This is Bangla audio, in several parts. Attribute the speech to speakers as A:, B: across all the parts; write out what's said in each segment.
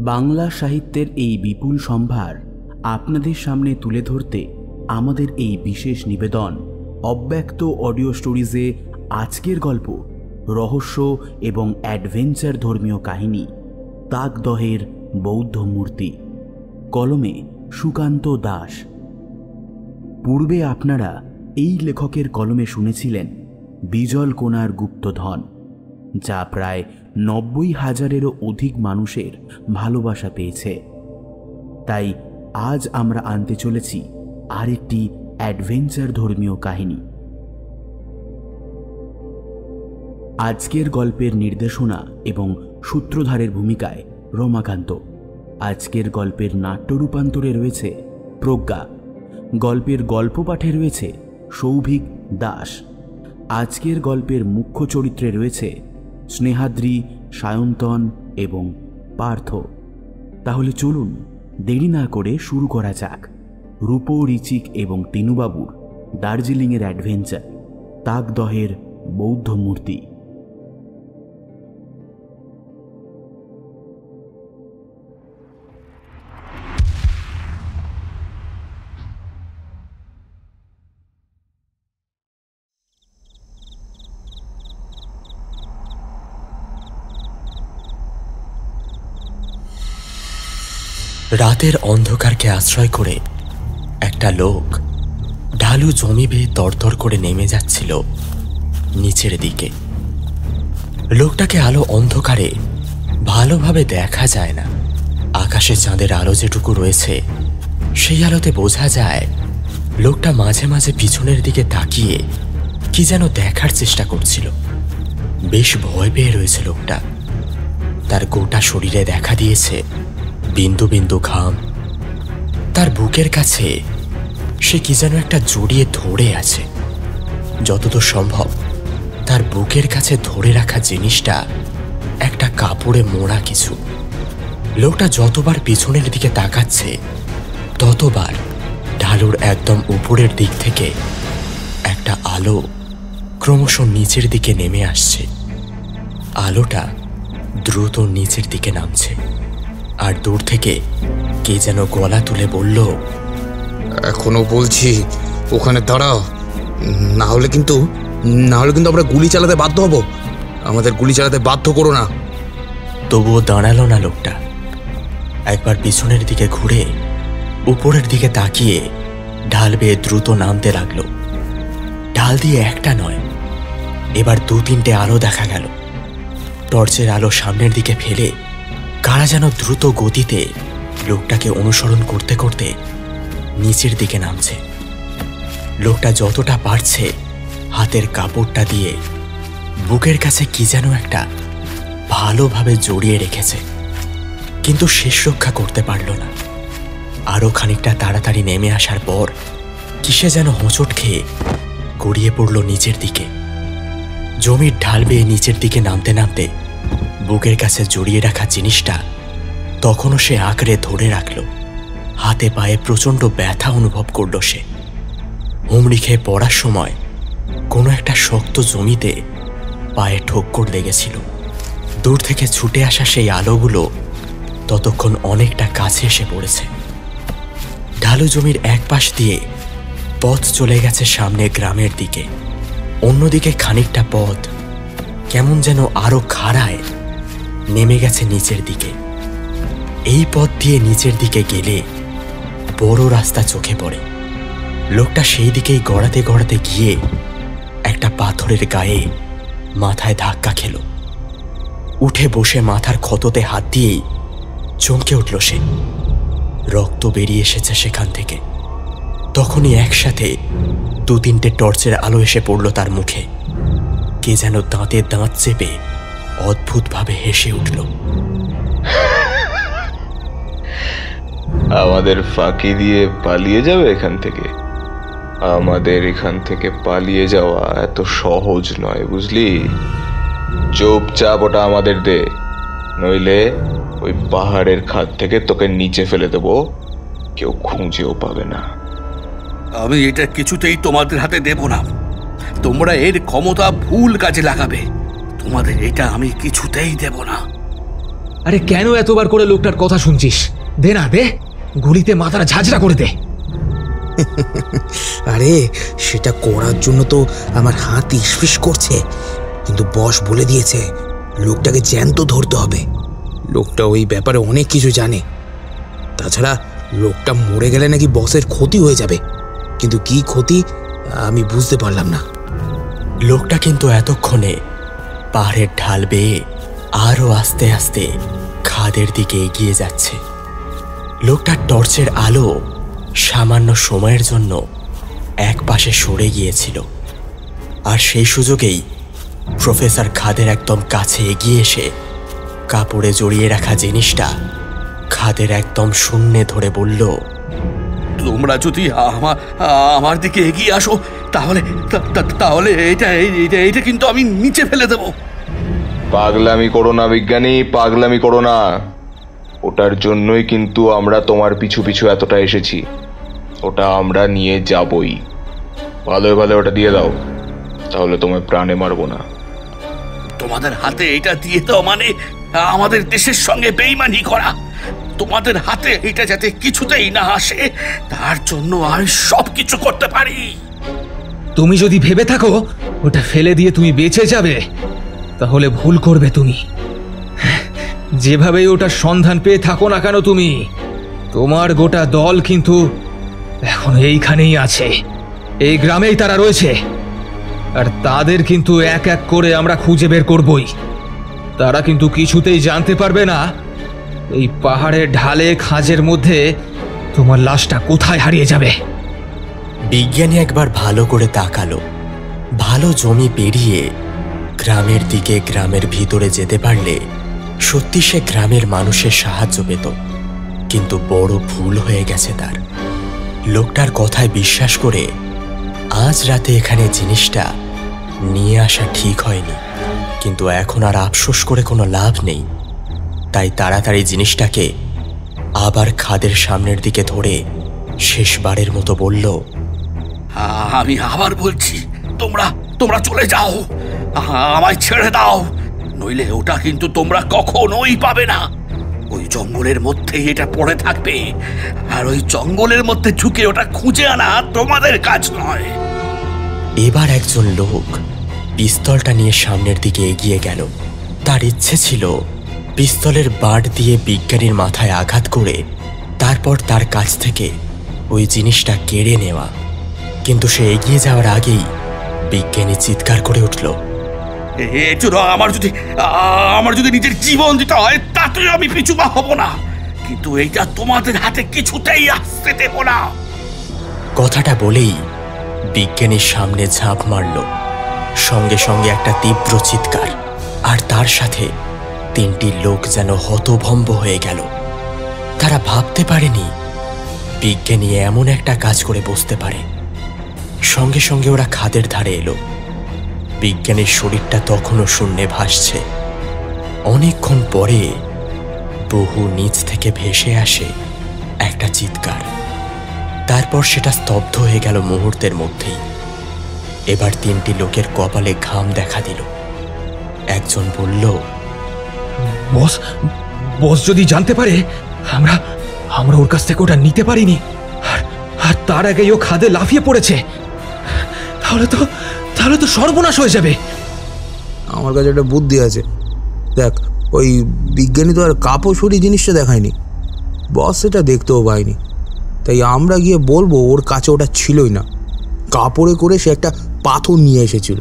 A: বাংলা সাহিত্যের এই বিপুল সম্ভার আপনাদের সামনে তুলে ধরতে আমাদের এই বিশেষ নিবেদন অব্যক্ত অডিও স্টোরিজে আজকের গল্প রহস্য এবং অ্যাডভেঞ্চার ধর্মীয় কাহিনী তাকদহের বৌদ্ধ মূর্তি। কলমে সুকান্ত দাস। পূর্বে আপনারা এই লেখকের কলমে শুনেছিলেন বিজল কোনার গুপ্তধন, যা প্রায় 90,000-এরও অধিক মানুষের ভালোবাসা পেয়েছে। তাই আজ আমরা আনতে চলেছি আরেকটি অ্যাডভেঞ্চার ধর্মীয় কাহিনী। আজকের গল্পের নির্দেশনা এবং সূত্রধারের ভূমিকায় রমাকান্ত। আজকের গল্পের নাট্য রূপান্তরে রয়েছে প্রজ্ঞা। গল্পের গল্প পাঠে রয়েছে সৌভিক দাস। আজকের গল্পের মুখ্য চরিত্রে রয়েছে স্নেহাদ্রি, সায়ন্তন এবং পার্থ। তাহলে চলুন দেরি না করে শুরু করা যাক রূপো, ঋচিক এবং তিনুবাবুর দার্জিলিংয়ের অ্যাডভেঞ্চার তাকদহের বৌদ্ধ মূর্তি।
B: রাতের অন্ধকারকে আশ্রয় করে একটা লোক ঢালু জমি বেয়ে তরতর করে নেমে যাচ্ছিল নিচের দিকে। লোকটাকে আলো অন্ধকারে ভালোভাবে দেখা যায় না। আকাশে চাঁদের আলো যেটুকু রয়েছে সেই আলোতে বোঝা যায় লোকটা মাঝে মাঝে পিছনের দিকে তাকিয়ে কি যেন দেখার চেষ্টা করছিল। বেশ ভয় পেয়ে রয়েছে লোকটা। তার গোটা শরীরে দেখা দিয়েছে বিন্দু বিন্দু ঘাম। তার বুকের কাছে সে কি যেন একটা জড়িয়ে ধরে আছে। যতদূর সম্ভব তার বুকের কাছে ধরে রাখা জিনিসটা একটা কাপড়ে মোড়া কিছু। লোকটা যতবার পিছনের দিকে তাকাচ্ছে ততবার ঢালুর একদম উপরের দিক থেকে একটা আলো ক্রমশ নিচের দিকে নেমে আসছে। আলোটা দ্রুত নিচের দিকে নামছে, আর দূর থেকে কে যেন গলা তুলে বলল,
C: এখনো বলছি ওখানে দাঁড়াও, না হলে কিন্তু আমরা গুলি চালাতে বাধ্য হব। আমাদের গুলি চালাতে বাধ্য করো না।
B: তবুও দাঁড়ালো না লোকটা। একবার পিছনের দিকে ঘুরে উপরের দিকে তাকিয়ে ঢাল বেয়ে দ্রুত নামতে লাগলো। ঢাল দিয়ে একটা নয়, এবার 2-3টে আলো দেখা গেল। টর্চের আলো সামনের দিকে ফেলে কারা যেন দ্রুত গতিতে লোকটাকে অনুসরণ করতে করতে নিচের দিকে নামছে। লোকটা যতটা পারছে হাতের কাপড়টা দিয়ে বুকের কাছে কি যেন একটা ভালোভাবে জড়িয়ে রেখেছে, কিন্তু শেষ রক্ষা করতে পারল না। আরও খানিকটা তাড়াতাড়ি নেমে আসার পর কিসে যেন হোঁচট খেয়ে গড়িয়ে পড়ল নিচের দিকে। জমির ঢাল বেয়ে নিচের দিকে নামতে নামতে বুকের কাছে জড়িয়ে রাখা জিনিসটা তখনও সে আঁকড়ে ধরে রাখল। হাতে পায়ে প্রচণ্ড ব্যথা অনুভব করল সে। হুমড়ি খেয়ে পড়ার সময় কোনো একটা শক্ত জমিতে পায়ে ঠোক্কর লেগেছিল। দূর থেকে ছুটে আসা সেই আলোগুলো ততক্ষণ অনেকটা কাছে এসে পড়েছে। ঢালু জমির এক পাশ দিয়ে পথ চলে গেছে সামনে গ্রামের দিকে। অন্যদিকে খানিকটা পথ কেমন যেন আরো খাড়ায় নেমে গেছে নিচের দিকে। এই পথ দিয়ে নিচের দিকে গেলে বড় রাস্তা চোখে পড়ে। লোকটা সেই দিকেই গড়াতে গড়াতে গিয়ে একটা পাথরের গায়ে মাথায় ধাক্কা খেল। উঠে বসে মাথার ক্ষততে হাত দিয়েই চমকে উঠল সে। রক্ত বেরিয়ে এসেছে সেখান থেকে। তখনই একসাথে 2-3টে টর্চের আলো এসে পড়ল তার মুখে। কে যেন দাঁতে দাঁত চেপে অদ্ভুতভাবে হেসে উঠল।
D: আমাদের ফাঁকি দিয়ে পালিয়ে যাবে এখান থেকে? আমাদের এখান থেকে পালিয়ে যাওয়া এত সহজ নয়, বুঝলি? চুপচাপ ওটা আমাদের দে, নইলে ওই পাহাড়ের খাদ থেকে তোকে নিচে ফেলে দেবো, কেউ খুঁজেও পাবে না।
E: আমি এটা কিছুতেই তোমাদের হাতে দেব না। তোমরা এর ক্ষমতা ভুল কাজে লাগাবে। তোমাদের এটা আমি কিছুতেই দেব না।
F: আরে কেন এতবার করে লোকটার কথা শুনছিস? দে না, দে, গুলিতে মাথাটা ঝাঁঝরা করে দে।
C: আরে সেটা করার জন্য তো আমার হাত ইসফিস করছে, কিন্তু বস বলে দিয়েছে লোকটাকে জ্যান্ত ধরতে হবে। লোকটা ওই ব্যাপারে অনেক কিছু জানে। তাছাড়া লোকটা মরে গেলে নাকি বসের ক্ষতি হয়ে যাবে, কিন্তু কি ক্ষতি আমি বুঝতে পারলাম না।
B: লোকটা কিন্তু এতক্ষণে পাহাড়ের ঢাল বেয়ে আরো আস্তে আস্তে খাদের দিকে এগিয়ে যাচ্ছে। লোকটার টর্চের আলো সামান্য সময়ের জন্য এক পাশে সরে গিয়েছিল, আর সেই সুযোগেই প্রফেসর খাদের একদম কাছে এগিয়ে এসে কাপড়ে জড়িয়ে রাখা জিনিসটা খাদের একদম শূন্যে ধরে বলল,
E: তোমরা যদি আমার দিকে এগিয়ে আসো তাহলে তাহলে এটা কিন্তু আমি নিচে ফেলে দেব।
D: পাগলামি করো না বিজ্ঞানী, পাগলামি করো না। ওটার জন্যই কিন্তু আমরা তোমার পিছু পিছু এতটা এসেছি। ওটা আমরা নিয়ে যাবই। ভালোই ভালো ওটা দিয়ে দাও, তাহলে তোমায় প্রাণে মারবো না।
E: তোমাদের হাতে এটা দিয়ে দাও মানে আমাদের দেশের সঙ্গে বেইমানি করা। তোমাদের হাতে এটা যাতে কিছুতেই না আসে তার জন্য আমি সবকিছু করতে পারি।
F: তুমি যদি ভেবে থাকো ওটা ফেলে দিয়ে তুমি বেঁচে যাবে, তাহলে ভুল করবে তুমি। যেভাবেই ওটার সন্ধান পেয়ে থাকো না কেন তুমি, তোমার গোটা দল কিন্তু এখন এইখানেই আছে, এই গ্রামেই তারা রয়েছে। আর তাদের কিন্তু এক এক করে আমরা খুঁজে বের করবই। তারা কিন্তু কিছুতেই জানতে পারবে না এই পাহাড়ের ঢালে খাঁজের মধ্যে তোমার লাশটা কোথায় হারিয়ে যাবে।
B: বিজ্ঞানী একবার ভালো করে তাকালো। ভালো জমি পেরিয়ে গ্রামের দিকে, গ্রামের ভিতরে যেতে পারলে সত্যি সে গ্রামের মানুষের সাহায্য পেত, কিন্তু বড় ভুল হয়ে গেছে তার। লোকটার কথায় বিশ্বাস করে আজ রাতে এখানে জিনিসটা নিয়ে আসা ঠিক হয়নি, কিন্তু এখন আর আফসোস করে কোনো লাভ নেই। তাই তাড়াতাড়ি জিনিসটাকে আবার খাদের সামনের দিকে ধরে শেষবারের মতো বলল,
E: আমি আবার বলছি, তোমরা চলে যাও, আমায় ছেড়ে দাও, নইলে ওটা কিন্তু তোমরা কখনোই পাবে না। ওই জঙ্গলের মধ্যেই এটা পড়ে থাকবে, আর ওই জঙ্গলের মধ্যে ঢুকে ওটা খুঁজে আনা তোমাদের কাজ নয়।
B: এবার একজন লোক পিস্তলটা নিয়ে সামনের দিকে এগিয়ে গেল। তার ইচ্ছে ছিল পিস্তলের বাঁট দিয়ে বিজ্ঞানীর মাথায় আঘাত করে তারপর তার কাছ থেকে ওই জিনিসটা কেড়ে নেওয়া, কিন্তু সে এগিয়ে যাওয়ার আগেই বিজ্ঞানী চিৎকার করে উঠল,
E: আমার যদি নিজের জীবন দিতে হয় তাতে আমি পিছু পা হব না, কিন্তু এইটা তোমাদের হাতে কিছুতেই আসতে দেব না।
B: কথাটা বলেই বিজ্ঞানীর সামনে ঝাঁপ মারল। সঙ্গে সঙ্গে একটা তীব্র চিৎকার, আর তার সাথে তিনটি লোক যেন হতভম্ব হয়ে গেল। তারা ভাবতে পারেনি বিজ্ঞানী এমন একটা কাজ করে বসতে পারে। সঙ্গে সঙ্গে ওরা খাদের ধারে এলো। বিজ্ঞানীর শরীরটা তখনও শূন্যে ভাসছে। অনেকক্ষণ পরে বহু নিচ থেকে ভেসে আসে একটা চিৎকার। তারপর সেটা স্তব্ধ হয়ে গেল মুহূর্তের মধ্যেই। এবার তিনটি লোকের কপালে ঘাম দেখা দিল। একজন বলল,
F: বস যদি জানতে পারে আমরা ওর কাছ থেকে ওটা নিতে পারিনি, আর তার আগেই ও খাদে লাফিয়ে পড়েছে, তাহলে তো সর্বনাশ হয়ে যাবে।
C: আমার কাছে একটা বুদ্ধি আছে। দেখ, ওই বিজ্ঞানী তো আর কাপড় জিনিসটা দেখায়নি, বস সেটা দেখতেও পায়নি। তাই আমরা গিয়ে বলবো ওর কাছে ওটা ছিলই না, কাপড়ে করে সে একটা পাথর নিয়ে এসেছিল,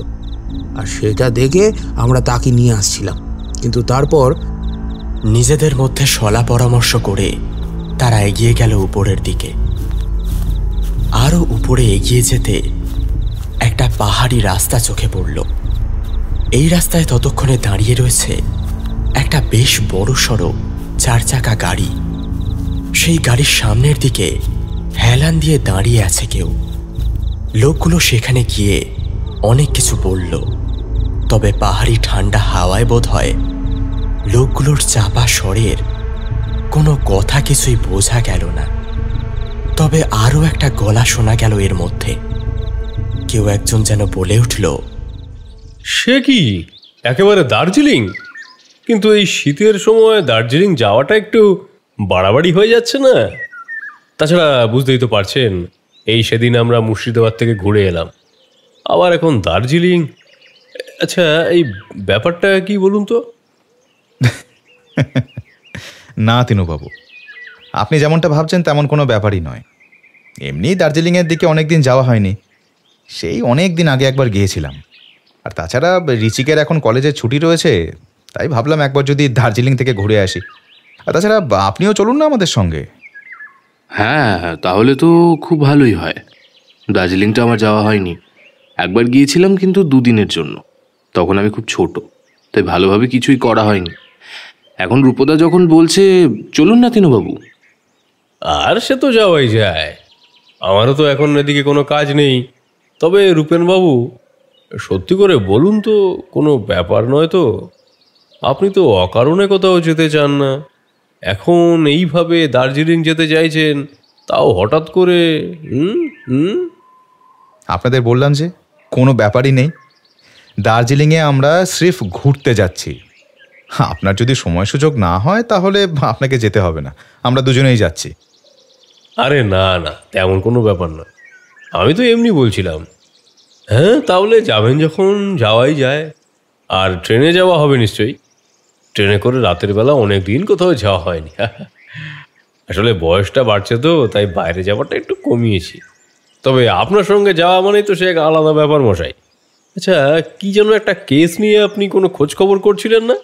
C: আর সেটা দেখে আমরা তাকে নিয়ে আসছিলাম। কিন্তু তারপর
B: নিজেদের মধ্যে সলা পরামর্শ করে তারা এগিয়ে গেল উপরের দিকে। আরো উপরে এগিয়ে যেতে একটা পাহাড়ি রাস্তা চোখে পড়ল। এই রাস্তায় ততক্ষণে দাঁড়িয়ে রয়েছে একটা বেশ বড় সড়ো 4 চাকা গাড়ি। সেই গাড়ির সামনের দিকে হেলান দিয়ে দাঁড়িয়ে আছে কেউ। লোকগুলো সেখানে গিয়ে অনেক কিছু বলল, তবে পাহাড়ি ঠান্ডা হাওয়ায় বোধ হয় লোকগুলোর চাপা স্বরের কোনো কথা কিছুই বোঝা গেল না। তবে আরও একটা গলা শোনা গেল এর মধ্যে। কেউ একজন যেন বলে উঠল,
G: সে কি, একেবারে দার্জিলিং? কিন্তু এই শীতের সময় দার্জিলিং যাওয়াটা একটু বাড়াবাড়ি হয়ে যাচ্ছে না? তাছাড়া বুঝতেই তো পারছেন, এই সেদিন আমরা মুর্শিদাবাদ থেকে ঘুরে এলাম, আবার এখন দার্জিলিং। আচ্ছা, এই ব্যাপারটা কি বলুন তো?
H: না তিনুবাবু, আপনি যেমনটা ভাবছেন তেমন কোনো ব্যাপারই নয়। এমনি দার্জিলিংয়ের দিকে অনেক দিন যাওয়া হয়নি, সেই অনেক দিন আগে একবার গিয়েছিলাম। আর তাছাড়া ঋচিকের এখন কলেজের ছুটি রয়েছে, তাই ভাবলাম একবার যদি দার্জিলিং থেকে ঘুরে আসি। আর তাছাড়া আপনিও চলুন না আমাদের সঙ্গে।
I: হ্যাঁ, তাহলে তো খুব ভালোই হয়। দার্জিলিংটা আমার যাওয়া হয়নি, একবার গিয়েছিলাম কিন্তু 2 দিনের জন্য, তখন আমি খুব ছোট, তাই ভালোভাবে কিছুই করা হয়নি। এখন রূপদা যখন বলছে চলুন না তিনুবাবু।
G: আর সে তো যাওয়াই যায়, আমারও তো এখন এদিকে কোনো কাজ নেই। তবে রূপেনবাবু, সত্যি করে বলুন তো, কোনো ব্যাপার নয় তো? আপনি তো অকারণে কোথাও যেতে চান না, এখন এইভাবে দার্জিলিং যেতে চাইছেন, তাও হঠাৎ করে।
H: আপনাদের বললাম যে কোনো ব্যাপারই নেই, দার্জিলিংয়ে আমরা স্রেফ ঘুরতে যাচ্ছি। আপনার যদি সময় সুযোগ না হয় তাহলে আপনাকে যেতে হবে না, আমরা দুজনেই যাচ্ছি।
G: আরে না না, তেমন কোনো ব্যাপার না, আমি তো এমনি বলছিলাম। হ্যাঁ, তাহলে যাবেন যখন যাওয়াই যায়। আর ট্রেনে যাওয়া হবে নিশ্চয়ই? ট্রেনে করে রাতের বেলা অনেক দিন কোথাও যাওয়া হয়নি। আসলে বয়সটা বাড়ছে তো, তাই বাইরে যাওয়াটা একটু কমিয়েছি। তবে আপনার সঙ্গে যাওয়া মানেই তো সে এক আলাদা ব্যাপার মশাই। আচ্ছা, কি যেন একটা কেস নিয়ে আপনি কোনো খোঁজ খবর করছিলেন না?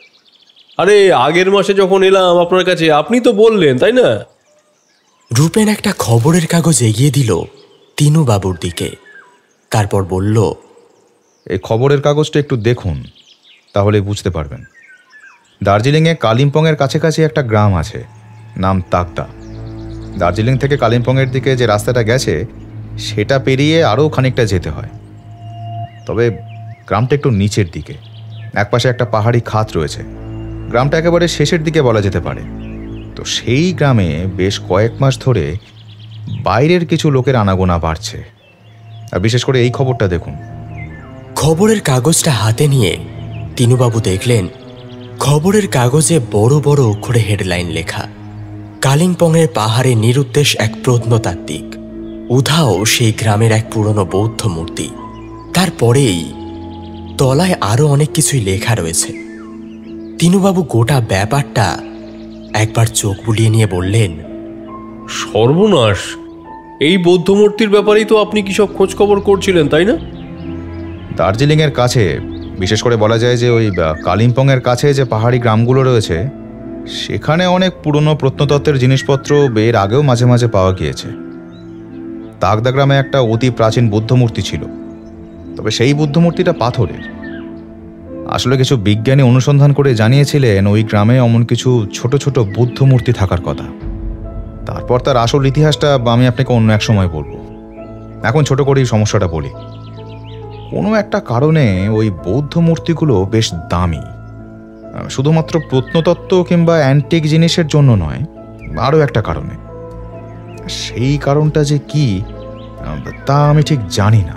G: আরে আগের মাসে যখন এলাম আপনার কাছে, আপনি তো বললেন, তাই না?
B: রূপেন একটা খবরের কাগজ এগিয়ে দিল তিনুবাবুর দিকে, তারপর বলল,
H: এই খবরের কাগজটা একটু দেখুন, তাহলে বুঝতে পারবেন। দার্জিলিংয়ে কালিম্পংয়ের কাছাকাছি একটা গ্রাম আছে, নাম তাকদা। দার্জিলিং থেকে কালিম্পংয়ের দিকে যে রাস্তাটা গেছে সেটা পেরিয়ে আরও খানিকটা যেতে হয়। তবে গ্রামটা একটু নিচের দিকে, একপাশে একটা পাহাড়ি খাত রয়েছে। গ্রামটা একেবারে শেষের দিকে বলা যেতে পারে। তো সেই গ্রামে বেশ কয়েক মাস ধরে বাইরের কিছু লোকের আনাগোনা বাড়ছে। আর বিশেষ করে এই খবরটা দেখুন।
B: খবরের কাগজটা হাতে নিয়ে তিনুবাবু দেখলেন খবরের কাগজে বড় বড় অক্ষরে হেডলাইন লেখা, কালিম্পংয়ের পাহাড়ে নিরুদ্দেশ এক প্রত্নতাত্ত্বিক, উধাও সেই গ্রামের এক পুরনো বৌদ্ধ মূর্তি। তারপরেই তলায় আরো অনেক কিছুই লেখা রয়েছে। তিনুবাবু গোটা ব্যাপারটা একবার চোখ বুলিয়ে নিয়ে বললেন,
G: সর্বনাশ! এই বৌদ্ধ মূর্তির ব্যাপারেই তো আপনি কি সব খোঁজ খবর করছিলেন, তাই না?
H: দার্জিলিংয়ের কাছে, বিশেষ করে বলা যায় যে ওই কালিম্পংয়ের কাছে যে পাহাড়ি গ্রামগুলো রয়েছে, সেখানে অনেক পুরনো প্রত্নতত্ত্বের জিনিসপত্র এর আগেও মাঝে মাঝে পাওয়া গিয়েছে। তাকদা গ্রামে একটা অতি প্রাচীন বুদ্ধ মূর্তি ছিল, তবে সেই বুদ্ধ মূর্তিটা পাথরের। আসলে কিছু বিজ্ঞানী অনুসন্ধান করে জানিয়েছিলেন ওই গ্রামে এমন কিছু ছোট ছোট বুদ্ধ মূর্তি থাকার কথা। তারপর তার আসল ইতিহাসটা আমি আপনাকে অন্য এক সময় বলবো। এখন ছোট করেই সমস্যাটা বলি। কোনো একটা কারণে ওই বৌদ্ধ মূর্তিগুলো বেশ দামি, শুধুমাত্র প্রত্নতত্ত্ব কিংবা অ্যান্টিক জিনিসের জন্য নয়, আরও একটা কারণে। সেই কারণটা যে কি তা আমি ঠিক জানি না।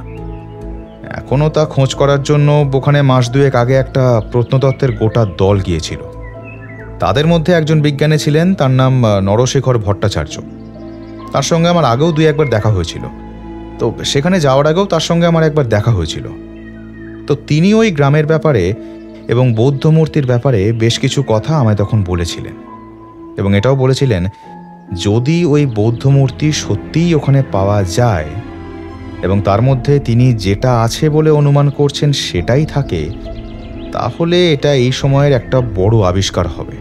H: এখনও তা খোঁজ করার জন্য ওখানে মাস 2 আগে একটা প্রত্নতত্ত্বের গোটা দল গিয়েছিল। তাদের মধ্যে একজন বিজ্ঞানী ছিলেন, তার নাম নরশেখর ভট্টাচার্য। তার সঙ্গে আমার আগেও 2-1বার দেখা হয়েছিল। তো সেখানে যাওয়ার আগেও তার সঙ্গে আমার একবার দেখা হয়েছিল। তো তিনি ওই গ্রামের ব্যাপারে এবং বৌদ্ধ মূর্তির ব্যাপারে বেশ কিছু কথা আমায় তখন বলেছিলেন, এবং এটাও বলেছিলেন যদি ওই বৌদ্ধ মূর্তি সত্যিই ওখানে পাওয়া যায় এবং তার মধ্যে তিনি যেটা আছে বলে অনুমান করছেন সেটাই থাকে, তাহলে এটা এই সময়ের একটা বড় আবিষ্কার হবে।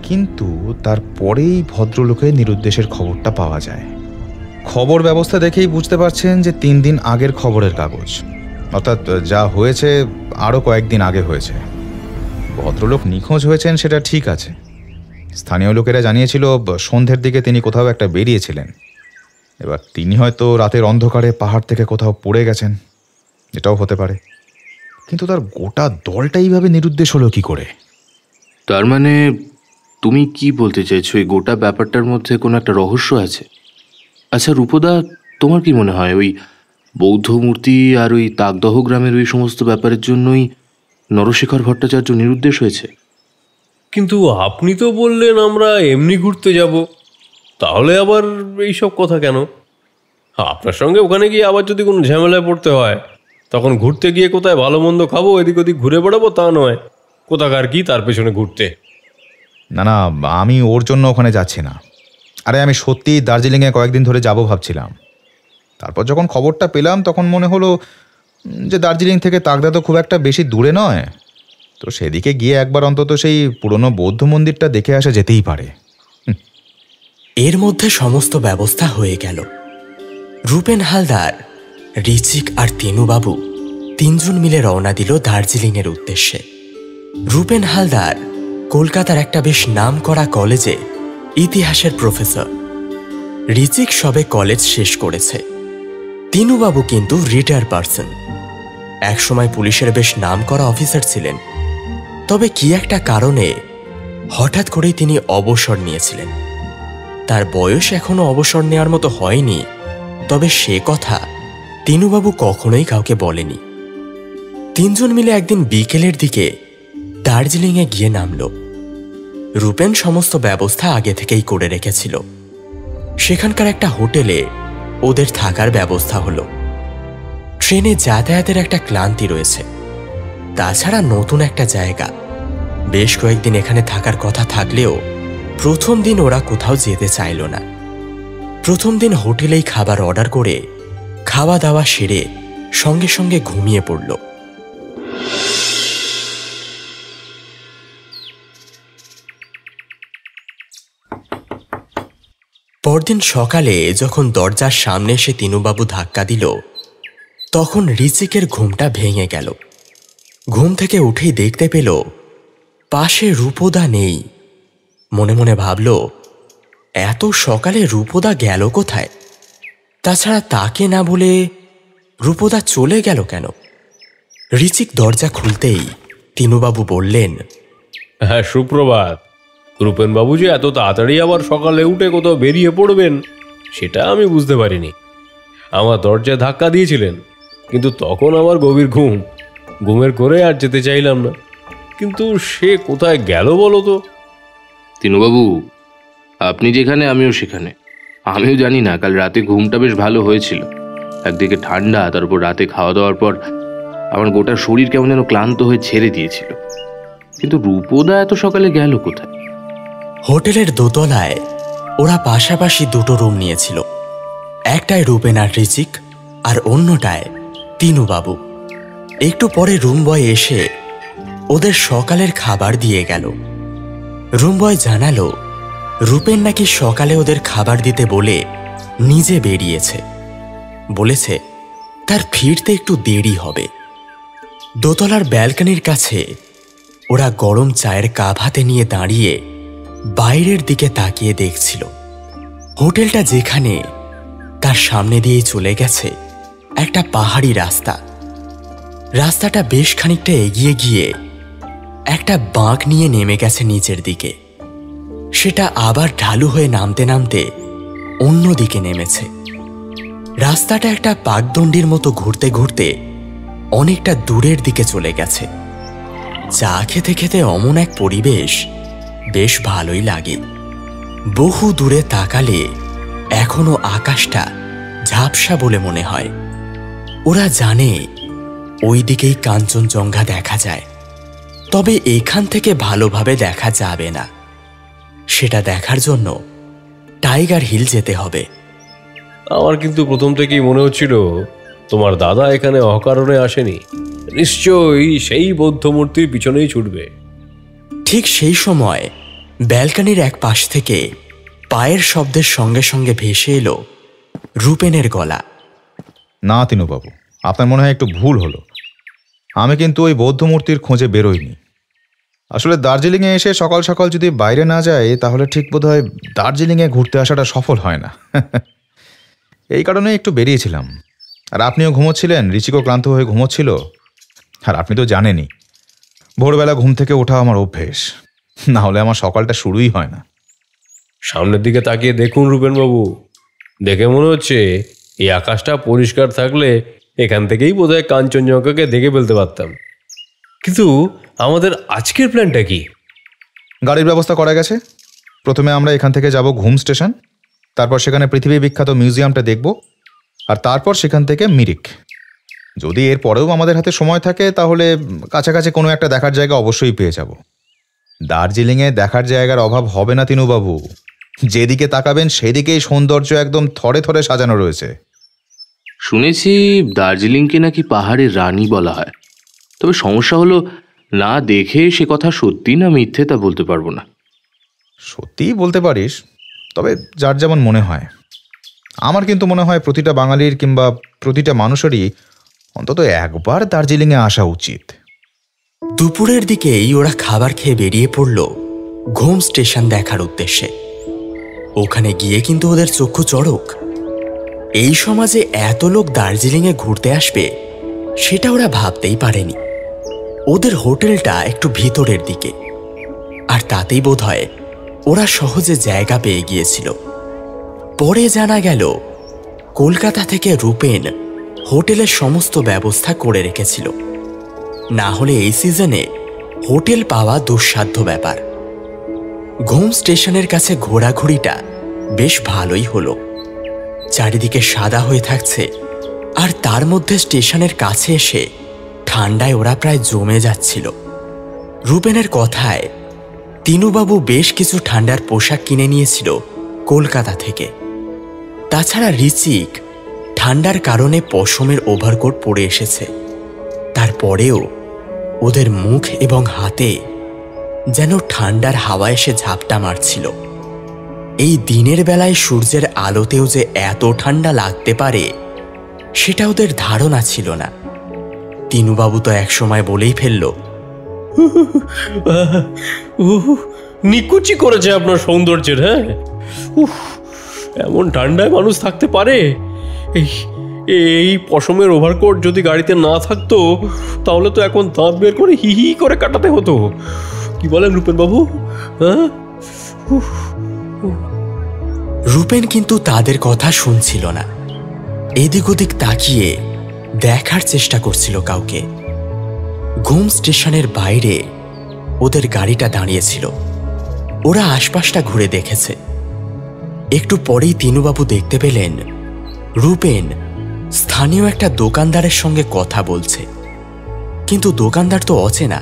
H: কিন্তু তারপরেই ভদ্রলোকের নিরুদ্দেশের খবরটা পাওয়া যায়। খবর ব্যবস্থা দেখেই বুঝতে পারছেন যে 3 দিন আগের খবরের কাগজ, অর্থাৎ যা হয়েছে আরও কয়েকদিন আগে হয়েছে। ভদ্রলোক নিখোঁজ হয়েছেন সেটা ঠিক আছে, স্থানীয় লোকেরা জানিয়েছিল সন্ধ্যের দিকে তিনি কোথাও একটা বেরিয়েছিলেন। এবার তিনি হয়তো রাতের অন্ধকারে পাহাড় থেকে কোথাও পড়ে গেছেন, এটাও হতে পারে। কিন্তু তার গোটা দলটা এইভাবে নিরুদ্দেশ হলো কি করে?
I: তার মানে তুমি কি বলতে চাইছো, এই গোটা ব্যাপারটার মধ্যে কোনো একটা রহস্য আছে? আচ্ছা রূপদা, তোমার কি মনে হয় ওই বৌদ্ধ মূর্তি আর ওই তাকদহ গ্রামের ওই সমস্ত ব্যাপারের জন্যই নরশেখর ভট্টাচার্য নিরুদ্দেশ হয়েছে?
G: কিন্তু আপনি তো বললেন আমরা এমনি ঘুরতে যাব, তাহলে আবার এইসব কথা কেন? আপনার সঙ্গে ওখানে গিয়ে আবার যদি কোনো ঝামেলায় পড়তে হয়, তখন ঘুরতে গিয়ে কোথায় ভালো মন্দ খাবো, এদিক ওদিক ঘুরে বেড়াবো তা নয়, কোথাকার কি তার পেছনে ঘুরতে।
H: না না, আমি ওর জন্য ওখানে যাচ্ছি না। আরে আমি সত্যি দার্জিলিংয়ে কয়েকদিন ধরে যাব ভাবছিলাম। তারপর যখন খবরটা পেলাম তখন মনে হলো যে দার্জিলিং থেকে তাগদা তো খুব একটা বেশি দূরে নয়, তো সেদিকে গিয়ে একবার অন্তত সেই পুরনো বৌদ্ধ মন্দিরটা দেখে আসা যেতেই পারে।
B: এর মধ্যে সমস্ত ব্যবস্থা হয়ে গেল। রূপেন হালদার, ঋচিক আর তিনুবাবু তিনজন মিলে রওনা দিল দার্জিলিংয়ের উদ্দেশ্যে। রূপেন হালদার কলকাতার একটা বেশ নামকরা কলেজে ইতিহাসের প্রফেসর। ঋচিক সবে কলেজ শেষ করেছে। তিনুবাবু কিন্তু রিটায়ার পারসন, একসময় পুলিশের বেশ নামকরা অফিসার ছিলেন। তবে কি একটা কারণে হঠাৎ করেই তিনি অবসর নিয়েছিলেন। তার বয়স এখনো অবসর নেওয়ার মতো হয়নি, তবে সে কথা তিনুবাবু কখনোই কাউকে বলেনি। তিনজন মিলে একদিন বিকেলের দিকে দার্জিলিংয়ে গিয়ে নামল। রূপেন সমস্ত ব্যবস্থা আগে থেকেই করে রেখেছিল। সেখানকার একটা হোটেলে ওদের থাকার ব্যবস্থা হলো। ট্রেনে যাতায়াতের একটা ক্লান্তি রয়েছে, তাছাড়া নতুন একটা জায়গা, বেশ কয়েকদিন এখানে থাকার কথা থাকলেও প্রথম দিন ওরা কোথাও যেতে চাইল না। প্রথম দিন হোটেলেই খাবার অর্ডার করে খাওয়া দাওয়া সেরে সঙ্গে সঙ্গে ঘুমিয়ে পড়ল। পরদিন সকালে যখন দরজার সামনে এসে তিনুবাবু ধাক্কা দিল, তখন ঋচিকের ঘুমটা ভেঙে গেল। ঘুম থেকে উঠেই দেখতে পেল পাশে রূপদা নেই। মনে মনে ভাবল, এত সকালে রূপদা গেল কোথায়? তাছাড়া তাকে না বলে রূপদা চলে গেল কেন? ঋচিক দরজা খুলতেই তিনুবাবু বললেন,
G: হ্যাঁ, সুপ্রভাত। রূপেনবাবু যে এত তাড়াতাড়ি আবার সকালে উঠে কোথাও বেরিয়ে পড়বেন সেটা আমি বুঝতে পারিনি। আমার দরজায় ধাক্কা দিয়েছিলেন, কিন্তু তখন আমার গভীর ঘুমের করে আর যেতে চাইলাম না। কিন্তু সে কোথায় গেল বলো তো?
I: তিনুবাবু, আপনি যেখানে আমিও সেখানে। আমিও জানি না, কাল রাতে ঘুমটা বেশ ভালো হয়েছিল। একদিকে ঠান্ডা, তার উপর রাতে খাওয়া দাওয়ার পর আমার গোটা শরীর কেমন যেন ক্লান্ত হয়ে ছেড়ে দিয়েছিল। কিন্তু রূপদা এত সকালে গেল কোথায়?
B: হোটেলের দোতলায় ওরা পাশাপাশি দুটো রুম নিয়েছিল। একটায় রূপেন আর ঋচিক, আর অন্যটায় তিনুবাবু। একটু পরে রুম বয় এসে ওদের সকালের খাবার দিয়ে গেল। রুম বয় জানালো রূপেন নাকি সকালে ওদের খাবার দিতে বলে নিজে বেরিয়েছে। বলেছে তার ফিরতে একটু দেরি হবে। দোতলার ব্যালকনির কাছে ওরা গরম চায়ের কাপ হাতে নিয়ে দাঁড়িয়ে বাইরের দিকে তাকিয়ে দেখছিল। হোটেলটা যেখানে, তার সামনে দিয়ে চলে গেছে একটা পাহাড়ি রাস্তা। রাস্তাটা বেশ খানিকটা এগিয়ে গিয়ে একটা বাঁক নিয়ে নেমে গেছে নিচের দিকে। সেটা আবার ঢালু হয়ে নামতে নামতে অন্য দিকে নেমেছে। রাস্তাটা একটা পাকদণ্ডির মতো ঘুরতে ঘুরতে অনেকটা দূরের দিকে চলে গেছে। চা খেতে খেতে অমন এক পরিবেশ বেশ ভালোই লাগে। বহু দূরে তাকালে এখনো আকাশটা ঝাপসা বলে মনে হয়। ওরা জানে ওই দিকেই কাঞ্চনজঙ্ঘা দেখা যায়, তবে এখান থেকে ভালোভাবে দেখা যাবে না। সেটা দেখার জন্য টাইগার হিল যেতে হবে।
G: আমার কিন্তু প্রথম থেকেই মনে হচ্ছিল তোমার দাদা এখানে অকারণে আসেনি, নিশ্চয়ই সেই বৌদ্ধ মূর্তির পিছনেই ছুটবে।
B: ঠিক সেই সময় ব্যালকনির এক পাশ থেকে পায়ের শব্দের সঙ্গে সঙ্গে ভেসে এলো রূপেনের গলা।
H: না তিনুবাবু, আপনার মনে হয় একটু ভুল হলো। আমি কিন্তু ওই বৌদ্ধ মূর্তির খোঁজে বেরোইনি। আসলে দার্জিলিংয়ে এসে সকাল সকাল যদি বাইরে না যায় তাহলে ঠিক বোধহয় দার্জিলিংয়ে ঘুরতে আসাটা সফল হয় না। এই কারণে একটু বেরিয়েছিলাম। আর আপনিও ঘুমোচ্ছিলেন, ঋচিকও ক্লান্ত হয়ে ঘুমোচ্ছিল। আর আপনি তো জানেনই ভোরবেলা ঘুম থেকে ওঠা আমার অভ্যেস, না হলে আমার সকালটা শুরুই হয় না।
G: সামনের দিকে তাকিয়ে দেখুন রূপেনবাবু, দেখে মনে হচ্ছে এই আকাশটা পরিষ্কার থাকলে এখান থেকেই বোধহয় কাঞ্চনজঙ্ঘাকে দেখে ফেলতে পারতাম। কিন্তু আমাদের আজকের প্ল্যানটা কি?
H: গাড়ির ব্যবস্থা করা গেছে। প্রথমে আমরা এখান থেকে যাব ঘুম স্টেশন, তারপর সেখানে পৃথিবী বিখ্যাত মিউজিয়ামটা দেখব, আর তারপর সেখান থেকে মিরিক। যদি এর পরেও আমাদের হাতে সময় থাকে তাহলে কাছাকাছি কোনো একটা দেখার জায়গা অবশ্যই পেয়ে যাব। দার্জিলিংয়ে দেখার জায়গার অভাব হবে না তিনুবাবু। যেদিকে তাকাবেন সেদিকেই সৌন্দর্য একদম থরে থরে সাজানো রয়েছে।
I: শুনেছি দার্জিলিংকে নাকি পাহাড়ের রানী বলা হয়, তবে সমস্যা হলো না দেখে সে কথা সত্যি না মিথ্যে তা বলতে পারবো না।
H: সত্যিই বলতে পারিস, তবে যার যেমন মনে হয়। আমার কিন্তু মনে হয় প্রতিটা বাঙালির কিংবা প্রতিটা মানুষেরই অন্তত একবার দার্জিলিংয়ে আসা উচিত।
B: দুপুরের দিকেই ওরা খাবার খেয়ে বেরিয়ে পড়ল ঘুম স্টেশন দেখার উদ্দেশ্যে। ওখানে গিয়ে কিন্তু ওদের চক্ষু চড়ক। এই সমাজে এত লোক দার্জিলিংয়ে ঘুরতে আসবে সেটা ওরা ভাবতেই পারেনি। ওদের হোটেলটা একটু ভিতরের দিকে, আর তাতেই বোধ হয় ওরা সহজে জায়গা পেয়ে গিয়েছিল। পরে জানা গেল কলকাতা থেকে রূপেন হোটেলের সমস্ত ব্যবস্থা করে রেখেছিল, না হলে এই সিজনে হোটেল পাওয়া দুঃসাধ্য ব্যাপার। ঘুম স্টেশনের কাছে ঘোরাঘুরিটা বেশ ভালোই হলো। চারিদিকে সাদা হয়ে থাকছে, আর তার মধ্যে স্টেশনের কাছে এসে ঠান্ডায় ওরা প্রায় জমে যাচ্ছিল। রূপেনের কথায় তিনুবাবু বেশ কিছু ঠান্ডার পোশাক কিনে নিয়েছিল কলকাতা থেকে। তাছাড়া রিচিক ঠান্ডার কারণে পশমের ওভারকোট পরে এসেছে। তারপরেও ওদের মুখ এবং হাতে যেন ঠান্ডার হাওয়া এসে ঝাপটা মারছিল। এই দিনের বেলায় সূর্যের আলোতেও যে এত ঠান্ডা লাগতে পারে সেটা ওদের ধারণা ছিল না। তিনুবাবু তো একসময় বলেই ফেলল,
G: নিকুচি করেছে আপনার সৌন্দর্যের। হ্যাঁ, এমন ঠান্ডায় মানুষ থাকতে পারে? এই পশমের ওভারকোট যদি গাড়িতে না থাকতো তাহলে তো এখন দাঁত বের করে হি হি করে কাটাতে হতো। কি বলেন রূপেন বাবু? হ্যাঁ।
B: রূপেন কিন্তু তাদের কথা শুনছিল না। এদিক ওদিক তাকিয়ে দেখার চেষ্টা করছিল কাউকে। ঘুম স্টেশনের বাইরে ওদের গাড়িটা দাঁড়িয়েছিল। ওরা আশপাশটা ঘুরে দেখেছে। একটু পরেই তিনুবাবু দেখতে পেলেন রূপেন স্থানীয় একটা দোকানদারের সঙ্গে কথা বলছে, কিন্তু দোকানদার তো অচেনা।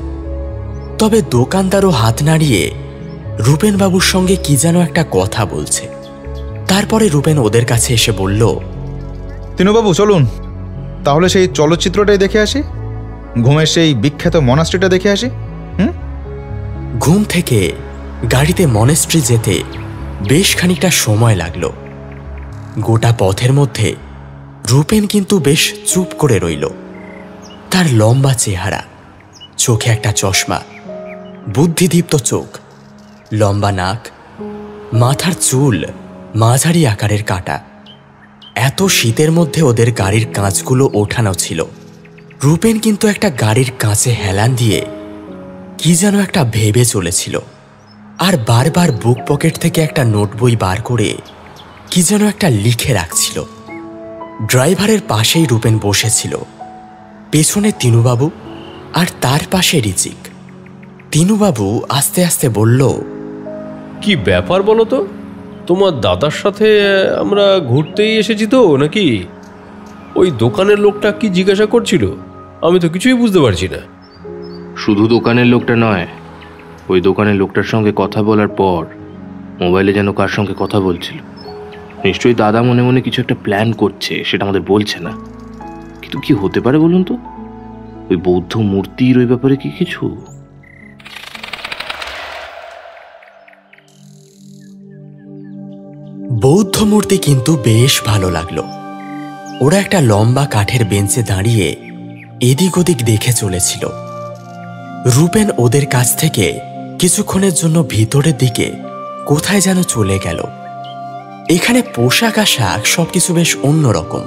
B: তবে দোকানদারও হাত নাড়িয়ে রূপেন বাবুর সঙ্গে কি যেন একটা কথা বলছে। তারপরে রূপেন ওদের কাছে এসে বলল,
H: তিনুবাবু চলুন তাহলে সেই চলচ্চিত্রটাই দেখে আসি, ঘুমের সেই বিখ্যাত মনাস্ট্রিটা দেখে আসি।
B: ঘুম থেকে গাড়িতে মনেস্ট্রি যেতে বেশ খানিকটা সময় লাগলো। গোটা পথের মধ্যে রূপেন কিন্তু বেশ চুপ করে রইল। তার লম্বা চেহারা, চোখে একটা চশমা, বুদ্ধিদীপ্ত চোখ, লম্বা নাক, মাথার চুল মাঝারি আকারের কাটা। এত শীতের মধ্যে ওদের গাড়ির কাঁচগুলো ওঠানো ছিল। রূপেন কিন্তু একটা গাড়ির কাঁচে হেলান দিয়ে কি যেন একটা ভেবে চলেছিল, আর বারবার বুক পকেট থেকে একটা নোটবই বার করে কি যেন একটা লিখে রাখছিল। ড্রাইভারের পাশেই রূপেন বসেছিল, পেছনে তিনুবাবু আর তার পাশে রিচিক। তিনুবাবু আস্তে আস্তে বলল,
G: কি ব্যাপার বলো তো? তোমার দাদার সাথে আমরা ঘুরতেই এসেছি তো নাকি? ওই দোকানের লোকটা কি জিজ্ঞাসা করছিল? আমি তো কিছুই বুঝতে পারছি না।
I: শুধু দোকানের লোকটা নয়, ওই দোকানের লোকটার সঙ্গে কথা বলার পর মোবাইলে যেন কার সঙ্গে কথা বলছিল। নিশ্চয়ই দাদা মনে মনে কিছু একটা প্ল্যান করছে, সেটা আমাদের বলছে না। কিন্তু কি হতে পারে বলুন তো? ওই বৌদ্ধ মূর্তির ওই ব্যাপারে কি কিছু?
B: বৌদ্ধ মূর্তি কিন্তু বেশ ভালো লাগলো। ওরা একটা লম্বা কাঠের বেঞ্চে দাঁড়িয়ে এদিক ওদিক দেখে চলেছিল। রূপেন ওদের কাছ থেকে কিছুক্ষণের জন্য ভিতরের দিকে কোথায় যেন চলে গেল। এখানে পোশাক আশাক সবকিছু বেশ অন্যরকম।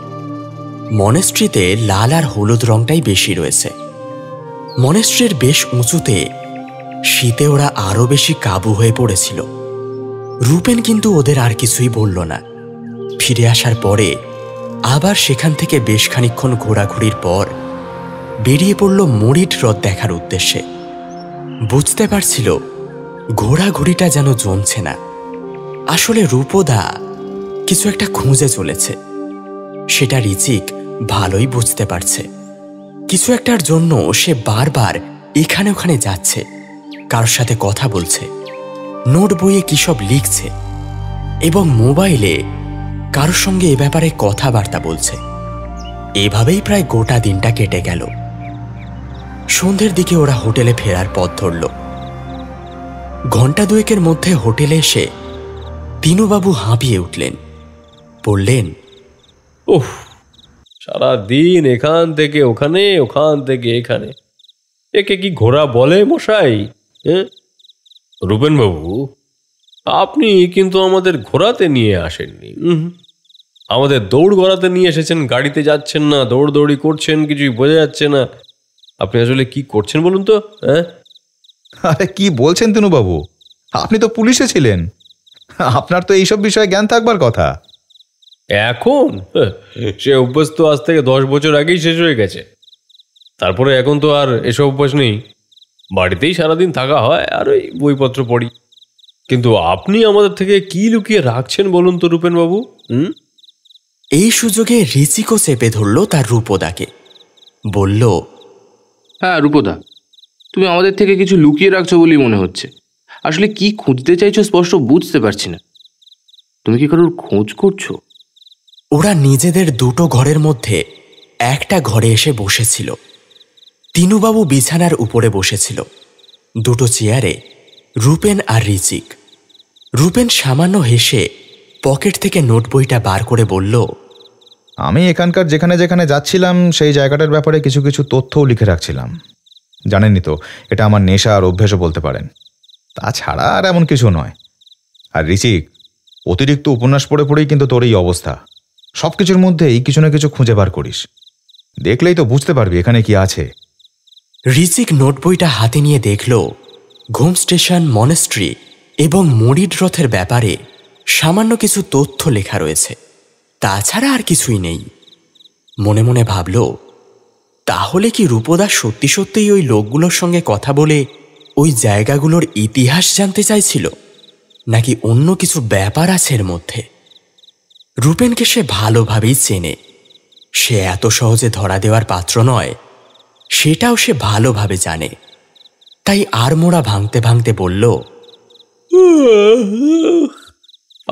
B: মনেস্ট্রিতে লাল আর হলুদ রংটাই বেশি রয়েছে। মনেস্ট্রির বেশ উঁচুতে, শীতে ওরা আরো বেশি কাবু হয়ে পড়েছিল। রূপেন কিন্তু ওদের আর কিছুই বলল না। ফিরে আসার পরে আবার সেখান থেকে বেশ খানিকক্ষণ ঘোরাঘুরির পর বেরিয়ে পড়ল মরিট হ্রদ দেখার উদ্দেশ্যে। বুঝতে পারছিল ঘোরাঘুরিটা যেন জমছে না। আসলে রূপদা কিছু একটা খুঁজে চলেছে, সেটা রিচিক ভালোই বুঝতে পারছে। কিছু একটার জন্য সে বারবার এখানে ওখানে যাচ্ছে, কারোর সাথে কথা বলছে, নোট বইয়ে কি সব লিখছে এবং মোবাইলে কারোর সঙ্গে এ ব্যাপারে কথাবার্তা বলছে। এভাবেই প্রায় গোটা দিনটা কেটে গেল। সন্ধ্যের দিকে ওরা হোটেলে ফেরার পথ ধরল। ঘণ্টা দুয়েকের মধ্যে হোটেলে এসে তিনুবাবু হাঁপিয়ে উঠলেন, বললেন,
G: ওহ, সারা দিন এখান থেকে ওখানে, ওখান থেকে এখানে, একে কি ঘোরা বলে মশাই? হ্যাঁ রূপেনবাবু, আপনি কিন্তু আমাদের ঘোরাতে নিয়ে আসেননি, আমাদের দৌড় গড়াতে নিয়ে এসেছেন। গাড়িতে যাচ্ছেন না, দৌড়দৌড়ি করছেন, কিছুই বোঝা যাচ্ছে না আপনি আসলে কি করছেন বলুন তো। হ্যাঁ,
H: আরে কি বলছেন তিনুবাবু, আপনি তো পুলিশে ছিলেন, আপনার তো এইসব বিষয়ে জ্ঞান থাকবার কথা।
G: এখন সে অভ্যাস তো আজ থেকে 10 বছর আগেই শেষ হয়ে গেছে। তারপরে এখন তো আর এসব অভ্যাস নেই, বাড়িতেই সারাদিন থাকা হয় আর ওই বইপত্র পড়ি। কিন্তু আপনি আমাদের থেকে কি লুকিয়ে রাখছেন বলুন তো রূপেনবাবু?
B: এই সুযোগে রিচিকও চেপে ধরল তার রূপদাকে, বলল,
I: হ্যাঁ রূপদা, তুমি আমাদের থেকে কিছু লুকিয়ে রাখছো বলেই মনে হচ্ছে। আসলে কি খুঁজতে চাইছো স্পষ্ট বুঝতে পারছি না। তুমি কি কারোর খোঁজ করছো?
B: ওরা নিজেদের দুটো ঘরের মধ্যে একটা ঘরে এসে বসেছিল। তিনুবাবু বিছানার উপরে বসেছিল, দুটো চেয়ারে রূপেন আর রিচিক। রূপেন সামান্য হেসে পকেট থেকে নোট বইটা বার করে বলল,
H: আমি এখানকার যেখানে যেখানে যাচ্ছিলাম সেই জায়গাটার ব্যাপারে কিছু কিছু তথ্যও লিখে রাখছিলাম। জানেনই তো, এটা আমার নেশা আর অভ্যেসও বলতে পারেন, তাছাড়া আর এমন কিছু নয়। আর রিচিক, অতিরিক্ত উপন্যাস পড়ে পড়েই কিন্তু তোর এই অবস্থা। সব কিছুর মধ্যেই কিছু না কিছু খুঁজে বার করিস, দেখলেই তো বুঝতে পারবি এখানে কি আছে।
B: রিচিক নোট বইটা হাতে নিয়ে দেখল ঘুম স্টেশন, মনেস্ট্রি এবং মরিড রথের ব্যাপারে সামান্য কিছু তথ্য লেখা রয়েছে, তাছাড়া আর কিছুই নেই। মনে মনে ভাবল, তাহলে কি রূপদা সত্যি সত্যিই ওই লোকগুলোর সঙ্গে কথা বলে ওই জায়গাগুলোর ইতিহাস জানতে চাইছিল, নাকি অন্য কিছু ব্যাপার আছে এর মধ্যে? রূপেনকে সে ভালোভাবেই চেনে, সে এত সহজে ধরা দেওয়ার পাত্র নয়, সেটাও সে ভালোভাবে জানে। তাই আড়মোড়া ভাঙতে ভাঙতে বলল,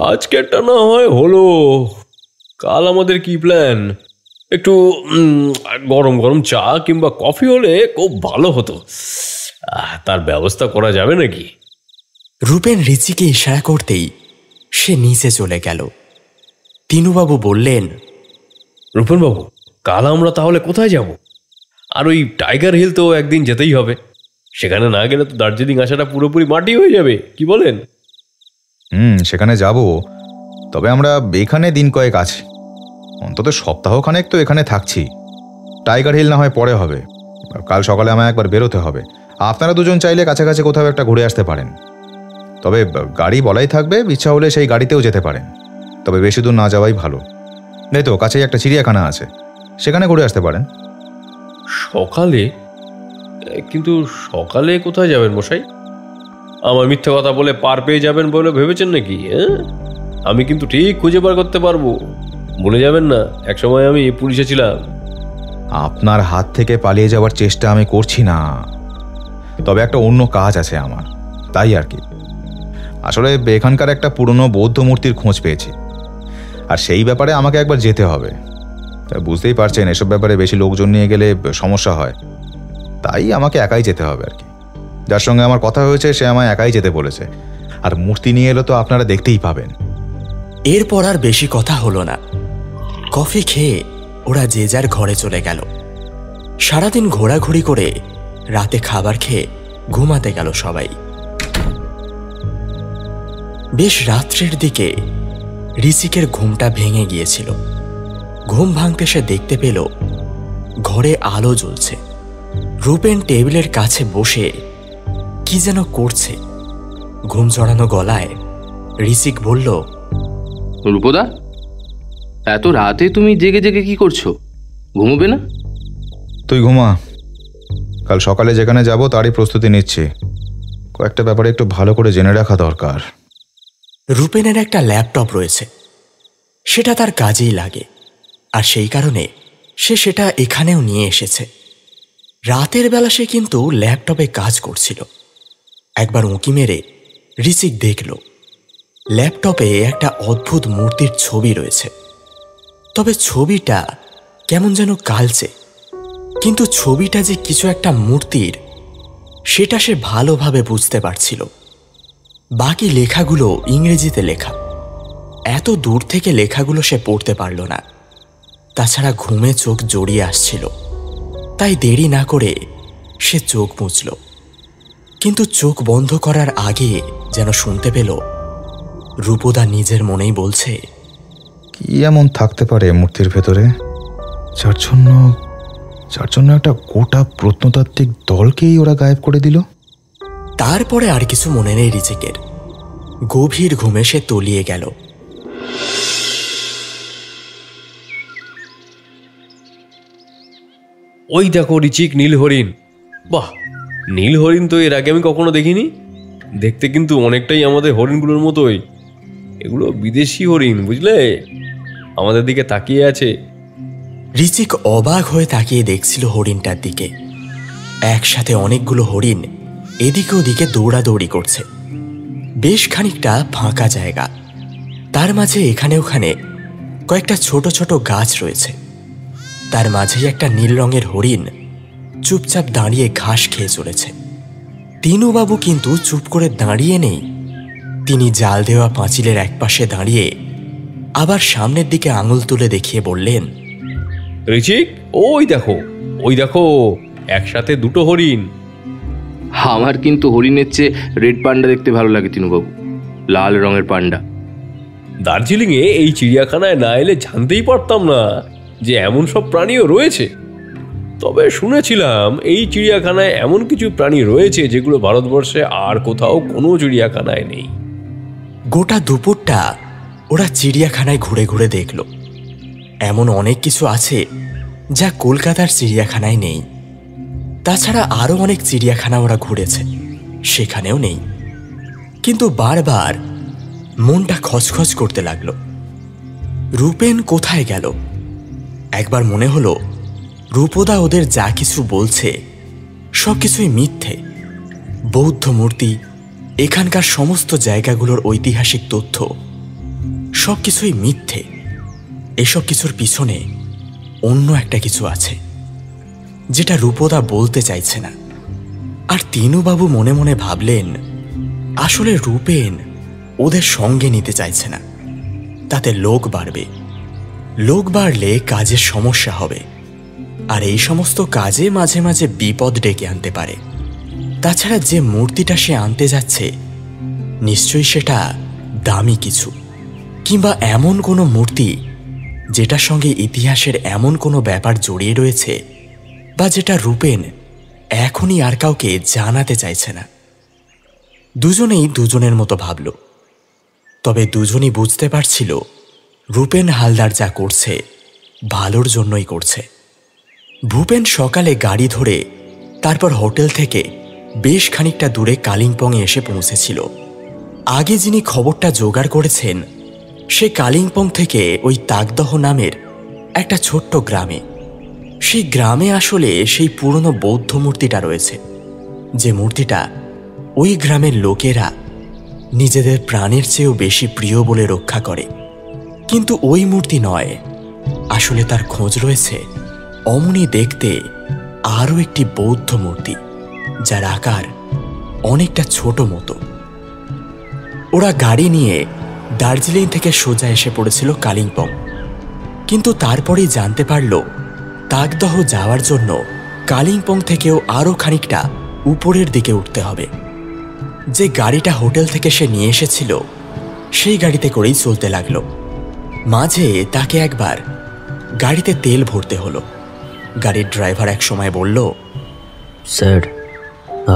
G: আজকেরটা না হয় হলো, কাল আমাদের কি প্ল্যান? একটু গরম গরম চা কিংবা কফি হলে খুব ভালো হতো, তার ব্যবস্থা করা যাবে নাকি?
B: রূপেন রিচিকে ইশারা করতেই সে নিচে চলে গেল। তিনুবাবু বললেন,
G: রূপেনবাবু, কাল আমরা তাহলে কোথায় যাব? আর ওই টাইগার হিল তো একদিন যেতেই হবে, সেখানে না গেলে তো দার্জিলিং আসাটা পুরোপুরি মাটি হয়ে যাবে, কি বলেন?
H: সেখানে যাব, তবে আমরা এখানে দিন কয়েক আছি, অন্তত সপ্তাহখানেক তো এখানে থাকছি। টাইগার হিল না হয় পরে হবে, কাল সকালে আমায় একবার বেরোতে হবে। আপনারা দুজন চাইলে কাছাকাছি কোথাও একটা ঘুরে আসতে পারেন, তবে গাড়ি বলাই থাকবে, ইচ্ছা হলে সেই গাড়িতেও যেতে পারেন, তবে বেশি দূর না যাওয়াই ভালো। এই তো কাছেই একটা চিড়িয়াখানা আছে, সেখানে ঘুরে আসতে পারেন।
G: সকালে? কিন্তু সকালে কোথায় যাবেন মশাই? আমার মিথ্যে কথা বলে পার পেয়ে যাবেন বলে ভেবেছেন নাকি? আমি কিন্তু ঠিক খুঁজে বার করতে পারবো, ভুলে যাবেন না একসময় আমি পুলিশে ছিলাম।
H: আপনার হাত থেকে পালিয়ে যাওয়ার চেষ্টা আমি করছি না, তবে একটা অন্য কাজ আছে আমার, তাই আর কি। আসলে এখানকার একটা পুরনো বৌদ্ধ মূর্তির খোঁজ পেয়েছি, আর সেই ব্যাপারে আমাকে একবার যেতে হবে। বুঝতেই পারছেন, এসব ব্যাপারে বেশি লোকজন নিয়ে গেলে সমস্যা হয়, তাই আমাকে একাই যেতে হবে আর কি। যার সঙ্গে আমার কথা হয়েছে সে আমায় একাই যেতে বলেছে, আর মূর্তি নিয়ে এলো তো আপনারা দেখতেই পাবেন।
B: এরপর আর বেশি কথা হলো না। কফি খেয়ে ওরা যে যার ঘরে চলে গেল। সারাদিন ঘোরাঘুরি করে রাতে খাবার খেয়ে ঘুমাতে গেল সবাই। বেশ রাত্রের দিকে রিচিকের ঘুমটা ভেঙে গিয়েছিল। ঘুম ভাঙতে সে দেখতে পেল ঘরে আলো জ্বলছে। রূপেন টেবিলের কাছে বসে কি যেন করছে। ঘুম জড়ানো গলায় রিচিক বলল,
I: রূপদা, এত রাতে তুমি জেগে জেগে কি করছো? ঘুমোবে না?
H: তুই ঘুমা, কাল সকালে যেখানে যাব তারই প্রস্তুতি নিচ্ছি। কয়েকটা ব্যাপারে একটু ভালো করে জেনে রাখা দরকার।
B: রূপেনের একটা ল্যাপটপ রয়েছে, সেটা তার কাজেই লাগে, আর সেই কারণে সে সেটা এখানেও নিয়ে এসেছে। রাতের বেলা সে কিন্তু ল্যাপটপে কাজ করছিল। একবার উঁকি মেরে ঋচিক দেখল ল্যাপটপে একটা অদ্ভুত মূর্তির ছবি রয়েছে। তবে ছবিটা কেমন যেন কালচে, কিন্তু ছবিটা যে কিছু একটা মূর্তির সেটা সে ভালোভাবে বুঝতে পারছিল। বাকি লেখাগুলো ইংরেজিতে লেখা, এত দূর থেকে লেখাগুলো সে পড়তে পারল না। তাছাড়া ঘুমে চোখ জড়িয়ে আসছিল, তাই দেরি না করে সে চোখ মুছল। কিন্তু চোখ বন্ধ করার আগে যেন শুনতে পেল রূপদা নিজের মনেই বলছে,
H: কি এমন থাকতে পারে মূর্তির ভেতরে যার জন্য একটা গোটা প্রত্নতাত্ত্বিক দলকেই ওরা গায়েব করে দিল।
B: তারপরে আর কিছু মনে নেই ঋচিকের। গভীর ঘুমে সে তলিয়ে গেল।
G: ওই দেখো ঋচিক, নীল হরিণ। বাহ, নীল হরিণ তো এর আগে আমি কখনো দেখিনি। দেখতে কিন্তু অনেকটাই আমাদের হরিণগুলোর মতোই। এগুলো বিদেশি হরিণ, বুঝলে, আমাদের দিকে তাকিয়ে আছে।
B: ঋচিক অবাক হয়ে তাকিয়ে দেখছিল হরিণটার দিকে। একসাথে অনেকগুলো হরিণ এদিকে ওদিকে দৌড়াদৌড়ি করছে। বেশ খানিকটা ফাঁকা জায়গা, তার মাঝে এখানে ওখানে কয়েকটা ছোট ছোট গাছ রয়েছে। তার মাঝেই একটা নীল রঙের হরিণ চুপচাপ দাঁড়িয়ে ঘাস খেয়ে চলেছে। তিনুবাবু কিন্তু চুপ করে দাঁড়িয়ে নেই। তিনি জাল দেওয়া পাঁচিলের একপাশে দাঁড়িয়ে আবার সামনের দিকে আঙুল তুলে দেখিয়ে বললেন,
G: ঋচিক, ওই দেখো একসাথে দুটো হরিণ।
I: আমার কিন্তু হরিণের চেয়ে রেড পান্ডা দেখতে ভালো লাগে তিনুবাবু, লাল রঙের পান্ডা।
G: দার্জিলিংয়ে এই চিড়িয়াখানায় না এলে জানতেই পারতাম না যে এমন সব প্রাণীও রয়েছে। তবে শুনেছিলাম এই চিড়িয়াখানায় এমন কিছু প্রাণী রয়েছে যেগুলো ভারতবর্ষে আর কোথাও কোনো চিড়িয়াখানায় নেই।
B: গোটা দুপুরটা ওরা চিড়িয়াখানায় ঘুরে ঘুরে দেখল। এমন অনেক কিছু আছে যা কলকাতার চিড়িয়াখানায় নেই। তাছাড়া আরও অনেক চিড়িয়াখানা ওরা ঘুরেছে, সেখানেও নেই। কিন্তু বারবার মনটা খচখচ করতে লাগলো, রূপেন কোথায় গেল? একবার মনে হলো রূপদা ওদের যা কিছু বলছে সব কিছুই মিথ্যে। বৌদ্ধ মূর্তি, এখানকার সমস্ত জায়গাগুলোর ঐতিহাসিক তথ্য সব কিছুই মিথ্যে। এসব কিছুর পিছনে অন্য একটা কিছু আছে যেটা রূপদা বলতে চাইছে না। আর তিনুবাবু মনে মনে ভাবলেন, আসলে রূপেন ওদের সঙ্গে নিতে চাইছে না। তাতে লোক বাড়বে, লোক বাড়লে কাজের সমস্যা হবে, আর এই সমস্ত কাজে মাঝে মাঝে বিপদ ডেকে আনতে পারে। তাছাড়া যে মূর্তিটা সে আনতে যাচ্ছে নিশ্চয়ই সেটা দামি কিছু, কিংবা এমন কোনো মূর্তি যেটার সঙ্গে ইতিহাসের এমন কোনো ব্যাপার জড়িয়ে রয়েছে, বা যেটা রূপেন এখনই আর কাউকে জানাতে চাইছে না। দুজনেই দুজনের মতো ভাবল। তবে দুজনই বুঝতে পারছিল রূপেন হালদার যা করছে ভালোর জন্যই করছে। ভূপেন সকালে গাড়ি ধরে তারপর হোটেল থেকে বেশ খানিকটা দূরে কালিম্পংয়ে এসে পৌঁছেছিল। আগে যিনি খবরটা জোগাড় করেছেন সে কালিম্পং থেকে ওই তাকদহ নামের একটা ছোট্ট গ্রামে। সেই গ্রামে আসলে সেই পুরনো বৌদ্ধ মূর্তিটা রয়েছে, যে মূর্তিটা ওই গ্রামের লোকেরা নিজেদের প্রাণের চেয়েও বেশি প্রিয় বলে রক্ষা করে। কিন্তু ওই মূর্তি নয়, আসলে তার খোঁজ রয়েছে অমনি দেখতে আরও একটি বৌদ্ধ মূর্তি, যার আকার অনেকটা ছোট মতো। ওরা গাড়ি নিয়ে দার্জিলিং থেকে সোজা এসে পড়েছিল কালিম্পং। কিন্তু তারপরেই জানতে পারল তাকদহ যাওয়ার জন্য কালিম্পং থেকেও আরও খানিকটা উপরের দিকে উঠতে হবে। যে গাড়িটা হোটেল থেকে সে নিয়ে এসেছিল সেই গাড়িতে করেই চলতে লাগলো। মাঝে তাকে একবার গাড়িতে তেল ভরতে হলো। গাড়ির ড্রাইভার এক সময় বলল,
J: স্যার,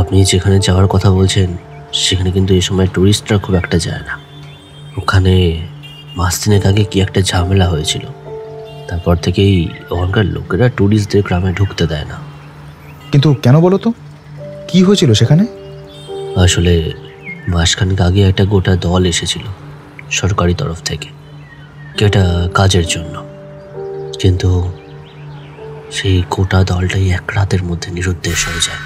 J: আপনি যেখানে যাওয়ার কথা বলছেন সেখানে কিন্তু এই সময় ট্যুরিস্টরা খুব একটা যায় না। ওখানে মাস দিনের আগে কি একটা ঝামেলা হয়েছিল, তারপর থেকেই ওখানকার লোকেরা ট্যুরিস্টদের গ্রামে ঢুকতে দেয় না।
H: কিন্তু কেন বলো তো, কি হয়েছিল সেখানে?
J: আসলে মাসখানেক আগে একটা গোটা দল এসেছিল সরকারি তরফ থেকে, এটা কাজের জন্য, কিন্তু সেই গোটা দলটাই এক রাতের মধ্যে নিরুদ্দেশ হয়ে যায়।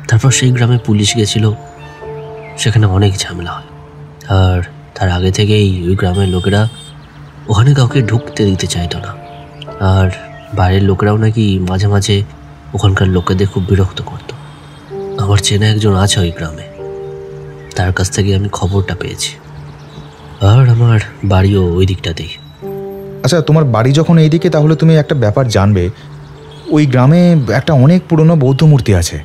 J: তারপর সেই গ্রামে পুলিশ গেছিল, সেখানে অনেক ঝামেলা হয়। আর তার আগে থেকেই ওই গ্রামের লোকেরা ওখানে কাউকে ঢুকতে দিতে চাইতো না। আর বাইরের লোকেরাও নাকি মাঝে মাঝে ওখানকার লোকেদের খুব বিরক্ত করত। আমার চেনা একজন আছে ওই গ্রামে, তার কাছ থেকে আমি খবরটা পেয়েছি। আর আমার বাড়িও ওই দিকটাতেই।
H: আচ্ছা, তোমার বাড়ি যখন এইদিকে, তাহলে তুমি একটা ব্যাপার জানবে, ওই গ্রামে একটা অনেক পুরনো বৌদ্ধ মূর্তি আছে।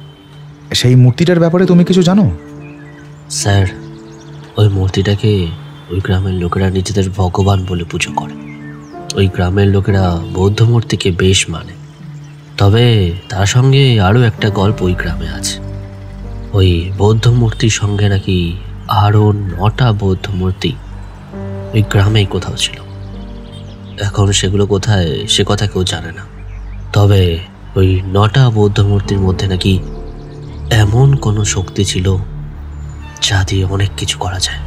H: সেই মূর্তিটার ব্যাপারে তুমি কিছু জানো?
J: স্যার, ওই মূর্তিটাকে ওই গ্রামের লোকেরা নিজেদের ভগবান বলে পুজো করে। ওই গ্রামের লোকেরা বৌদ্ধ মূর্তিকে বেশ মানে। তবে তার সঙ্গে আরও একটা গল্প ওই গ্রামে আছে। ওই বৌদ্ধ মূর্তির সঙ্গে নাকি আরও 9টা বৌদ্ধ মূর্তি ওই গ্রামেই কোথাও ছিল। এখন সেগুলো কোথায় সে কথা কেউ জানে না। তবে ওই 9টা বৌদ্ধ মূর্তির মধ্যে নাকি এমন কোনো শক্তি ছিল যা দিয়ে অনেক কিছু করা যায়।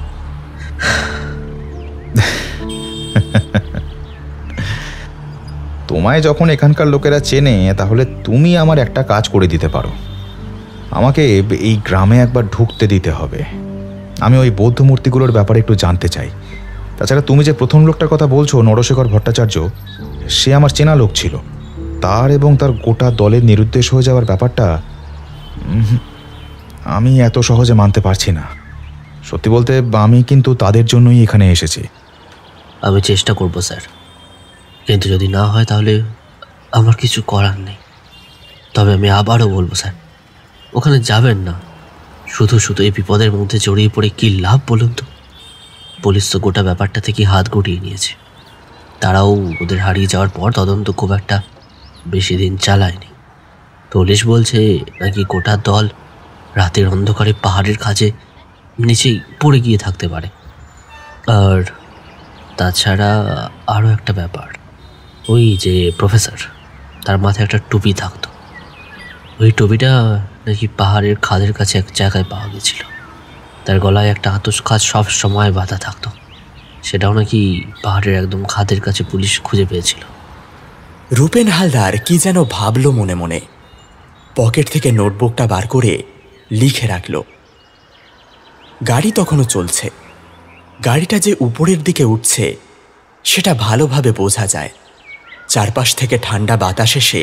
H: তোমায় যখন এখানকার লোকেরা চেনে, তাহলে তুমি আমার একটা কাজ করে দিতে পারো। আমাকে এই গ্রামে একবার ঢুকতে দিতে হবে। আমি ওই বৌদ্ধ মূর্তিগুলোর ব্যাপারে একটু জানতে চাই। তাছাড়া তুমি যে প্রথম লোকটার কথা বলছো, নরশেখর ভট্টাচার্য, সে আমার চেনা লোক ছিল। তার এবং তার গোটা দলের নিরুদ্দেশ হয়ে যাওয়ার ব্যাপারটা আমি এত সহজে মানতে পারছি না। সত্যি বলতে আমি কিন্তু তাদের জন্যই এখানে এসেছি।
J: আমি চেষ্টা করব স্যার, কিন্তু যদি না হয় তাহলে আমার কিছু করার নেই। তবে আমি আবারও বলবো স্যার, ওখানে যাবেন না। শুধু শুধু এই বিপদের মধ্যে জড়িয়ে পড়ে কী লাভ বলুন তো? পুলিশ তো গোটা ব্যাপারটা থেকে হাত গুটিয়ে নিয়েছে। তারাও ওদের হারিয়ে যাওয়ার পর তদন্ত খুব একটা বেশি দিন চালায়নি। পুলিশ বলছে নাকি গোটা দল রাতের অন্ধকারে পাহাড়ের কাছে নিচেই পড়ে গিয়ে থাকতে পারে। আর তাছাড়া আরও একটা ব্যাপার, ওই যে প্রফেসর, তার মাথায় একটা টুপি থাকতো। ওই টুপিটা নাকি পাহাড়ের খাদের কাছে এক জায়গায় পাওয়া গেছিল। তার গলায় একটা আতস খাত সব সময় বাঁধা থাকতো, সেটাও নাকি পাহাড়ের একদম খাদের কাছে পুলিশ খুঁজে পেয়েছিল।
A: রূপেন হালদার কি যেন ভাবলো মনে মনে। পকেট থেকে নোটবুকটা বার করে লিখে রাখল। গাড়ি তখনও চলছে। গাড়িটা যে উপরের দিকে উঠছে সেটা ভালোভাবে বোঝা যায়। চারপাশ থেকে ঠান্ডা বাতাস এসে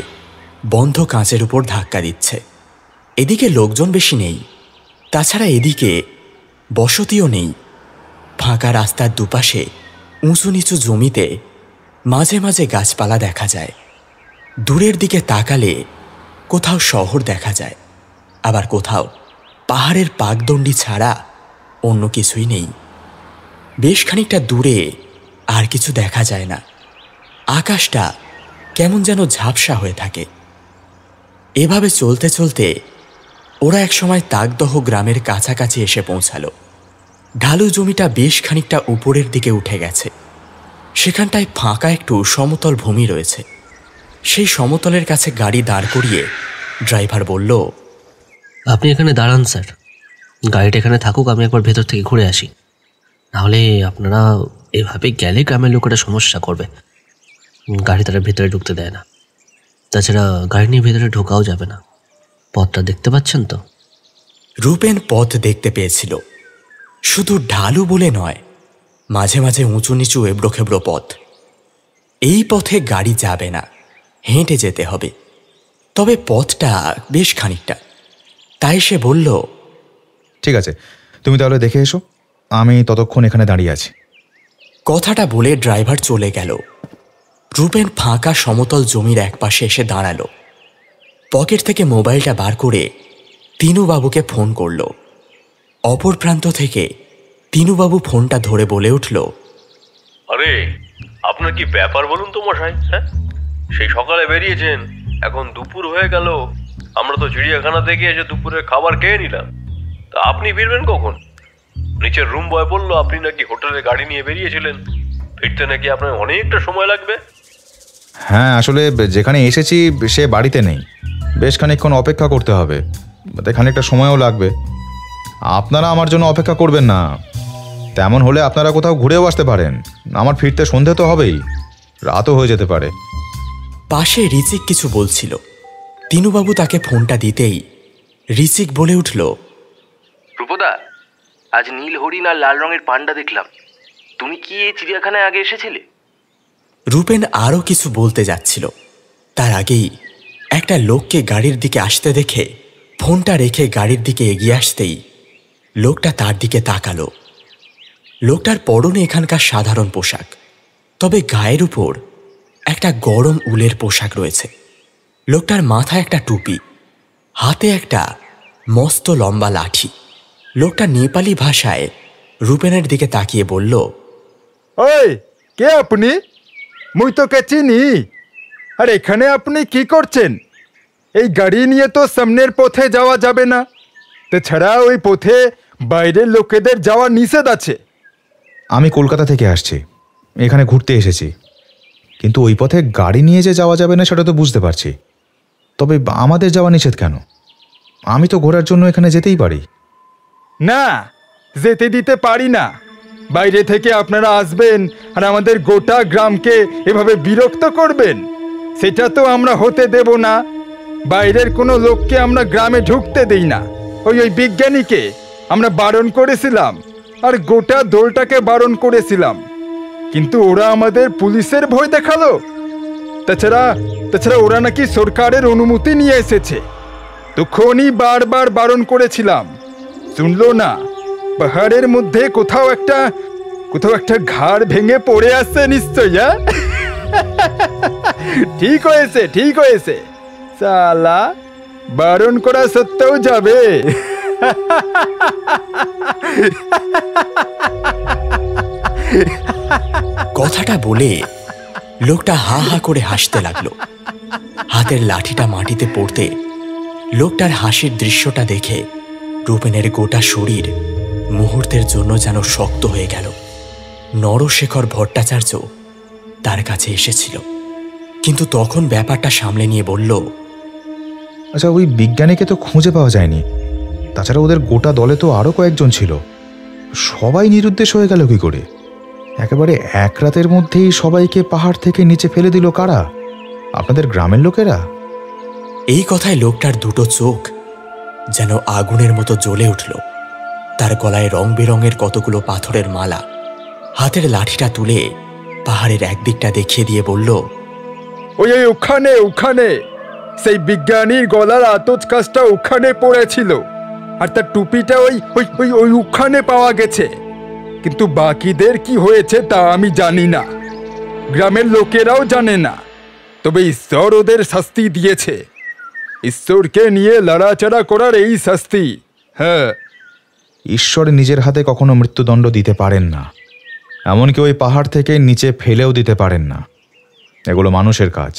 A: বন্ধ কাঁচের উপর ধাক্কা দিচ্ছে। এদিকে লোকজন বেশি নেই, তাছাড়া এদিকে বসতিও নেই। ফাঁকা রাস্তার দুপাশে উঁচু নিচু জমিতে মাঝে মাঝে গাছপালা দেখা যায়। দূরের দিকে তাকালে কোথাও শহর দেখা যায়, আবার কোথাও পাহাড়ের পাকদণ্ডি ছাড়া অন্য কিছুই নেই। বেশ খানিকটা দূরে আর কিছু দেখা যায় না। আকাশটা কেমন যেন ঝাপসা হয়ে থাকে। এভাবে চলতে চলতে ওরা একসময় তাকদহ গ্রামের কাছাকাছি এসে পৌঁছালো। ঢালু জমিটা বেশ খানিকটা উপরের দিকে উঠে গেছে। সেখানটায় ফাঁকা একটু সমতল ভূমি রয়েছে। সেই সমতলের কাছে গাড়ি দাঁড় করিয়ে ড্রাইভার বলল,
J: আপনি এখানে দাঁড়ান স্যার, গাড়িটা এখানে থাকুক, আমি একবার ভেতর থেকে ঘুরে আসি। নাহলে আপনারা এভাবে গেলে গ্রামের লোকেরা সমস্যা করবে। গাড়ি তারা ভেতরে ঢুকতে দেয় না। তাছাড়া গাড়ি নিয়ে ভেতরে ঢোকাও যাবে না। পথটা দেখতে পাচ্ছেন তো?
A: রূপেন পথ দেখতে পেয়েছিল। শুধু ঢালু বলে নয়, মাঝে মাঝে উঁচু নিচু এবড়ো খেবড়ো পথ। এই পথে গাড়ি যাবে না, হেঁটে যেতে হবে। তবে পথটা বেশ খানিকটা। তাই সে বলল,
H: ঠিক আছে, তুমি তাহলে দেখে এসো, আমি ততক্ষণ এখানে দাঁড়িয়ে আছি।
A: কথাটা বলে ড্রাইভার চলে গেল। রূপেন ফাঁকা সমতল জমির একপাশে এসে দাঁড়ালো। পকেট থেকে মোবাইলটা বার করে তিনুবাবুকে ফোন করল। অপর প্রান্ত থেকে তিনুবাবু ফোনটা ধরে বলে উঠল,
G: আরে আপনার কি ব্যাপার বলুন তো মশাই? হ্যাঁ, সেই সকালে বেরিয়েছেন, এখন দুপুর হয়ে গেল। আমরা তো চিড়িয়াখানা থেকে এসে দুপুরের খাবার খেয়ে নিলাম। তা আপনি ফিরবেন কখন? নিচের রুম বয় বললো আপনি নাকি হোটেলে গাড়ি নিয়ে বেরিয়েছিলেন, ফিরতে নাকি আপনার অনেকটা সময় লাগবে।
H: হ্যাঁ, আসলে যেখানে এসেছি সে বাড়িতে নেই, বেশ খানিকক্ষণ অপেক্ষা করতে হবে, খানিকটা সময়ও লাগবে। আপনারা আমার জন্য অপেক্ষা করবেন না। তেমন হলে আপনারা কোথাও ঘুরেও আসতে পারেন। আমার ফিরতে সন্ধে তো হবেই, রাতও হয়ে যেতে পারে।
A: পাশে ঋচিক কিছু বলছিল। তিনুবাবু তাকে ফোনটা দিতেই ঋচিক বলে উঠল,
J: রূপদা, আজ নীল হরিণ আর লাল রঙের পান্ডা দেখলাম। তুমি কি এই চিড়িয়াখানায় আগে এসেছিলে?
A: রূপেন আরও কিছু বলতে যাচ্ছিল, তার আগেই একটা লোককে গাড়ির দিকে আসতে দেখে ফোনটা রেখে গাড়ির দিকে এগিয়ে আসতেই লোকটা তার দিকে তাকালো। লোকটার পরনে এখানকার সাধারণ পোশাক, তবে গায়ের উপর একটা গরম উলের পোশাক রয়েছে। লোকটার মাথায় একটা টুপি, হাতে একটা মস্ত লম্বা লাঠি। লোকটা নেপালি ভাষায় রূপেনের দিকে তাকিয়ে বলল,
K: ওই কে আপনি? মুই তোকে চিনি। আর এখানে আপনি কি করছেন? এই গাড়ি নিয়ে তো সামনের পথে যাওয়া যাবে না, তাছাড়া ওই পথে বাইরের লোকেদের যাওয়া নিষেধ আছে।
H: আমি কলকাতা থেকে আসছি, এখানে ঘুরতে এসেছি, কিন্তু ওই পথে গাড়ি নিয়ে যে যাওয়া যাবে না সেটা তো বুঝতে পারছি। তবে আমাদের যাওয়া নিষেধ কেন? আমি তো ঘোরার জন্য এখানে যেতেই পারি।
K: না, যেতে দিতে পারি না। বাইরে থেকে আপনারা আসবেন আর আমাদের গোটা গ্রামকে এভাবে বিরক্ত করবেন, সেটা তো আমরা হতে দেব না। বাইরের কোনো লোককে আমরা গ্রামে ঢুকতে দেই না। ওই বিজ্ঞানীকে আমরা বারণ করেছিলাম আর গোটা দলটাকে বারণ করেছিলাম, কিন্তু ওরা আমাদের পুলিশের ভয় দেখালো। তাছাড়া ওরা নাকি সরকারের অনুমতি নিয়ে এসেছে। তখনই বারবার বারণ করেছিলাম, শুনলো না। পাহাড়ের মধ্যে কোথাও একটা ঘাড় ভেঙে পড়ে আসছে নিশ্চয়। ঠিক হয়েছে সালা, বারণ করা সত্ত্বেও যাবে।
A: কথাটা বলে লোকটা হা হা করে হাসতে লাগলো। হাতের লাঠিটা মাটিতে পড়তে লোকটার হাসির দৃশ্যটা দেখে রূপেনের গোটা শরীর মুহূর্তের জন্য যেন শক্ত হয়ে গেল। নরশেখর ভট্টাচার্য তার কাছে এসেছিল, কিন্তু তখন ব্যাপারটা সামলে নিয়ে বলল,
H: আচ্ছা, ওই বিজ্ঞানীকে তো খুঁজে পাওয়া যায়নি। তাছাড়া ওদের গোটা দলে তো আরও কয়েকজন ছিল, সবাই নিরুদ্দেশ হয়ে গেল কি করে? একেবারে এক রাতের মধ্যেই সবাইকে পাহাড় থেকে নিচে ফেলে দিল কারা? আপনাদের গ্রামের লোকেরা?
A: এই কথায় লোকটার দুটো চোখ যেন আগুনের মতো জ্বলে উঠল। তার গলায় রং বেরঙের কতগুলো পাথরের মালা। হাতের লাঠিটা তুলে পাহাড়ের একদিকটা দেখিয়ে দিয়ে বলল,
K: ওখানে সেই বিজ্ঞানীর গলার আতজ কাজটা ওখানে পড়েছিল, আর তার টুপিটা ওই ওখানে পাওয়া গেছে। কিন্তু বাকিদের কি হয়েছে তা আমি জানি না, গ্রামের লোকেরাও জানে না। তবে ঈশ্বর ওদের শাস্তি দিয়েছে। ঈশ্বরকে নিয়ে লড়াচড়া করার এই শাস্তি। হ্যাঁ,
H: ঈশ্বর নিজের হাতে কখনো মৃত্যুদণ্ড দিতে পারেন না, এমনকি ওই পাহাড় থেকে নিচে ফেলেও দিতে পারেন না। এগুলো মানুষের কাজ।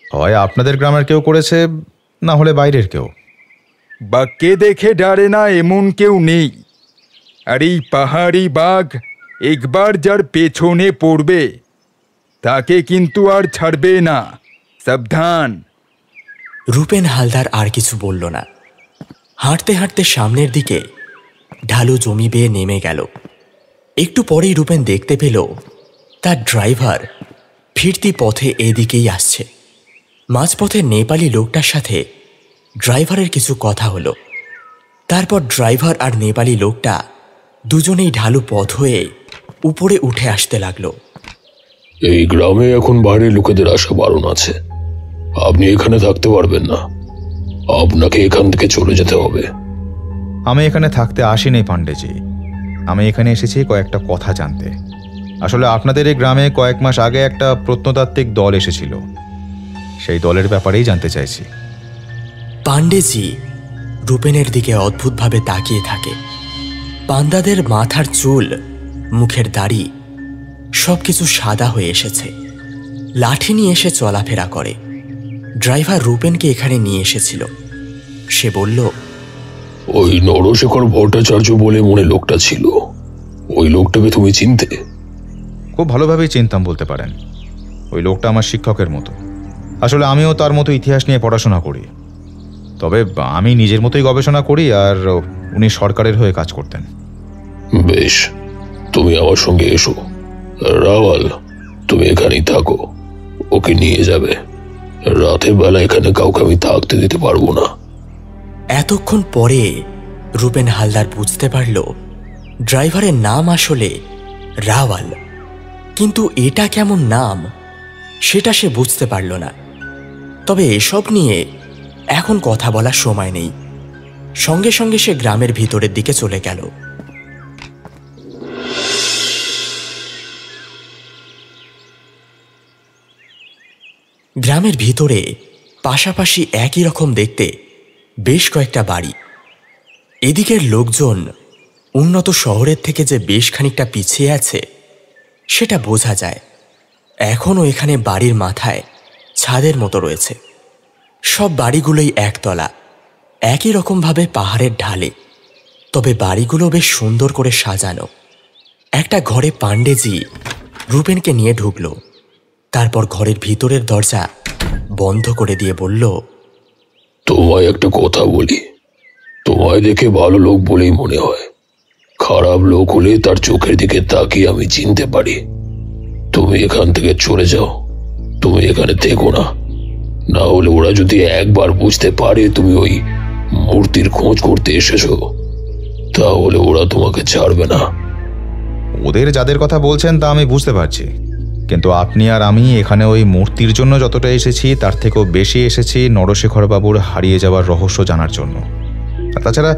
H: হয় আপনাদের গ্রামের কেউ করেছে, না হলে বাইরের কেউ।
K: বাঘকে দেখে ডারে না এমন কেউ নেই। আর এই পাহাড়ি বাঘ একবার যার পেছনে পড়বে তাকে কিন্তু আর ছাড়বে না, সাবধান।
A: রূপেন হালদার আর কিছু বলল না। হাঁটতে হাঁটতে সামনের দিকে ঢালু জমি বেয়ে নেমে গেল। একটু পরেই রূপেন দেখতে পেল তার ড্রাইভার ফিরতি পথে এদিকেই আসছে। মাঝপথে নেপালি লোকটার সাথে ড্রাইভারের কিছু কথা হলো। তারপর ড্রাইভার আর নেপালি লোকটা দুজনেই ঢালু পথ হয়ে উপরে উঠে আসতে লাগলো।
L: এই গ্রামে এখন বাইরের লোকেদের আসা বারণ আছে, আপনি এখানে থাকতে পারবেন না, আপনাকে এখান থেকে চলে যেতে হবে।
H: আমি এখানে থাকতে আসিনি পাণ্ডেজি, আমি এখানে এসেছি কয়েকটা কথা জানতে। আসলে আপনাদের এই গ্রামে কয়েক মাস আগে একটা প্রত্নতাত্ত্বিক দল এসেছিল, সেই দলের ব্যাপারেই জানতে চাইছি।
A: পাণ্ডেজি রূপেনের দিকে অদ্ভুতভাবে তাকিয়ে থাকে। পান্ডাদের মাথার চুল, মুখের দাড়ি সবকিছু সাদা হয়ে এসেছে। লাঠি নিয়ে এসে চলাফেরা করে। ড্রাইভার রূপেনকে এখানে নিয়ে এসেছিল। সে বলল,
L: ওই নরশেখর ভট্টাচার্য বলে মনে লোকটা ছিল, ওই লোকটাকে তুমি চিনতে?
H: খুব ভালোভাবেই চিনতাম বলতে পারেন। ওই লোকটা আমার শিক্ষকের মতো। আসলে আমিও তার মতো ইতিহাস নিয়ে পড়াশোনা করি, তবে আমি নিজের মতোই গবেষণা করি আর উনি সরকারের হয়ে কাজ করতেন।
L: বেশ, তুমি আমার সঙ্গে এসো। রাওয়াল, তুমি এখানেই থাকো, ওকে নিয়ে যাবে। রাতের বেলা এখানে কাউকে আমি থাকতে দিতে পারবো না।
B: এতক্ষণ পরে রূপেন হালদার বুঝতে পারল ড্রাইভারের নাম আসলে রাওয়াল, কিন্তু এটা কেমন নাম সেটা সে বুঝতে পারল না। তবে এসব নিয়ে এখন কথা বলার সময় নেই। সঙ্গে সঙ্গে সে গ্রামের ভিতরের দিকে চলে গেল। গ্রামের ভিতরে পাশাপাশি একই রকম দেখতে বেশ কয়েকটা বাড়ি। এদিকের লোকজন উন্নত শহরের থেকে যে বেশ খানিকটা পিছিয়ে আছে সেটা বোঝা যায়। এখনও এখানে বাড়ির মাথায় ছাদের মতো রয়েছে। সব বাড়িগুলোই একতলা, একই রকমভাবে পাহাড়ের ঢালে। তবে বাড়িগুলো বেশ সুন্দর করে সাজানো। একটা ঘরে পাণ্ডেজি রূপেনকে নিয়ে ঢুকল। তারপর ঘরের ভিতরের দরজা বন্ধ করে দিয়ে বলল,
L: তোমায় একটা কথা বলি, তোমায় দেখে ভালো লোক বলেই মনে হয়। খারাপ লোক হলে তার চোখের দিকে তাকিয়ে আমি চিনতে পারি। তুমি এখান থেকে চলে যাও, তুমি এখানে থেকো না। না হলে ওরা যদি একবার বুঝতে পারে তুমি ওই মূর্তির খোঁজ করতে এসেছো, তাহলে ওরা তোমাকে ছাড়বে না।
H: ওদের যাদের কথা বলছেন তা আমি বুঝতে পারছি, কিন্তু আপনি আর আমি এখানে ওই মূর্তির জন্য যতটা এসেছি তার থেকেও বেশি এসেছি নরশেখরবাবুর হারিয়ে যাওয়ার রহস্য জানার জন্য। আর তাছাড়া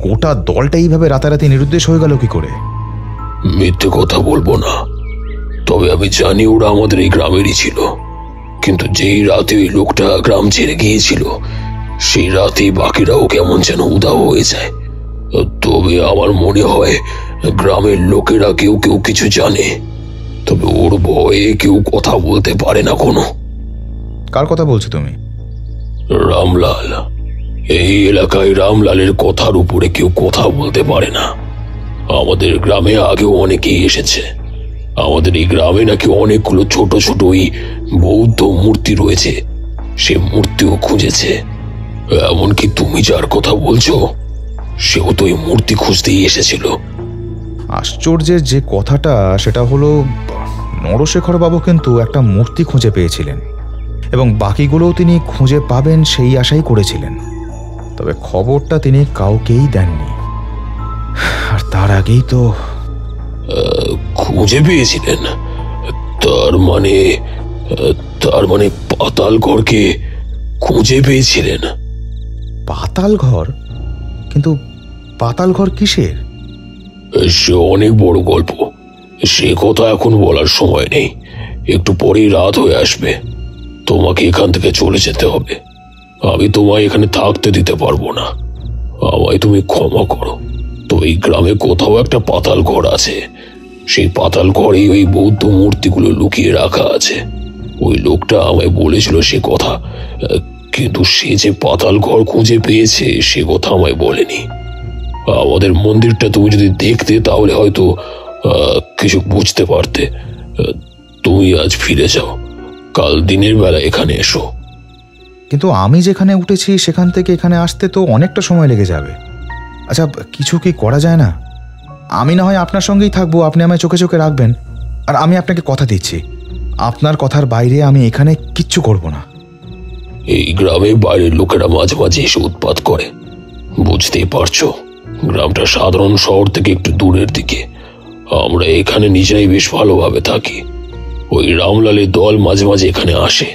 H: গোটা দলটা এইভাবে রাতারাতি নিরুদ্দেশ হয়ে গেল কি করে?
L: মিথ্যে কথা বলবো না, তবে আমি জানি ওরা আমাদের এই গ্রামেরই ছিল। কিন্তু যেই রাতে ওই লোকটা গ্রাম ছেড়ে গিয়েছিল সেই রাতেই বাকিরাও কেমন যেন উধাও হয়ে যায়। তবে আমার মনে হয় গ্রামের লোকেরা কেউ কেউ কিছু জানে, তবে ওর ভয়ে কেউ কথা বলতে পারে না কোনো।
H: কার কথা বলছো তুমি?
L: রামলাল। এই এলাকায় রামলালের কথার উপরে কেউ কথা বলতে পারে না। আমাদের গ্রামে আগেও অনেকেই এসেছে। আমাদের এই গ্রামে নাকি অনেকগুলো ছোট ছোট ওই বৌদ্ধ মূর্তি রয়েছে, সে মূর্তিও খুঁজেছে। এমনকি তুমি যার কথা বলছো সেও তো ওই মূর্তি খুঁজতেই এসেছিল।
H: আশ্চর্যের যে কথাটা সেটা হলো নরশেখরবাবু কিন্তু একটা মূর্তি খুঁজে পেয়েছিলেন এবং বাকিগুলোও তিনি খুঁজে পাবেন সেই আশাই করেছিলেন। তবে খবরটা তিনি কাউকেই দেননি। আর তার আগেই তো
L: খুঁজে পেয়েছিলেন? তার মানে পাতালঘরকে খুঁজে পেয়েছিলেন?
H: পাতালঘর? কিন্তু পাতালঘর কিসের?
L: সে অনেক বড় গল্প, সে কথা এখন বলার সময় নেই। একটু পরেই রাত হয়ে আসবে, তোমাকে এখান থেকে চলে যেতে হবে। আমি তোমায় এখানে থাকতে দিতে পারবো না, আমায় তুমি ক্ষমা করো। তো এই গ্রামে কোথাও একটা পাতাল ঘর আছে, সেই পাতাল ঘরেই ওই বৌদ্ধ মূর্তিগুলো লুকিয়ে রাখা আছে। ওই লোকটা আমায় বলেছিল সে কথা, কিন্তু সে যে পাতাল ঘর খুঁজে পেয়েছে সে কথা আমায় বলেনি। আমাদের মন্দিরটা তুমি যদি দেখতে তাহলে হয়তো কিছু বুঝতে পারতে। তুমি আজ ফিরে যাও, কাল দিনের বেলা এখানে এসো।
H: কিন্তু আমি যেখানে উঠেছি সেখান থেকে এখানে আসতে তো অনেকটা সময় লেগে যাবে। আচ্ছা, কিছু কি করা যায় না? আমি না হয় আপনার সঙ্গেই থাকবো, আপনি আমায় চোখে চোখে রাখবেন। আর আমি আপনাকে কথা দিচ্ছি, আপনার কথার বাইরে আমি এখানে কিচ্ছু করব না।
L: এই গ্রামে বাইরের লোকেরা মাঝে মাঝে এসে উৎপাত করে, বুঝতেই পারছো। গ্রামটা সাধারণ শহর থেকে একটু দূরের দিকে। আমরা এখানে নিজেরাই বেশ ভালোভাবে থাকি। ওই রামলালের দল মাঝে মাঝে এখানে আসে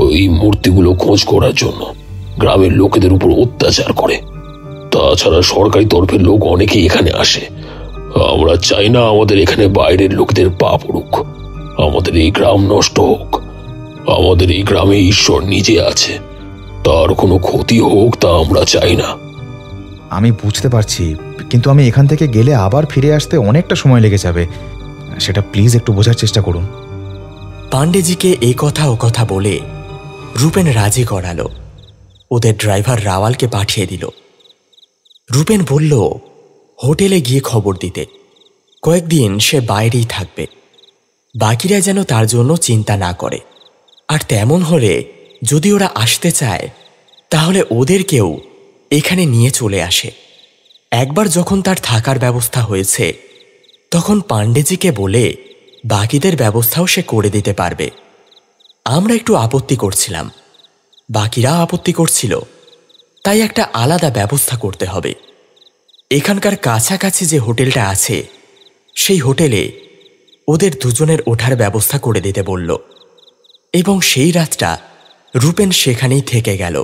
L: ওই মূর্তিগুলো খোঁজ করার জন্য। গ্রামের লোকেদের উপর অত্যাচার করে। তাছাড়া সরকারি তরফের লোক অনেকেই এখানে আসে। আমরা চাই না আমাদের এখানে বাইরের লোকদের পা পড়ুক, আমাদের এই গ্রাম নষ্ট হোক। আমাদের এই গ্রামে ঈশ্বর নিজে আছে, তার কোনো ক্ষতি হোক তা আমরা চাই না।
H: আমি বুঝতে পারছি, কিন্তু আমি এখান থেকে গেলে আবার ফিরে আসতে অনেকটা সময় লেগে যাবে। সেটা প্লিজ একটু বোঝার চেষ্টা করুন।
B: পাণ্ডেজিকে এই কথা ও কথা বলে রূপেন রাজি করালো। ওদের ড্রাইভার রাওয়ালকে পাঠিয়ে দিল। রূপেন বলল হোটেলে গিয়ে খবর দিতে, কয়েকদিন সে বাইরেই থাকবে। বাকিরা যেন তার জন্য চিন্তা না করে। আর তেমন হলে যদি ওরা আসতে চায় তাহলে ওদেরকেও এখানে নিয়ে চলে আসে।
A: একবার যখন তার থাকার ব্যবস্থা হয়েছে তখন পাণ্ডেজিকে বলে বাকিদের ব্যবস্থাও সে করে দিতে পারবে। আমরা একটু আপত্তি করছিলাম, বাকিরা আপত্তি করছিল, তাই একটা আলাদা ব্যবস্থা করতে হবে। এখানকার কাছাকাছি যে হোটেলটা আছে সেই হোটেলে ওদের দুজনের ওঠার ব্যবস্থা করে দিতে বলল এবং সেই রাতটা রূপেন সেখানেই থেকে গেল।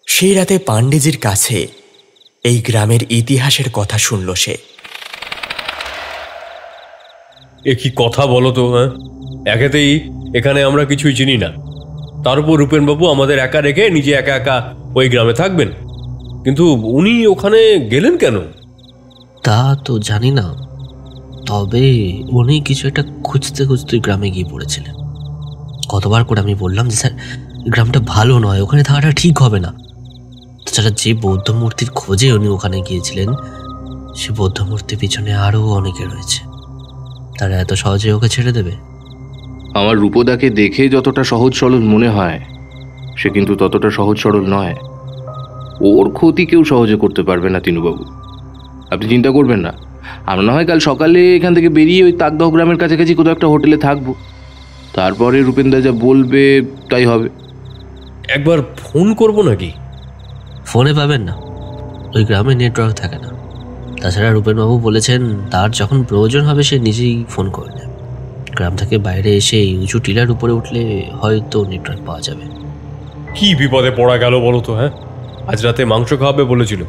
A: সেই রাতে পাণ্ডেজির কাছে এই গ্রামের ইতিহাসের কথা শুনল সে।
G: এ কি কথা বলো তো? হ্যাঁ, একেতেই এখানে আমরা কিছুই চিনি না, তার উপর রূপেনবাবু আমাদের একা রেখে নিজে একা একা ওই গ্রামে থাকবেন, কিন্তু উনি ওখানে গেলেন কেন?
J: তা তো জানি না, তবে উনি কিছু একটা খুঁজতে খুঁজতে গ্রামে গিয়ে পড়েছিলেন। কতবার করে আমি বললাম যে স্যার গ্রামটা ভালো নয়, ওখানে থাকাটা ঠিক হবে না। তাছাড়া যে বৌদ্ধ মূর্তির খোঁজে উনি ওখানে গিয়েছিলেন সে বৌদ্ধ মূর্তির পিছনে আরও অনেকে রয়েছে, তারা এত সহজে ওকে ছেড়ে দেবে?
I: আমার রূপদাকে দেখে যতটা সহজ সরল মনে হয় সে কিন্তু ততটা সহজ সরল নয়। ওর ক্ষতি কেউ সহজে করতে পারবে না তিনুবাবু, আপনি চিন্তা করবেন না। আমরা না হয় কাল সকালে এখান থেকে বেরিয়ে ওই তাকদহ গ্রামের কাছাকাছি কোথাও একটা হোটেলে থাকবো, তারপরে রূপেনদা যা বলবে তাই হবে।
G: একবার ফোন করব নাকি?
J: ফোনে পাবেন না, ওই গ্রামে নেটওয়ার্ক থাকে না। তাছাড়া রূপেনবাবু বলেছেন তার যখন প্রয়োজন হবে সে নিজেই ফোন করবে। গ্রাম থেকে বাইরে এসে এই উঁচু টিলার উপরে উঠলে হয়তো নেটওয়ার্ক পাওয়া যাবে।
G: কি বিপদে পড়া গেল বলো তো? হ্যাঁ, আজ রাতে মাংস খাওয়াবে বলেছিল,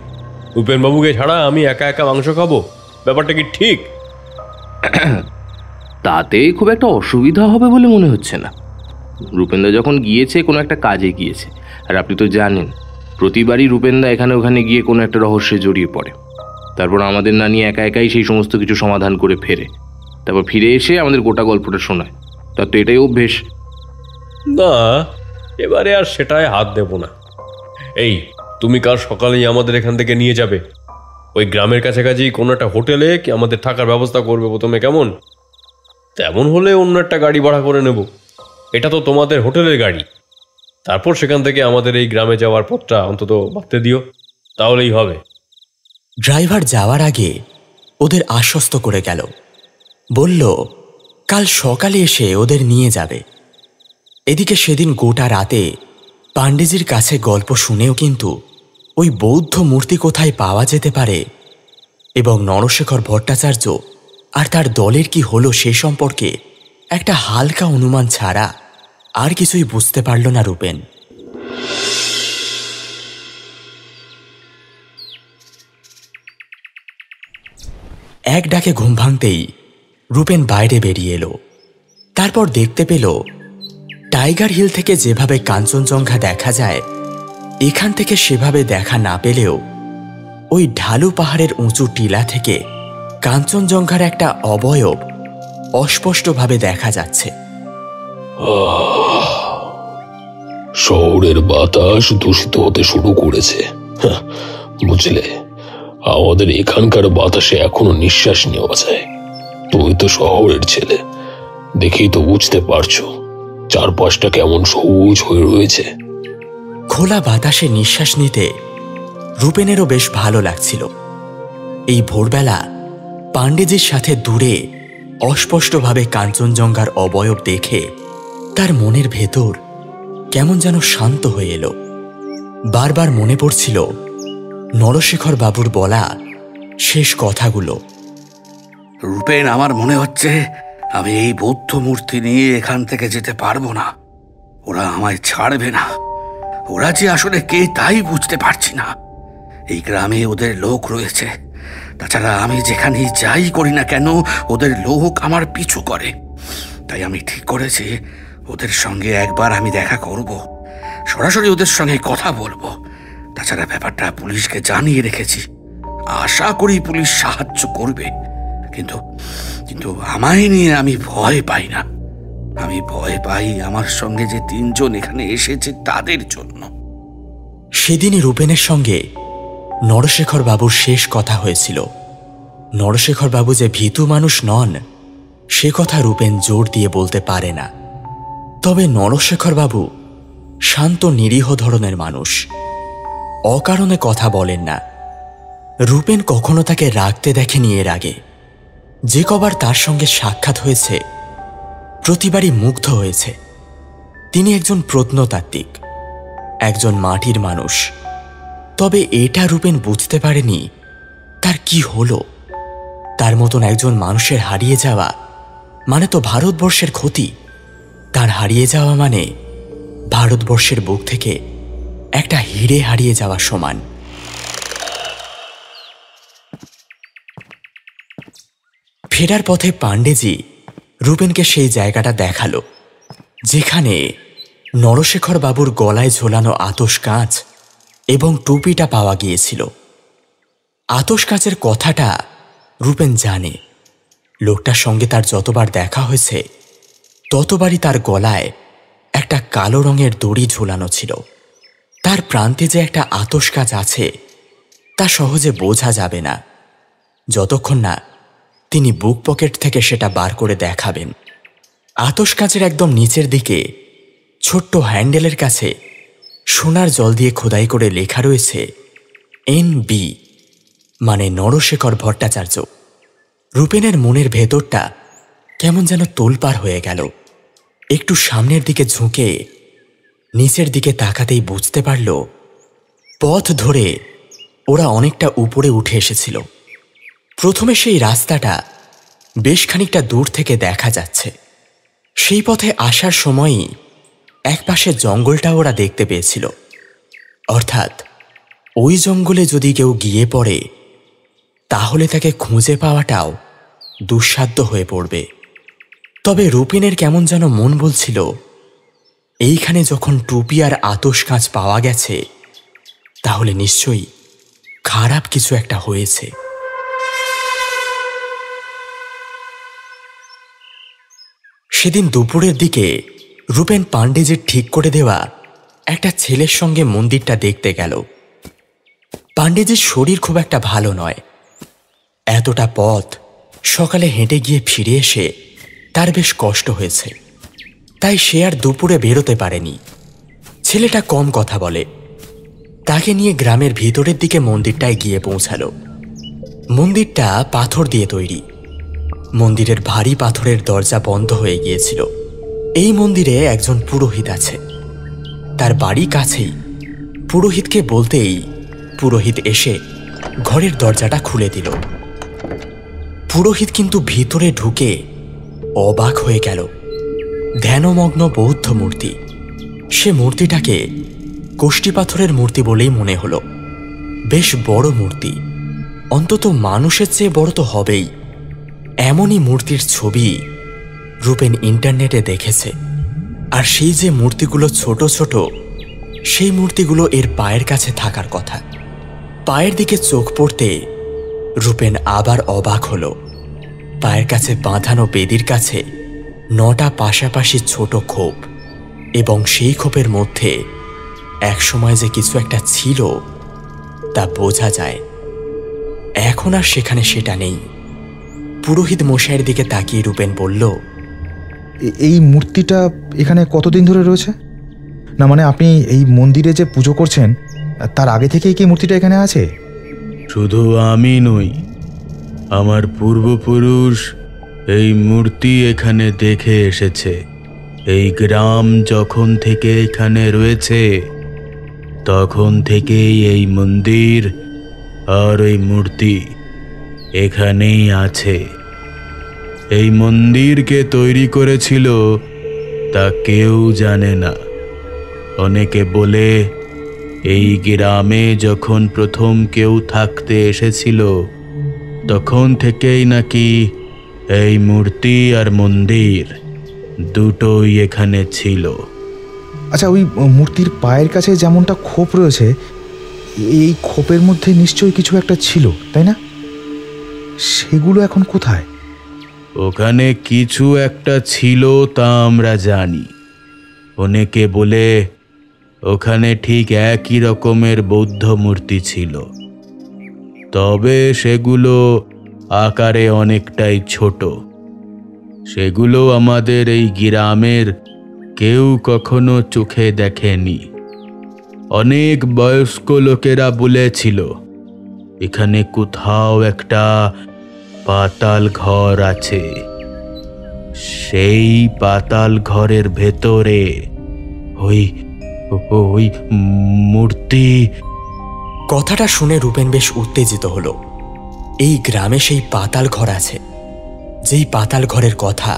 G: রূপেনবাবুকে ছাড়া আমি একা একা মাংস খাবো, ব্যাপারটা কি ঠিক?
I: তাতে খুব একটা অসুবিধা হবে বলে মনে হচ্ছে না। রূপেনদা যখন গিয়েছে কোনো একটা কাজে গিয়েছে, আর আপনি তো জানেন প্রতিবারই রূপেনদা এখানে ওখানে গিয়ে কোনো একটা রহস্যে জড়িয়ে পড়ে, তারপর আমাদের নানি একা একাই সেই সমস্ত কিছু সমাধান করে ফেরে, তারপর ফিরে এসে আমাদের গোটা গল্পটা শোনায়। তার তো এটাই অভ্যেস।
G: না, এবারে আর সেটাই হাত দেব না। এই, তুমি কাল সকালেই আমাদের এখান থেকে নিয়ে যাবে ওই গ্রামের কাছাকাছি কোনো একটা হোটেলে, কি আমাদের থাকার ব্যবস্থা করবে প্রথমে, কেমন? তেমন হলে অন্য একটা গাড়ি ভাড়া করে নেব, এটা তো তোমাদের হোটেলের গাড়ি। তারপর সেখান থেকে আমাদের এই গ্রামে যাওয়ার পথটা অন্তত বাঁধতে দিও, তাহলেই হবে।
A: ড্রাইভার যাওয়ার আগে ওদের আশ্বস্ত করে গেল, বলল কাল সকালে এসে ওদের নিয়ে যাবে। এদিকে সেদিন গোটা রাতে পাণ্ডেজির কাছে গল্প শুনেও কিন্তু ওই বৌদ্ধ মূর্তি কোথায় পাওয়া যেতে পারে এবং নরশেখর ভট্টাচার্য আর তার দলের কি হলো সে সম্পর্কে একটা হালকা অনুমান ছাড়া আর কিছুই বুঝতে পারল না রূপেন। এক ডাকে ঘুম ভাঙতেই রূপেন বাইরে বেরিয়ে এলো। তারপর দেখতে পেল টাইগার হিল থেকে যেভাবে কাঞ্চনজঙ্ঘা দেখা যায় এখান থেকে সেভাবে দেখা না পেলেও ওই ঢালু পাহাড়ের উঁচু টিলা থেকে কাঞ্চনজঙ্ঘার একটা অবয়ব অস্পষ্টভাবে দেখা যাচ্ছে।
L: শহরের বাতাস দূষিত হতে শুরু করেছে, বুঝলে? আমাদের এখানকার বাতাসে এখনো নিঃশ্বাস নেওয়া যায়। তুমি তো শহরের ছেলে, দেখেই তো বুঝতে পারছো চারপাশটা কেমন সবুজ হয়ে রয়েছে।
A: খোলা বাতাসে নিঃশ্বাস নিতে রূপেনেরও বেশ ভালো লাগছিল। এই ভোরবেলা পাণ্ডেজির সাথে দূরে অস্পষ্টভাবে কাঞ্চনজঙ্ঘার অবয়ব দেখে তার মনের ভেতর কেমন যেন শান্ত হয়ে এলো। বারবার মনে পড়ছিল নরশেখর বাবুর বলা শেষ কথাগুলো।
E: রূপেন, আমার মনে হচ্ছে আমি এই বৌদ্ধ মূর্তি নিয়ে এখান থেকে যেতে পারবো না। ওরা আমায় ছাড়বে না। ওরা যে আসলে কে তাই বুঝতে পারছি না। এই গ্রামে ওদের লোক রয়েছে, তাছাড়া আমি যেখানেই যাই করি না কেন ওদের লোক আমার পিছু করে। তাই আমি ঠিক করেছি ওদের সঙ্গে একবার আমি দেখা করব, সরাসরি ওদের সঙ্গে কথা বলবো। তাছাড়া ব্যাপারটা পুলিশকে জানিয়ে রেখেছি, আশা করি পুলিশ সাহায্য করবে। কিন্তু কিন্তু আমায় নিয়ে আমি ভয় পাই না। আমি ভয় পাই আমার সঙ্গে যে তিনজন এখানে এসেছে তাদের জন্য।
A: সেদিনই রূপেনের সঙ্গে নরশেখর বাবুর শেষ কথা হয়েছিল। নরশেখর বাবু যে ভীতু মানুষ নন সে কথা রূপেন জোর দিয়ে বলতে পারে না। তবে নরশেখর বাবু শান্ত নিরীহ ধরনের মানুষ, অকারণে কথা বলেন না। রূপেন কখনো তাকে রাগতে দেখেনি এর আগে। যে কবার তার সঙ্গে সাক্ষাৎ হয়েছে প্রতিবারই মুগ্ধ হয়েছে। তিনি একজন প্রত্নতাত্ত্বিক, একজন মাটির মানুষ। তবে এটা রূপেন বুঝতে পারেনি তার কি হলো। তার মতন একজন মানুষের হারিয়ে যাওয়া মানে তো ভারতবর্ষের ক্ষতি। তার হারিয়ে যাওয়া মানে ভারতবর্ষের বুক থেকে একটা হিরে হারিয়ে যাওয়া সমান। ফেরার পথে পাণ্ডেজি রূপেনকে সেই জায়গাটা দেখালো যেখানে নরশেখর বাবুর গলায় ঝোলানো আতশ কাঁচ এবং টুপিটা পাওয়া গিয়েছিল। আতশ কাঁচের কথাটা রূপেন জানে। লোকটার সঙ্গে তার যতবার দেখা হয়েছে ততবারই তার গলায় একটা কালো রঙের দড়ি ঝুলানো ছিল। তার প্রান্তে যে একটা আতশ কাঁচ আছে তা সহজে বোঝা যাবে না যতক্ষণ না তিনি বুক পকেট থেকে সেটা বার করে দেখাবেন। আতশ কাঁচের একদম নিচের দিকে ছোট্ট হ্যান্ডেলের কাছে সোনার জল দিয়ে খোদাই করে লেখা রয়েছে NB, মানে নরশেখর ভট্টাচার্য। রূপেনের মনের ভেতরটা কেমন যেন তোলপাড় হয়ে গেল। একটু সামনের দিকে ঝুঁকে নিচের দিকে তাকাতেই বুঝতে পারল পথ ধরে ওরা অনেকটা উপরে উঠে এসেছিল। প্রথমে সেই রাস্তাটা বেশ খানিকটা দূর থেকে দেখা যাচ্ছে। সেই পথে আসার সময়ই একপাশে জঙ্গলটা ওরা দেখতে পেয়েছিল। অর্থাৎ ওই জঙ্গলে যদি কেউ গিয়ে পড়ে তাহলে তাকে খুঁজে পাওয়াটাও দুঃসাধ্য হয়ে পড়বে। তবে রূপেনের কেমন যেন মন বলছিল এইখানে যখন টুপি আর আতশ কাঁচ পাওয়া গেছে তাহলে নিশ্চয়ই খারাপ কিছু একটা হয়েছে। সেদিন দুপুরের দিকে রূপেন পাণ্ডেজির ঠিক করে দেওয়া একটা ছেলের সঙ্গে মন্দিরটা দেখতে গেল। পাণ্ডেজির শরীর খুব একটা ভালো নয়। এতটা পথ সকালে হেঁটে গিয়ে ফিরে এসে তার বেশ কষ্ট হয়েছে, তাই সে আর দুপুরে বেরোতে পারেনি। ছেলেটা কম কথা বলে। তাকে নিয়ে গ্রামের ভিতরের দিকে মন্দিরটায় গিয়ে পৌঁছালো। মন্দিরটা পাথর দিয়ে তৈরি। মন্দিরের ভারী পাথরের দরজা বন্ধ হয়ে গিয়েছিল। এই মন্দিরে একজন পুরোহিত আছে। তার বাড়ি কাছেই। পুরোহিতকে বলতেই পুরোহিত এসে ঘরের দরজাটা খুলে দিল। পুরোহিত কিন্তু ভিতরে ঢুকে অবাক হয়ে গেল। ধ্যানমগ্ন বৌদ্ধ মূর্তি। সে মূর্তিটাকে কোষ্ঠী পাথরের মূর্তি বলেই মনে হলো। বেশ বড় মূর্তি, অন্তত মানুষের চেয়ে বড় তো হবেই। এমনই মূর্তির ছবি রূপেন ইন্টারনেটে দেখেছে। আর সেই যে মূর্তিগুলো ছোট ছোট, সেই মূর্তিগুলো এর পায়ের কাছে থাকার কথা। পায়ের দিকে চোখ পড়তে রূপেন আবার অবাক হলো। পায়ের কাছে বাঁধানো বেদির কাছে 9টা পাশাপাশি ছোট খোপ, এবং সেই খোপের মধ্যে একসময় যে কিছু একটা ছিল তা বোঝা যায়। এখন আর সেখানে সেটা নেই। পুরোহিত মশাইয়ের দিকে তাকিয়ে রূপেন বলল,
H: এই মূর্তিটা এখানে কতদিন ধরে রয়েছে? না মানে আপনি এই মন্দিরে যে পুজো করছেন তার আগে থেকেই কি মূর্তিটা এখানে আছে?
M: শুধু আমি নই, আমার পূর্বপুরুষ এই মূর্তি এখানে দেখে এসেছে। এই গ্রাম যখন থেকে এখানে রয়েছে তখন থেকেই এই মন্দির আর এই মূর্তি এখানেই আছে। এই মন্দিরকে তৈরি করেছিল তা কেউ জানে না। অনেকে বলে এই গ্রামে যখন প্রথম কেউ থাকতে এসেছিল তখন থেকেই নাকি এই মূর্তি আর মন্দির দুটোই এখানে ছিল।
H: আচ্ছা, ওই মূর্তির পায়ের কাছে যেমনটা খোপ রয়েছে, এই খোপের মধ্যে নিশ্চয়ই কিছু একটা ছিল, তাই না? সেগুলো এখন কোথায়?
M: ওখানে কিছু একটা ছিল তা আমরা জানি। অনেকে বলে ওখানে ঠিক একই রকমের বৌদ্ধ মূর্তি ছিল, তবে সেগুলো আকারে অনেকটাই ছোট। সেগুলো আমাদের এই গ্রামের কেউ কখনো চোখে দেখেনি। অনেক বয়স্ক লোকেরা বলেছিল এখানে কোথাও একটা পাতাল ঘর আছে। সেই পাতাল ঘরের ভেতরে ওই ওই মূর্তি।
B: কথাটা শুনে রূপেন বেশ উত্তেজিত হলো। এই গ্রামে সেই পাতাল ঘর আছে, যেই পাতাল ঘরের কথা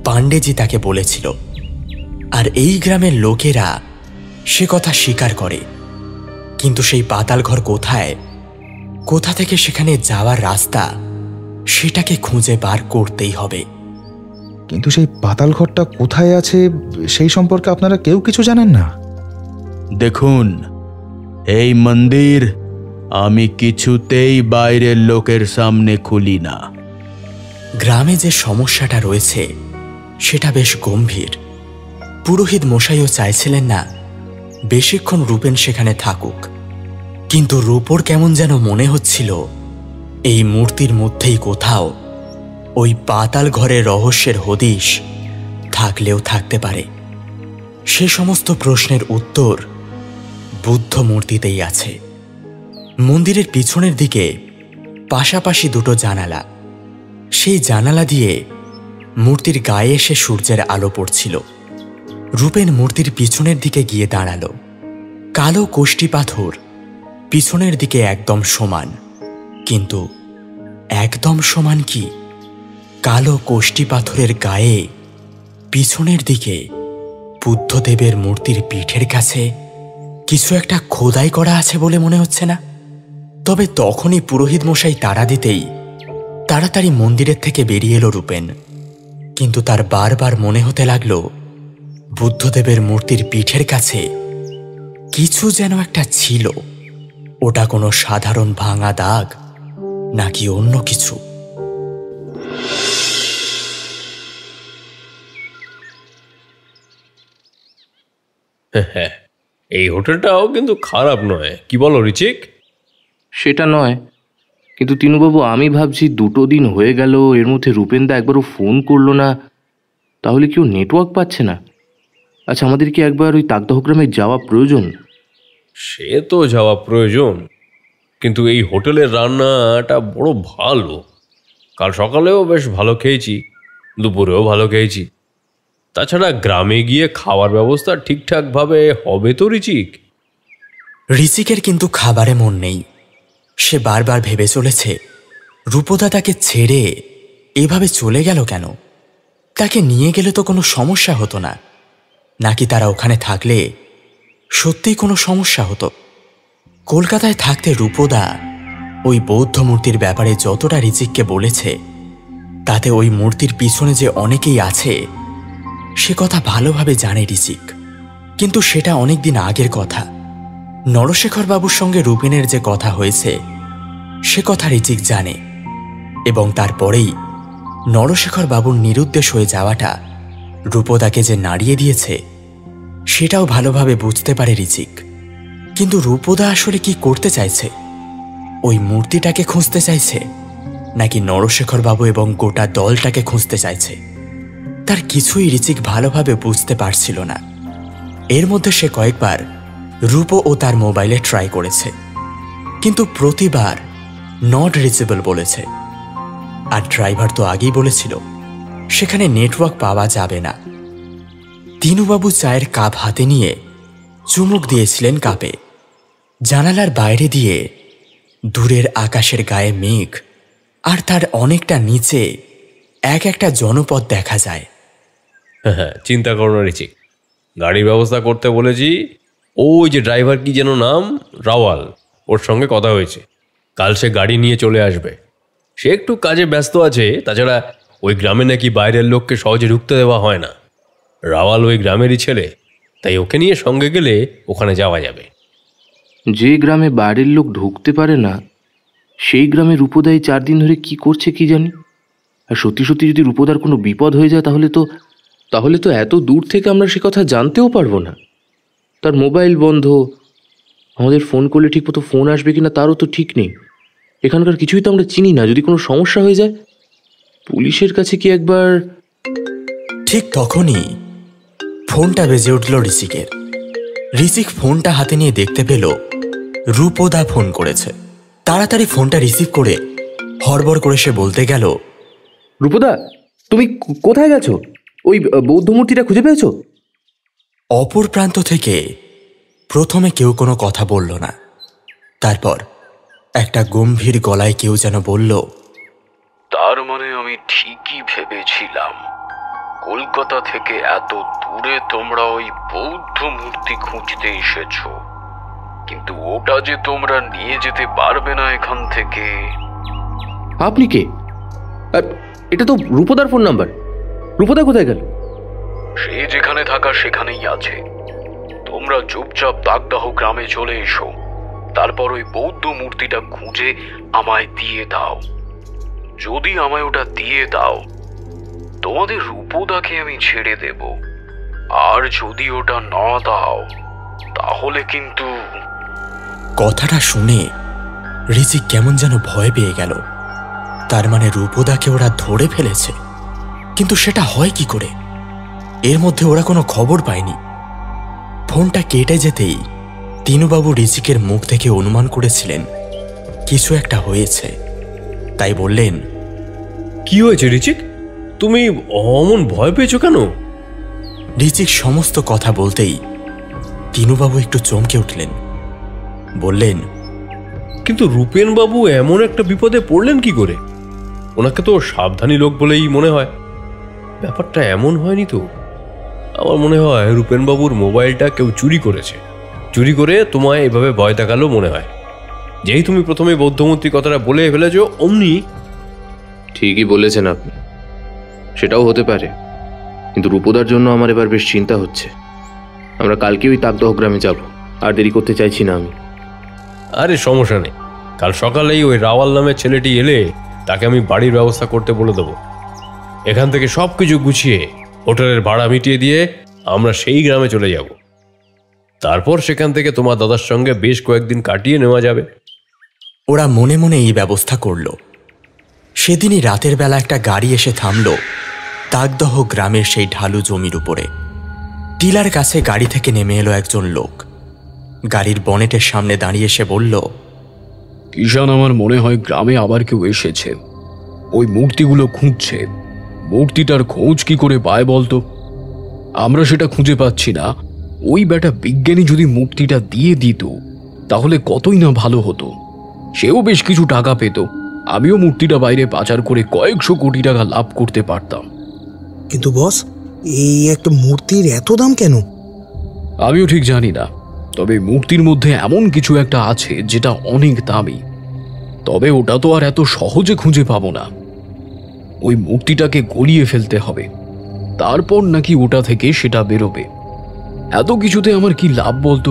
B: পাণ্ডেজি তাকে বলেছিল। আর এই গ্রামের লোকেরা সে কথা স্বীকার করে। কিন্তু সেই পাতাল ঘর কোথায়, কোথা থেকে সেখানে যাওয়ার রাস্তা, সেটাকে খুঁজে বার করতেই হবে।
H: কিন্তু সেই পাতাল ঘরটা কোথায় আছে সেই সম্পর্কে আপনারা কেউ কিছু জানেন না?
M: দেখুন, এই মন্দির আমি কিছুতেই বাইরের লোকের সামনে খুলি না।
B: গ্রামে যে সমস্যাটা রয়েছে সেটা বেশ গম্ভীর। পুরোহিত মশাইও চাইছিলেন না বেশিক্ষণ রূপেন সেখানে থাকুক। কিন্তু রূপর কেমন যেন মনে হচ্ছিল এই মূর্তির মধ্যেই কোথাও ওই পাতাল ঘরের রহস্যের হদিশ থাকলেও থাকতে পারে। সে সমস্ত প্রশ্নের উত্তর বুদ্ধ মূর্তিতেই আছে। মন্দিরের পিছনের দিকে পাশাপাশি দুটো জানালা। সেই জানালা দিয়ে মূর্তির গায়ে এসে সূর্যের আলো পড়ছিল। রূপেন মূর্তির পিছনের দিকে গিয়ে দাঁড়ালো। কালো কোষ্টি পাথর পিছনের দিকে একদম সমান। কিন্তু একদম সমান কি? কালো কোষ্টি পাথরের গায়ে পিছনের দিকে বুদ্ধদেবের মূর্তির পিঠের কাছে কিছু একটা খোদাই করা আছে বলে মনে হচ্ছে না। তবে তখনই পুরোহিত মশাই তাড়া দিতেই তাড়াতাড়ি মন্দিরের থেকে বেরিয়ে এলো রূপেন। কিন্তু তার বারবার মনে হতে লাগলো বুদ্ধদেবের মূর্তির পিঠের কাছে কিছু যেন একটা ছিল। ওটা কোনো সাধারণ ভাঙা দাগ নাকি অন্য কিছু?
G: হ্যাঁ, এই হোটেলটাও কিন্তু খারাপ নয়, কি বলো রিচিক?
I: সেটা নয়, কিন্তু তিনুবাবু আমি ভাবছি 2 দিন হয়ে গেল, এর মধ্যে রূপেনদা একবারও ফোন করলো না। তাহলে কেউ নেটওয়ার্ক পাচ্ছে না? আচ্ছা, আমাদের কি একবার ওই তাকদহ গ্রামে যাওয়া প্রয়োজন?
G: সে তো যাওয়া প্রয়োজন, কিন্তু এই হোটেলের রান্নাটা বড় ভালো। কাল সকালেও বেশ ভালো খেয়েছি, দুপুরেও ভালো খেয়েছি। তাছাড়া গ্রামে গিয়ে খাওয়ার ব্যবস্থা ঠিকঠাকভাবে হবে তো রিচিক?
B: রিচিকের কিন্তু খাবারে মন নেই। সে বারবার ভেবে চলেছে রূপদা তাকে ছেড়ে এভাবে চলে গেল কেন? তাকে নিয়ে গেলে তো কোনো সমস্যা হতো না, নাকি তারা ওখানে থাকলে সত্যিই কোনো সমস্যা হতো? কলকাতায় থাকতে রূপদা ওই বৌদ্ধ মূর্তির ব্যাপারে যতটা রিচিককে বলেছে, তাতে ওই মূর্তির পিছনে যে অনেকেই আছে সে কথা ভালোভাবে জানে রিচিক। কিন্তু সেটা অনেকদিন আগের কথা। নরশেখর বাবুর সঙ্গে রূপেনের যে কথা হয়েছে সে কথা রিচিক জানে, এবং তারপরেই নরশেখর বাবুর নিরুদ্দেশ হয়ে যাওয়াটা রূপদাকে যে নাড়িয়ে দিয়েছে সেটাও ভালোভাবে বুঝতে পারে রিচিক। কিন্তু রূপদা আসলে কি করতে চাইছে? ওই মূর্তিটাকে খুঁজতে চাইছে, নাকি নরশেখর বাবু এবং গোটা দলটাকে খুঁজতে চাইছে? তার কিছুই রিচিক ভালোভাবে বুঝতে পারছিল না। এর মধ্যে সে কয়েকবার রূপ ও তার মোবাইলে ট্রাই করেছে, কিন্তু প্রতিবার নট রিচেবল বলেছে। আর ড্রাইভার তো আগেই বলেছিল সেখানে নেটওয়ার্ক পাওয়া যাবে না। তিনুবাবু চায়ের কাপ হাতে নিয়ে চুমুক দিয়েছিলেন কাপে। জানালার বাইরে দিয়ে দূরের আকাশের গায়ে মেঘ, আর তার অনেকটা নিচে এক একটা জনপদ দেখা যায়।
G: হ্যাঁ, চিন্তা করো না রিচিক, গাড়ির ব্যবস্থা করতে বলেছি। ওই যে ড্রাইভার, কি যেন নাম, রাওয়াল, ওর সঙ্গে কথা হয়েছে। কাল সে গাড়ি নিয়ে চলে আসবে। সে একটু কাজে ব্যস্ত আছে। তাছাড়া ওই গ্রামে নাকি বাইরের লোককে সহজে ঢুকতে দেওয়া হয় না। রাওয়াল ওই গ্রামেরই ছেলে, তাই ওকে নিয়ে সঙ্গে গেলে ওখানে যাওয়া যাবে।
I: যে গ্রামে বাইরের লোক ঢুকতে পারে না সেই গ্রামে রূপদাই 4 দিন ধরে কি করছে কি জানি। আর সত্যি সত্যি যদি রূপদার কোনো বিপদ হয়ে যায় তাহলে তো এত দূর থেকে আমরা সে কথা জানতেও পারবো না। তার মোবাইল বন্ধ, আমাদের ফোন করলে ঠিক মতো ফোন আসবে কিনা তারও তো ঠিক নেই। এখানকার কিছুই তো আমরা চিনি না। যদি কোনো সমস্যা হয়ে যায় পুলিশের কাছে কি একবার...
B: ঠিক তখনই ফোনটা বেজে উঠল রিচিকের। রিচিক ফোনটা হাতে নিয়ে দেখতে পেল রূপদা ফোন করেছে।
A: তাড়াতাড়ি ফোনটা রিসিভ করে হড়বড় করে সে বলতে গেল,
I: রূপদা, তুমি কোথায় গেছো? ওই বৌদ্ধ মূর্তিটা খুঁজে পেয়েছো?
A: অপর প্রান্ত থেকে প্রথমে কেউ কোনো কথা বলল না। তারপর একটা গম্ভীর গলায় কেউ যেন বলল,
L: তার মানে আমি ঠিকই ভেবেছিলাম কলকাতা থেকে এত দূরে তোমরা ওই বৌদ্ধ মূর্তি খুঁজতে এসেছো, কিন্তু ওটা যে তোমরা নিয়ে যেতে পারবে না এখান থেকে।
I: আপনি কে? এটা তো রূপদার ফোন নাম্বার। রূপদা কোথায় গেল?
L: সে যেখানে থাকা সেখানেই আছে। তোমরা চুপচাপ দাগদাহ গ্রামে চলে এসো, তারপর ওই বৌদ্ধ মূর্তিটা খুঁজে আমায় দিয়ে দাও। যদি আমায় ওটা দিয়ে দাও, তোমাদের রূপদাকে আমি ছেড়ে দেব, আর যদি ওটা না দাও তাহলে কিন্তু।
A: কথাটা শুনে রিজিক কেমন যেন ভয় পেয়ে গেল। তার মানে রূপদাকে ওরা ধরে ফেলেছে, কিন্তু সেটা হয় কি করে? এর মধ্যে ওরা কোনো খবর পায়নি। ফোনটা কেটে যেতেই তিনুবাবু রিজিকের মুখ থেকে অনুমান করেছিলেন কিছু একটা হয়েছে, তাই বললেন,
G: কি হয়েছে রিচিক? তুমি অমন ভয় পেয়েছো কেন?
A: রিচিক সমস্ত কথা বলতেই তিনুবাবু একটু চমকে উঠলেন। বললেন,
G: কিন্তু রূপেন বাবু এমন একটা বিপদে পড়লেন কি করে? ওনাকে তো সাবধানী লোক বলেই মনে হয়। ব্যাপারটা এমন হয়নি তো? আমার মনে হয় রূপেন বাবুর মোবাইলটা কেউ চুরি করেছে। চুরি করে তোমায় এভাবে ভয় দেখালো মনে হয়। যেই তুমি প্রথমে বৌদ্ধমূর্তির কথাটা বলে ফেলেছো অমনি।
I: ঠিকই বলেছেন আপনি, সেটাও হতে পারে। কিন্তু রূপদার জন্য আমার এবার বেশ চিন্তা হচ্ছে। আমরা কালকে ওই তাকদহ গ্রামে যাব, আর দেরি করতে চাইছি না আমি।
G: আরে সমস্যা নেই, কাল সকালেই ওই রাওয়াল নামের ছেলেটি এলে তাকে আমি বাড়ির ব্যবস্থা করতে বলে দেবো। এখান থেকে সব কিছু গুছিয়ে হোটেলের ভাড়া মিটিয়ে দিয়ে আমরা সেই গ্রামে চলে যাব। তারপর সেখান থেকে তোমার দাদার সঙ্গে বেশ কয়েকদিন কাটিয়ে নেওয়া যাবে।
A: ওরা মনে মনে এই ব্যবস্থা করল। সেদিনই রাতের বেলা একটা গাড়ি এসে থামল তাকদহ গ্রামের সেই ঢালু জমির উপরে। টিলার কাছে গাড়ি থেকে নেমে এলো একজন লোক। গাড়ির বনেটের সামনে দাঁড়িয়ে এসে বলল,
L: কিষান, আমার মনে হয় গ্রামে আবার কেউ এসেছে, ওই মূর্তিগুলো খুঁজছে। মূর্তিটার খোঁজ কি করে পায় বলতো? আমরা সেটা খুঁজে পাচ্ছি না। ওই বেটা বিজ্ঞানী যদি মূর্তিটা দিয়ে দিত তাহলে কতই না ভালো হতো। সেও বেশ কিছু টাকা পেত, আমিও মূর্তিটা বাইরে পাচার করে কয়েকশো কোটি টাকা লাভ করতে পারতাম।
C: কিন্তু বস, এই একটা মূর্তির এত দাম কেন?
L: আমিও ঠিক জানি না, তবে মূর্তির মধ্যে এমন কিছু একটা আছে যেটা অনেক দামি। তবে ওটা তো আর এত সহজে খুঁজে পাবো না। ওই মূর্তিটাকে গলিয়ে ফেলতে হবে, তারপর নাকি ওটা থেকে সেটা বেরোবে। এত কিছুতে আমার কি লাভ বলতো?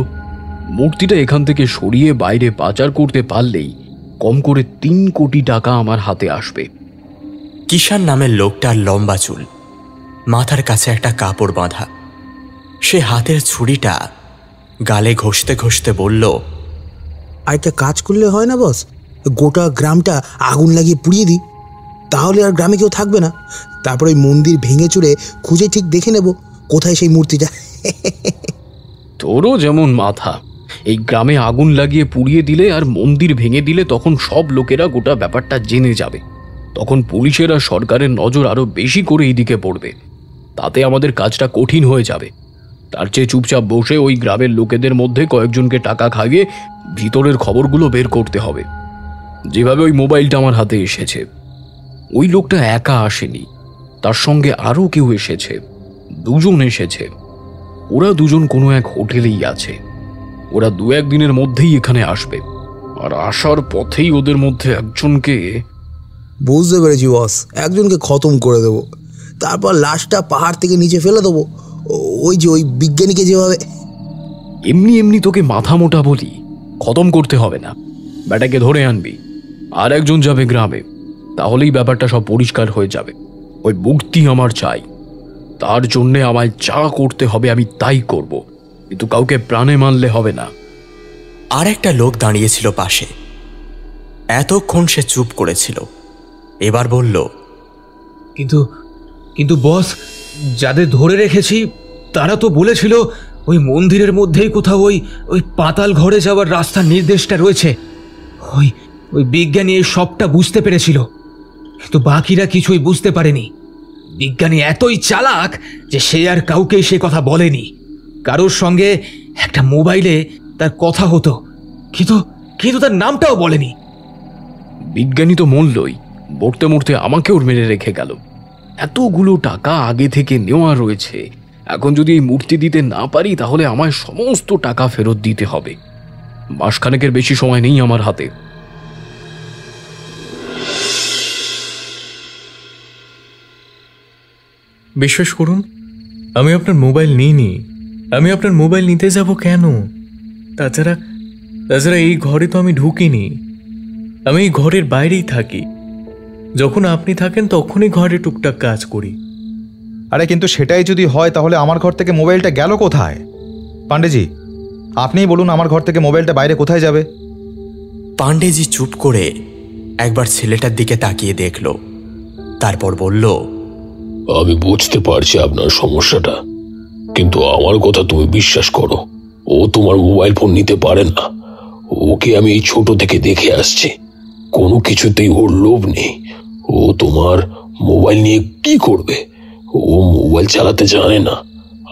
L: মূর্তিটা এখান থেকে সরিয়ে বাইরে পাচার করতে পারলেই কম করে 3 কোটি টাকা আমার হাতে আসবে।
A: কিষান নামের লোকটার লম্বা চুল, মাথার কাছে একটা কাপড় বাঁধা। সে হাতের ছুরিটা গালে ঘষতে ঘষতে বলল,
C: আর একটা কাজ করলে হয় না বস? গোটা গ্রামটা আগুন লাগিয়ে পুড়িয়ে দিই, তাহলে আর গ্রামে কেউ থাকবে না। তারপর ওই মন্দির ভেঙে চুরে খুঁজে ঠিক দেখে নেব কোথায় সেই মূর্তিটা।
L: তোরও যেমন মাথা। এই গ্রামে আগুন লাগিয়ে পুড়িয়ে দিলে আর মন্দির ভেঙে দিলে তখন সব লোকেরা গোটা ব্যাপারটা জেনে যাবে। তখন পুলিশের আর সরকারের নজর আরো বেশি করে এইদিকে পড়বে। তাতে আমাদের কাজটা কঠিন হয়ে যাবে। তার চেয়ে চুপচাপ বসে ওই গ্রামের লোকেদের মধ্যে কয়েকজনকে টাকা খাইয়ে ভিতরের খবরগুলো বের করতে হবে। যেভাবে ওই মোবাইলটা আমার হাতে এসেছে, ওই লোকটা একা আসেনি, তার সঙ্গে আরও কেউ এসেছে, 2 জন এসেছে। ওরা 2 জন কোনো এক হোটেলেই আছে। ওরা 2-1 দিনের মধ্যেই এখানে আসবে, আর আসার পথেই ওদের মধ্যে একজনকে।
C: বুঝতে পেরেছি বস, একজনকে খতম করে দেবো, তারপর লাশটা পাহাড় থেকে নিচে ফেলে দেবো। ওই যে ওই বিজ্ঞানীকে যেভাবে।
L: এমনি এমনি তোকে মাথা মোটা বলি, খতম করতে হবে না। ব্যাটাকে ধরে আনবি, আর একজন যাবে গ্রামে, তাহলেই ব্যাপারটা সব পরিষ্কার হয়ে যাবে। ওই মূর্তি আমার চাই, তার জন্যে আমায় যা করতে হবে আমি তাই করব, কিন্তু কাউকে প্রাণে মারলে হবে না।
A: আর একটা লোক দাঁড়িয়েছিল পাশে। এতক্ষণ সে চুপ করেছিল, এবার বলল,
F: কিন্তু বস, যাদের ধরে রেখেছি তারা তো বলেছিল ওই মন্দিরের মধ্যেই কোথাও ওই পাতাল ঘরে যাওয়ার রাস্তার নির্দেশটা রয়েছে। ওই বিজ্ঞানী এই সবটা বুঝতে পেরেছিল, কিন্তু বাকিরা কিছুই বুঝতে পারেনি। বিজ্ঞানী এতই চালাক যে সে আর কাউকে সে কথা বলেনি। কারোর সঙ্গে একটা মোবাইলে তার কথা হতো, কিন্তু কিন্তু তার নামটাও বলেনি।
I: বিজ্ঞানী তো মরলই, মরতে মরতে আমাকেও মেরে রেখে গেল। এতগুলো টাকা আগে থেকে নেওয়া রয়েছে, এখন যদি এই মূর্তি দিতে না পারি তাহলে আমায় সমস্ত টাকা ফেরত দিতে হবে। মাসখানেকের বেশি সময় নেই আমার হাতে।
B: বিশ্বাস করুন, আমি আপনার মোবাইল নিইনি। আমি আপনার মোবাইল নিতে যাব কেন? তাছাড়া এই ঘরে তো আমি ঢুকিনি। আমি এই ঘরের বাইরেই থাকি। যখন আপনি থাকেন তখনই ঘরে টুকটাক কাজ করি।
H: আরে কিন্তু সেটাই যদি হয় তাহলে আমার ঘর থেকে মোবাইলটা গেল কোথায়? পাণ্ডেজি, আপনিই বলুন, আমার ঘর থেকে মোবাইলটা বাইরে কোথায় যাবে?
A: পাণ্ডেজি চুপ করে একবার ছেলেটার দিকে তাকিয়ে দেখল, তারপর বলল,
L: আমি বুঝতে পারছি আপনার সমস্যাটা, কিন্তু আমার কথা তুমি বিশ্বাস করো, ও তোমার মোবাইল ফোন নিতে পারে না। ওকে আমি এই ছোট থেকে দেখে আসছি, কোনো কিছুতেই ওর লোভ নেই। ও তোমার মোবাইল নিয়ে কি করবে? ও মোবাইল চালাতে জানে না।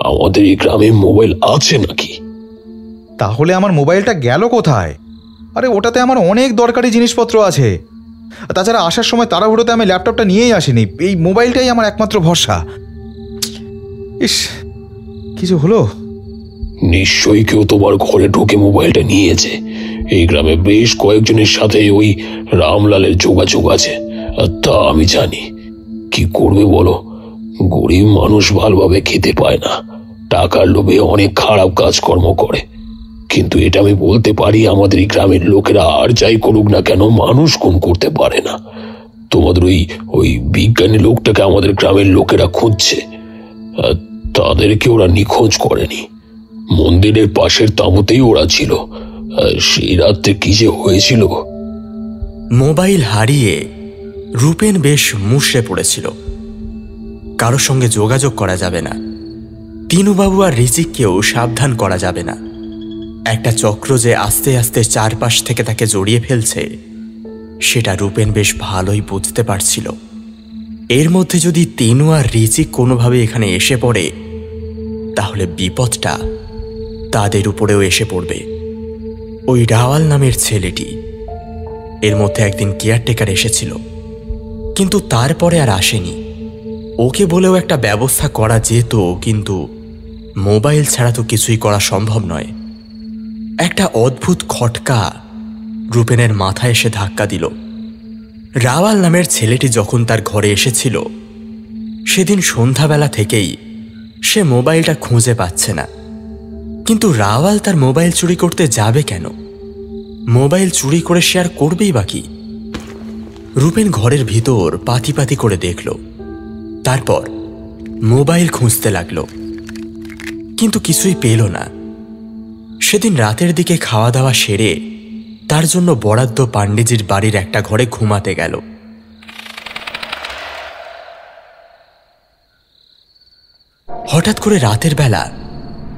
L: আমাদের এই গ্রামে মোবাইল আছে নাকি?
H: তাহলে আমার মোবাইলটা গেল কোথায়? আরে ওটাতে আমার অনেক দরকারি জিনিসপত্র আছে। তাছাড়া আসার সময় তাড়াহুড়োতে আমি ল্যাপটপটা নিয়েই আসিনি, এই মোবাইলটাই আমার একমাত্র ভরসা। ইস, কিছু হলো?
L: নিশ্চয়ই কেউ তোমার ঘরে ঢুকে মোবাইলটা নিয়েছে। এই গ্রামে বেশ কয়েকজনের সাথে ওই রামলালের যোগাযোগ আছে, আর তা আমি জানি। কি করবে বলো? গরিব মানুষ ভালোভাবে খেতে পায় না, টাকার লোভে অনেক খারাপ কাজকর্ম করে। কিন্তু এটা আমি বলতে পারি, আমাদের এই গ্রামের লোকেরা আর যাই করুক না কেন মানুষ খুন করতে পারে না। তোমাদের ওই বিজ্ঞানী লোকটাকে আমাদের গ্রামের লোকেরা খুঁজছে। তাদেরকে ওরা নিখোঁজ করেনি, মন্দিরের পাশের তাঁবুতেই ওরা ছিল। সেই রাত্রে কি যে হয়েছিল।
A: মোবাইল হারিয়ে রূপেন বেশ মুষড়ে পড়েছিল। কারোর সঙ্গে যোগাযোগ করা যাবে না, তিনুবাবু আর রিজিককেও সাবধান করা যাবে না। একটা চক্র যে আস্তে আস্তে চারপাশ থেকে তাকে জড়িয়ে ফেলছে, সেটা রূপেন বেশ ভালোই বুঝতে পারছিল। এর মধ্যে যদি তিনু আর রিজিক কোনোভাবে এখানে এসে পড়ে, তাহলে বিপদটা তাদের উপরেও এসে পড়বে। ওই রাওয়াল নামের ছেলেটি, এর মধ্যে একদিন কেয়ারটেকার এসেছিল, কিন্তু তারপরে আর আসেনি। ওকে বলেও একটা ব্যবস্থা করা যেত, কিন্তু মোবাইল ছাড়া তো কিছুই করা সম্ভব নয়। একটা অদ্ভুত খটকা রূপেনের মাথায় এসে ধাক্কা দিল। রাওয়াল নামের ছেলেটি যখন তার ঘরে এসেছিল, সেদিন সন্ধ্যাবেলা থেকেই সে মোবাইলটা খুঁজে পাচ্ছে না। কিন্তু রাওয়াল তার মোবাইল চুরি করতে যাবে কেন? মোবাইল চুরি করে সে আর করবেই বাকি। রূপেন ঘরের ভিতর পাতি পাতি করে দেখল, তারপর মোবাইল খুঁজতে লাগলো, কিন্তু কিছুই পেল না। সেদিন রাতের দিকে খাওয়া দাওয়া সেরে তার জন্য বরাদ্দ পাণ্ডেজির বাড়ির একটা ঘরে ঘুমাতে গেল। হঠাৎ করে রাতের বেলা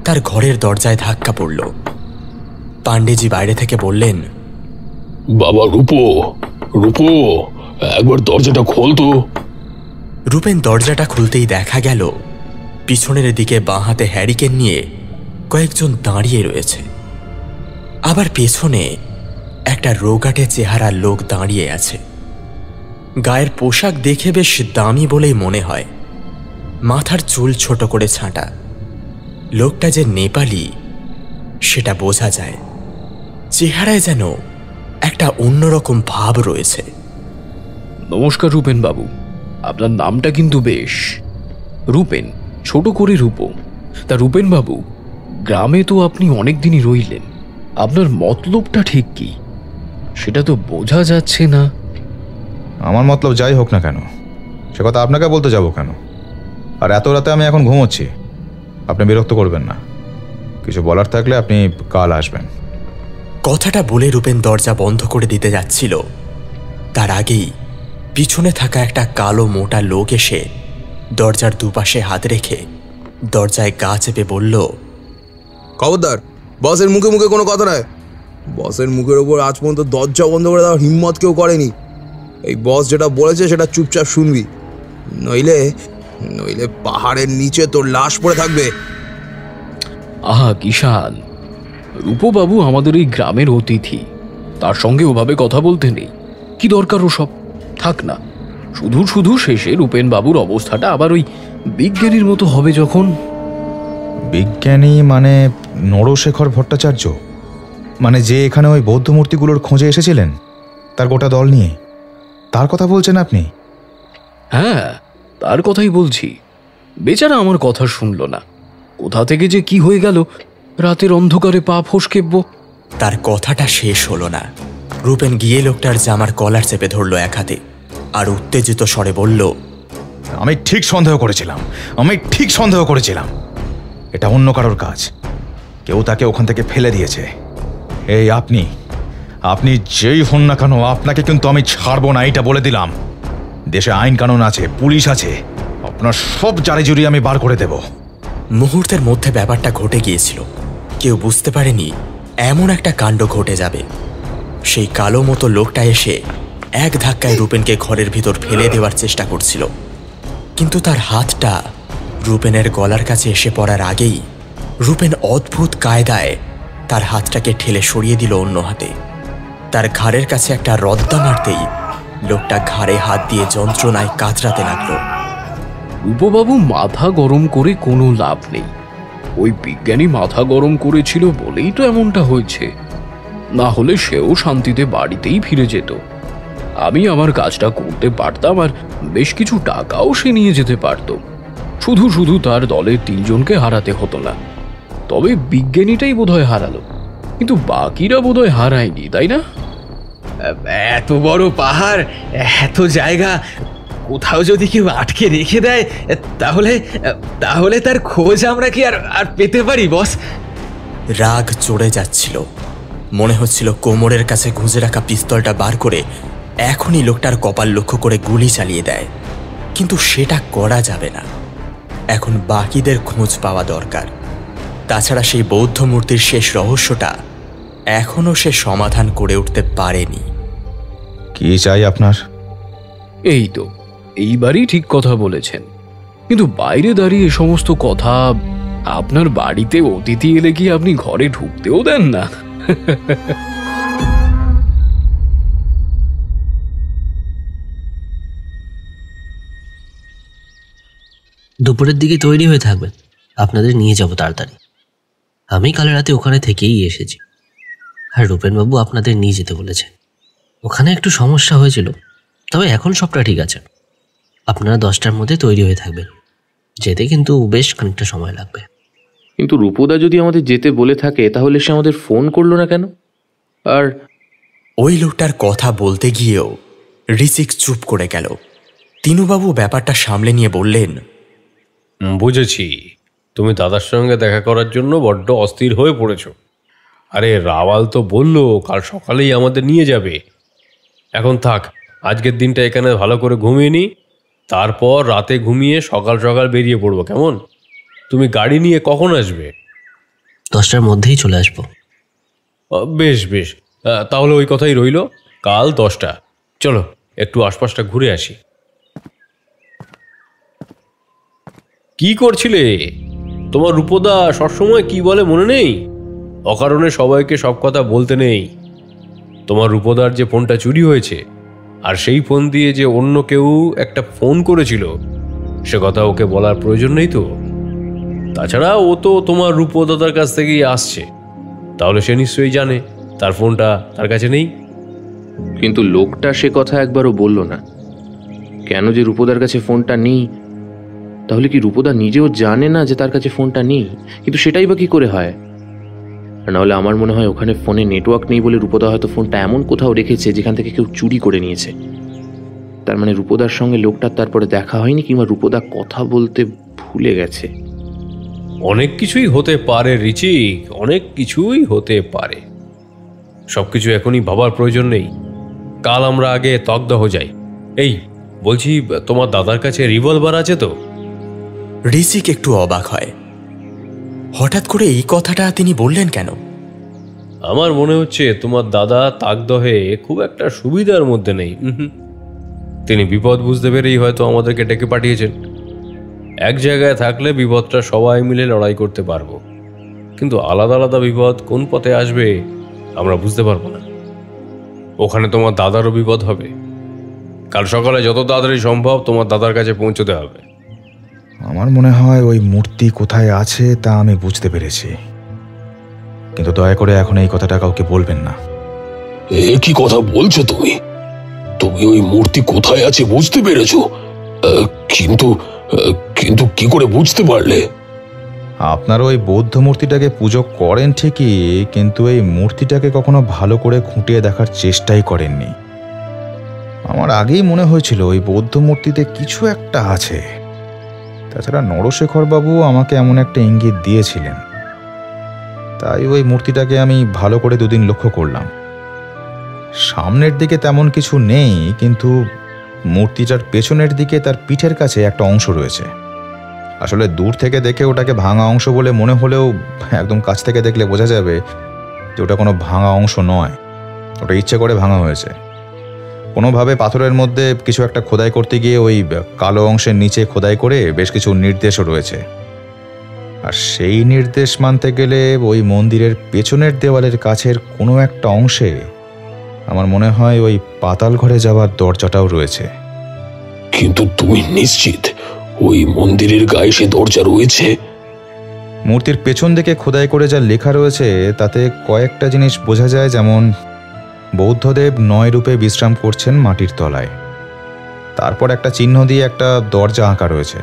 A: তার ঘরের দরজায় ধাক্কা পড়ল। পাণ্ডেজি বাইরে থেকে বললেন,
L: বাবা রূপো, রূপো, একবার দরজাটা খোল তো।
A: রূপেন দরজাটা খুলতেই দেখা গেল পিছনের দিকে বাঁ হাতে হ্যারিকেন নিয়ে কয়েকজন দাঁড়িয়ে রয়েছে। আবার পেছনে একটা রোগাটে চেহারার লোক দাঁড়িয়ে আছে। গায়ের পোশাক দেখে বেশ দামি বলেই মনে হয়। মাথার চুল ছোট করে ছাঁটা। লোকটা যে নেপালি সেটা বোঝা যায়। চেহারায় যেন একটা অন্যরকম ভাব রয়েছে।
I: নমস্কার রূপেন বাবু, আপনার নামটা কিন্তু বেশ। রূপেন, ছোট করে রূপো। তা রূপেন বাবু, গ্রামে তো আপনি অনেক দিনই রইলেন, আপনার মতলবটা ঠিক কি সেটা তো বোঝা যাচ্ছে না।
H: আমার মতলব যাই হোক না কেন, সে কথা আপনাকে বলতে যাব কেন? আর এত রাতে আমি এখন ঘুমোচ্ছি, আপনি বিরক্ত করবেন না। কিছু বলার থাকলে আপনি কাল আসবেন।
A: কথাটা বলে রূপেন দরজা বন্ধ করে দিতে যাচ্ছিল, তার আগেই পিছনে থাকা একটা কালো মোটা লোক এসে দরজার দুপাশে হাত রেখে দরজায় গা চেপে বলল,
C: খবরদার, বসের মুখে মুখে কোনো কথা নয়। বসের মুখের ওপর আজ পর্যন্ত দরজা বন্ধ করে দেওয়ার হিম্মত কেউ করেনি। এই বস যেটা বলেছে সেটা চুপচাপ শুনবি, নইলে নইলে পাহাড়ের নিচে তোর লাশ পড়ে থাকবে।
I: আহা কিষান, রূপবাবু আমাদের এই গ্রামের অতিথি, তার সঙ্গে ওভাবে কথা বলতে নেই। কি দরকার ওসব? থাক না, শুধু শুধু শেষে রূপেন বাবুর অবস্থাটা আবার ওই বিজ্ঞানীর মতো হবে যখন।
H: বিজ্ঞানী মানে নরশেখর ভট্টাচার্য, মানে যে এখানে ওই বৌদ্ধ মূর্তিগুলোর খোঁজে এসেছিলেন তার গোটা দল নিয়ে, তার কথা বলছেন আপনি?
I: হ্যাঁ, তার কথাই বলছি। বেচারা আমার কথা শুনল না, কোথা থেকে যে কি হয়ে গেল, রাতের অন্ধকারে পা ফসকেব্য।
B: তার কথাটা শেষ হলো না। রূপেন গিয়ে লোকটার জামার কলার চেপে ধরল এক হাতে, আর উত্তেজিত স্বরে বলল,
H: আমি ঠিক সন্দেহ করেছিলাম এটা অন্য কারোর কাজ। কেউ তাকে ওখান থেকে ফেলে দিয়েছে। এই আপনি যেই হন না কেন, আপনাকে কিন্তু আমি ছাড়বো না, এইটা বলে দিলাম। দেশে আইন কানুন আছে, পুলিশ আছে, আপনার সব জারি জুরি আমি বার করে দেব।
B: মুহূর্তের মধ্যে ব্যাপারটা ঘটে গিয়েছিল। কেউ বুঝতে পারেনি এমন একটা কাণ্ড ঘটে যাবে। সেই কালো মতো লোকটা এসে এক ধাক্কায় রূপেনকে ঘরের ভিতর ফেলে দেওয়ার চেষ্টা করছিল, কিন্তু তার হাতটা রূপেনের গলার কাছে এসে পড়ার আগেই রূপেন অদ্ভুত কায়দায় তার হাতটাকে ঠেলে সরিয়ে দিল অন্য হাতে। তার ঘাড়ের কাছে একটা রদ্দা মারতেই লোকটা ঘাড়ে হাত দিয়ে যন্ত্রণায় কাতরাতে লাগলো।
I: রূপবাবু মাথা গরম করে কোনো লাভ নেই। ওই বিজ্ঞানী মাথা গরম করেছিল বলেই তো এমনটা হয়েছে, না হলে সেও শান্তিতে বাড়িতেই ফিরে যেত। আমি আমার কাজটা করতে পারতাম, আর বেশ কিছু টাকাও সে নিয়ে যেতে পারত। শুধু শুধু তার দলের 3 জনকে হারাতে হতো না। তবে বিজ্ঞানীটাই বোধহয় হারালো, কিন্তু বাকিরা বোধহয় হারায়নি, তাই না?
F: এত বড় পাহাড়, এত জায়গা, কোথাও যদি কেউ আটকে রেখে দেয় তাহলে তাহলে তার খোঁজ আমরা কি আর পেতে পারি বস?
B: রাগ চড়ে যাচ্ছিল। মনে হচ্ছিল কোমরের কাছে গুঁজে রাখা পিস্তলটা বার করে এখনই লোকটার কপাল লক্ষ্য করে গুলি চালিয়ে দেয়, কিন্তু সেটা করা যাবে না। এখন বাকিদের খোঁজ পাওয়া দরকার। তাছাড়া সেই বৌদ্ধ মূর্তির শেষ রহস্যটা এখনো সে সমাধান করে উঠতে পারেনি।
H: কি চাই আপনার?
I: এই তো, এইবারই ঠিক কথা বলেছেন। কিন্তু বাইরে দাঁড়িয়ে সমস্ত কথা, আপনার বাড়িতে অতিথি এলে কি আপনি ঘরে ঢুকতেও দেন না?
J: দুপুরের দিকে তৈরি হয়ে থাকবেন, আপনাদের নিয়ে যাব তাড়াতাড়ি। আমি কাল রাতে ওখানে থেকেই এসেছি, আর রূপেনবাবু আপনাদের নিয়ে যেতে বলেছে। ওখানে একটু সমস্যা হয়েছিল, তবে এখন সবটা ঠিক আছে। আপনারা 10টার মধ্যে তৈরি হয়ে থাকবেন। যেতে কিন্তু বেশ খানিকটা সময় লাগবে।
I: কিন্তু রূপদা যদি আমাদের যেতে বলে থাকে, তাহলে সে আমাদের ফোন করলো না কেন? আর
B: ওই লোকটার কথা বলতে গিয়েও ঋষিক চুপ করে গেল। তিনুবাবু ব্যাপারটা সামলে নিয়ে বললেন,
G: বুঝেছি, তুমি দাদার সঙ্গে দেখা করার জন্য বড্ড অস্থির হয়ে পড়েছ। আরে রাওয়াল তো বললো কাল সকালেই আমাদের নিয়ে যাবে। এখন থাক, আজকের দিনটা এখানে ভালো করে ঘুমিয়ে নি, তারপর রাতে ঘুমিয়ে সকাল সকাল বেরিয়ে পড়বো, কেমন? তুমি গাড়ি নিয়ে কখন আসবে?
J: 10টার মধ্যেই চলে আসবো।
G: বেশ বেশ, তাহলে ওই কথাই রইল, কাল 10টা। চলো একটু আশপাশটা ঘুরে আসি। কি করছিলে? তোমার রূপদা সবসময় কি বলে মনে নেই? অকারণে সবাইকে সব কথা বলতে নেই। তোমার রূপদার যে ফোনটা চুরি হয়েছে, আর সেই ফোন দিয়ে যে অন্য কেউ একটা ফোন করেছিল, সে কথা ওকে বলার প্রয়োজন নেই তো। তাছাড়া ও তো তোমার রূপদাদার কাছ থেকেই আসছে, তাহলে সে নিশ্চয়ই জানে তার ফোনটা তার কাছে নেই।
I: কিন্তু লোকটা সে কথা একবারও বলল না। কেন যে রূপদার কাছে ফোনটা নেই? তাহলে কি রূপদা নিজেও জানে না যে তার কাছে ফোনটা নেই? কিন্তু সেটাই বা কি করে হয়? নাহলে আমার মনে হয় ওখানে ফোনে নেটওয়ার্ক নেই বলে রূপদা হয়তো ফোনটা এমন কোথাও রেখেছে যেখান থেকে কেউ চুরি করে নিয়েছে। তার মানে রূপদার সঙ্গে লোকটার তারপরে দেখা হয়নি, কিংবা রূপদা কথা বলতে ভুলে গেছে।
G: অনেক কিছুই হতে পারে রিচিক, অনেক কিছুই হতে পারে। সবকিছু এখনই ভাবার প্রয়োজন নেই। কাল আমরা আগে তকদাহ যাই। এই বলছি, তোমার দাদার কাছে রিভলভার আছে তো?
B: ঋষিক একটু অবাক হয়। হঠাৎ করে এই কথাটা তিনি বললেন কেন?
G: আমার মনে হচ্ছে তোমার দাদা তাকদহে খুব একটা সুবিধার মধ্যে নেই। তিনি বিপদ বুঝতে পেরেই হয়তো আমাদেরকে ডেকে পাঠিয়েছেন। এক জায়গায় থাকলে বিপদটা সবাই মিলে লড়াই করতে পারবো, কিন্তু আলাদা আলাদা বিপদ কোন পথে আসবে আমরা বুঝতে পারবো না। ওখানে তোমার দাদারও বিপদ হবে। কাল সকালে যত তাড়াতাড়ি সম্ভব তোমার দাদার কাছে পৌঁছতে হবে।
H: আমার মনে হয় ওই মূর্তি কোথায় আছে তা আমি বুঝতে পেরেছি, কিন্তু দয়া করে এখন এই কথাটা কাউকে বলবেন না।
L: এ কি কথা বলছো তুমি? তুমি ওই মূর্তি কোথায় আছে বুঝতে পেরেছো? কিন্তু কিন্তু কি করে বুঝতে পারলে?
H: আপনারা ওই বৌদ্ধ মূর্তিটাকে পুজো করেন ঠিকই, কিন্তু এই মূর্তিটাকে কখনো ভালো করে খুঁটিয়ে দেখার চেষ্টাই করেননি। আমার আগেই মনে হয়েছিল ওই বৌদ্ধ মূর্তিতে কিছু একটা আছে। তাছাড়া নরশেখর বাবু আমাকে এমন একটা ইঙ্গিত দিয়েছিলেন, তাই ওই মূর্তিটাকে আমি ভালো করে দুদিন লক্ষ্য করলাম। সামনের দিকে তেমন কিছু নেই, কিন্তু মূর্তিটার পেছনের দিকে তার পিঠের কাছে একটা অংশ রয়েছে। আসলে দূর থেকে দেখে ওটাকে ভাঙা অংশ বলে মনে হলেও একদম কাছ থেকে দেখলে বোঝা যাবে যে ওটা কোনো ভাঙা অংশ নয়, ওটা ইচ্ছে করে ভাঙা হয়েছে। কোনোভাবে পাথরের মধ্যে কিছু একটা খোদাই করতে গিয়ে ওই কালো অংশের নিচে খোদাই করে বেশ কিছু নির্দেশও রয়েছে। আর সেই নির্দেশ মানতে গেলে ওই মন্দিরের পেছনের দেওয়ালের কাছের কোনো একটা অংশে আমার মনে হয় ওই পাতাল ঘরে যাওয়ার দরজাটাও রয়েছে।
L: কিন্তু তুমি নিশ্চিত ওই মন্দিরের গায়ে সে দরজা রয়েছে?
H: মূর্তির পেছন দিকে খোদাই করে যা লেখা রয়েছে তাতে কয়েকটা জিনিস বোঝা যায়, যেমন বৌদ্ধদেব 9 রূপে বিশ্রাম করছেন মাটির তলায়। তারপর একটা চিহ্ন দিয়ে একটা দরজা আঁকা রয়েছে।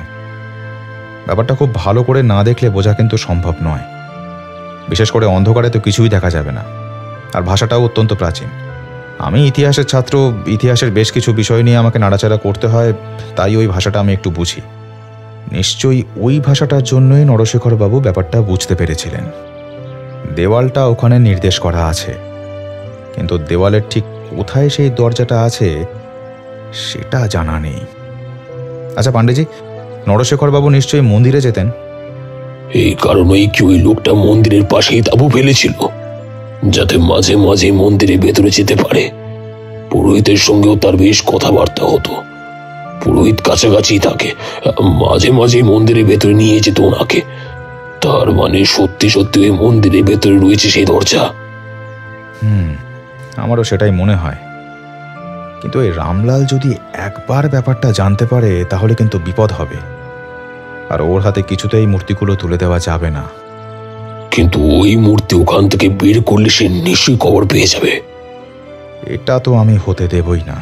H: ব্যাপারটা খুব ভালো করে না দেখলে বোঝা কিন্তু সম্ভব নয়, বিশেষ করে অন্ধকারে তো কিছুই দেখা যাবে না। আর ভাষাটাও অত্যন্ত প্রাচীন। আমি ইতিহাসের ছাত্র, ইতিহাসের বেশ কিছু বিষয় নিয়ে আমাকে নাড়াচাড়া করতে হয়, তাই ওই ভাষাটা আমি একটু বুঝি। নিশ্চয়ই ওই ভাষাটার জন্যই নরশেখর বাবু ব্যাপারটা বুঝতে পেরেছিলেন। দেওয়ালটা ওখানে নির্দেশ করা আছে, কিন্তু দেওয়ালের ঠিক কোথায় সেই দরজাটা আছে সেটা জানা নেই। আচ্ছা পাণ্ডেজি, নরশেখর বাবু নিশ্চয়ই মন্দিরে যেতেন।
L: এই কারণেই কি ওই লোকটা মন্দিরের পাশেই তাঁবু ফেলেছিল, যাতে মাঝে মাঝে মন্দিরের ভেতরে যেতে পারে? পুরোহিতের সঙ্গেও তার বেশ কথাবার্তা হতো। পুরোহিত কাছাকাছি থাকে, মাঝে মাঝে মন্দিরের ভেতরে নিয়ে যেত ওনাকে। তার মানে সত্যি সত্যি ওই মন্দিরের ভেতরে রয়েছে সেই দরজা।
H: আমারও সেটাই মনে হয়, কিন্তু এই রামলাল যদি একবার ব্যাপারটা জানতে পারে তাহলে কিন্তু বিপদ হবে, আর ওর হাতে কিছুতেই মূর্তিগুলো তুলে দেওয়া যাবে না।
L: কিন্তু ওই মূর্তি ওখান থেকে বের করলে সে নিশ্চয়ই খবর পেয়ে যাবে।
H: এটা তো আমি হতে দেবই না।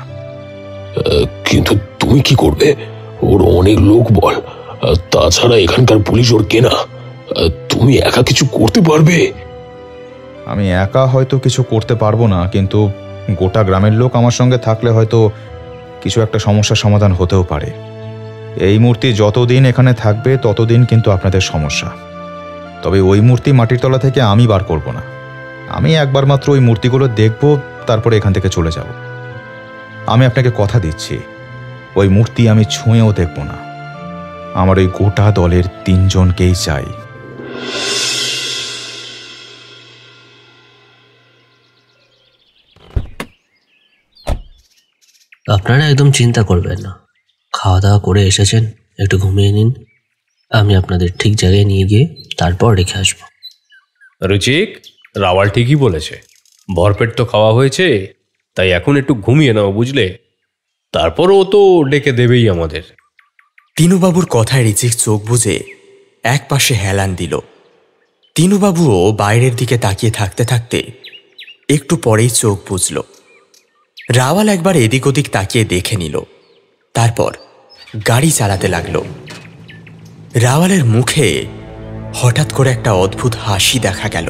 L: কিন্তু তুমি কি করবে? ওর অনেক লোক বল, তাছাড়া এখানকার পুলিশ ওর কেনা। তুমি একা কিছু করতে পারবে?
H: আমি একা হয়তো কিছু করতে পারবো না, কিন্তু গোটা গ্রামের লোক আমার সঙ্গে থাকলে হয়তো কিছু একটা সমস্যার সমাধান হতেও পারে। এই মূর্তি যতদিন এখানে থাকবে ততদিন কিন্তু আপনাদের সমস্যা। তবে ওই মূর্তি মাটির তলা থেকে আমি বার করব না। আমি একবার মাত্র ওই মূর্তিগুলো দেখব, তারপরে এখান থেকে চলে যাব। আমি আপনাকে কথা দিচ্ছি, ওই মূর্তি আমি ছুঁয়েও দেখব না। আমার ওই গোটা দলের 3 জনকেই চাই।
J: আপনারা একদম চিন্তা করবেন না, খাওয়া দাওয়া করে এসেছেন, একটু ঘুমিয়ে নিন। আমি আপনাদের ঠিক জায়গায় নিয়ে গিয়ে তারপর রেখে আসবো।
G: রুচিক, রাওয়াল ঠিকই বলেছে, ভরপেট তো খাওয়া হয়েছে, তাই এখন একটু ঘুমিয়ে নাও, বুঝলে? তারপর ও তো ডেকে দেবেই আমাদের।
A: তিনুবাবুর কথায় রিচিক চোখ বুজে এক পাশে হেলান দিল। তিনুবাবুও বাইরের দিকে তাকিয়ে থাকতে থাকতে একটু পরেই চোখ বুঝল। রাওয়াল একবার এদিক ওদিক তাকিয়ে দেখে নিল, তারপর গাড়ি চালাতে লাগলো। রাওয়ালের মুখে হঠাৎ করে একটা অদ্ভুত হাসি দেখা গেল।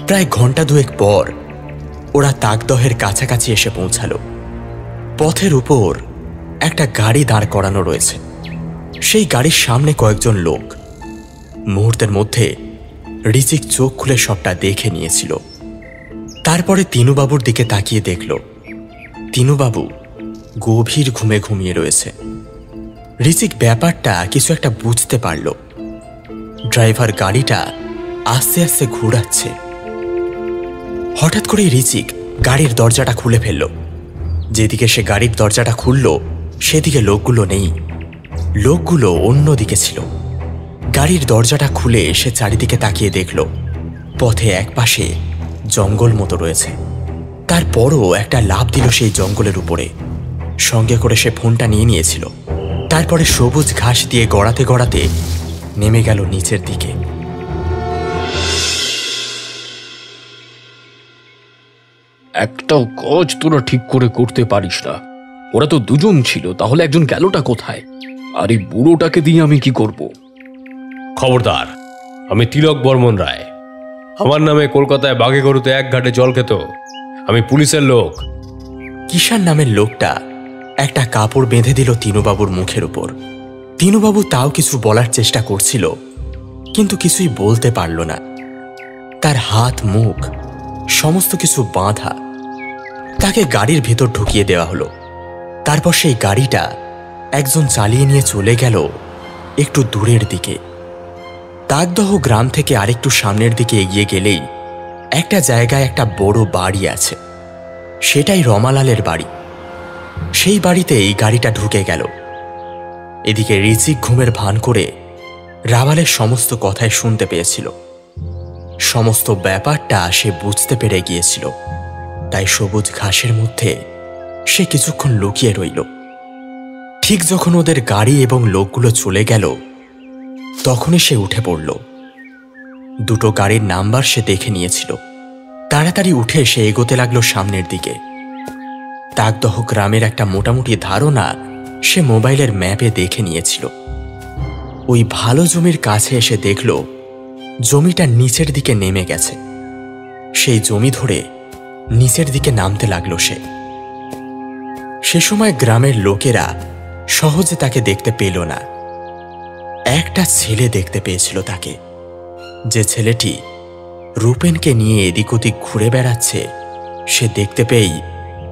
A: প্রায় ঘন্টা 2 পর ওরা তাকদহের কাছাকাছি এসে পৌঁছালো। পথের উপর একটা গাড়ি দাঁড় করানো রয়েছে। সেই গাড়ির সামনে কয়েকজন লোক। মুহূর্তের মধ্যে রিচিক চোখ খুলে সবটা দেখে নিয়েছিল। তারপরে তিনুবাবুর দিকে তাকিয়ে দেখল তিনুবাবু গভীর ঘুমে ঘুমিয়ে রয়েছে। রিচিক ব্যাপারটা কিছু একটা বুঝতে পারল। ড্রাইভার গাড়িটা আস্তে আস্তে ঘুরাচ্ছে। হঠাৎ করে রিচিক গাড়ির দরজাটা খুলে ফেলল। যেদিকে সে গাড়ির দরজাটা খুলল সেদিকে লোকগুলো নেই, লোকগুলো অন্যদিকে ছিল। গাড়ির দরজাটা খুলে সে চারিদিকে তাকিয়ে দেখল পথে একপাশে জঙ্গল মতো রয়েছে। তারপরও একটা লাফ দিল সেই জঙ্গলের উপরে। সঙ্গে করে সে ফোনটা নিয়ে নিয়েছিল। তারপরে সবুজ ঘাস দিয়ে গড়াতে গড়াতে নেমে গেল নিচের দিকে।
E: একটাও কাজ তোরা ঠিক করে করতে পারিস না। ওরা তো দুজন ছিল, তাহলে একজন গেলটা কোথায়? আর এই বুড়োটাকে দিয়ে আমি কি করব?
G: খবরদার, আমি তিলক বর্মন রায়। আমার নামে কলকাতায় বাঘে গরুতে এক ঘাটে জল খেত। আমি পুলিশের লোক।
A: কিষাণ নামের লোকটা একটা কাপড় বেঁধে দিল তিনুবাবুর মুখের উপর। তিনুবাবু তাও কিছু বলার চেষ্টা করছিল, কিন্তু কিছুই বলতে পারল না। তার হাত মুখ সমস্ত কিছু বাঁধা। তাকে গাড়ির ভেতর ঢুকিয়ে দেওয়া হলো। তারপর সেই গাড়িটা একজন চালিয়ে নিয়ে চলে গেল একটু দূরের দিকে। তাগদহ গ্রাম থেকে আরেকটু সামনের দিকে এগিয়ে গেলেই একটা জায়গায় একটা বড় বাড়ি আছে। সেটাই রমালালের বাড়ি। সেই বাড়িতে এই গাড়িটা ঢুকে গেল। এদিকে রিচিক ঘুমের ভান করে রাওয়ালের সমস্ত কথাই শুনতে পেয়েছিল। সমস্ত ব্যাপারটা সে বুঝতে পেরে গিয়েছিল। তাই সবুজ ঘাসের মধ্যে সে কিছুক্ষণ লুকিয়ে রইল। ঠিক যখন ওদের গাড়ি এবং লোকগুলো চলে গেল তখনই সে উঠে পড়ল। দুটো গাড়ির নাম্বার সে দেখে নিয়েছিল। তাড়াতাড়ি উঠে সে এগোতে লাগলো সামনের দিকে। তাগদহ গ্রামের একটা মোটামুটি ধারণা সে মোবাইলের ম্যাপে দেখে নিয়েছিল। ওই ভালো জমির কাছে এসে দেখল জমিটা নিচের দিকে নেমে গেছে। সেই জমি ধরে নিচের দিকে নামতে লাগলো সে সময় গ্রামের লোকেরা সহজে তাকে দেখতে পেল না। একটা ছেলে দেখতে পেয়েছিল তাকে। যে ছেলেটি রূপেনকে নিয়ে এদিক ওদিক ঘুরে বেড়াচ্ছে সে দেখতে পেয়েই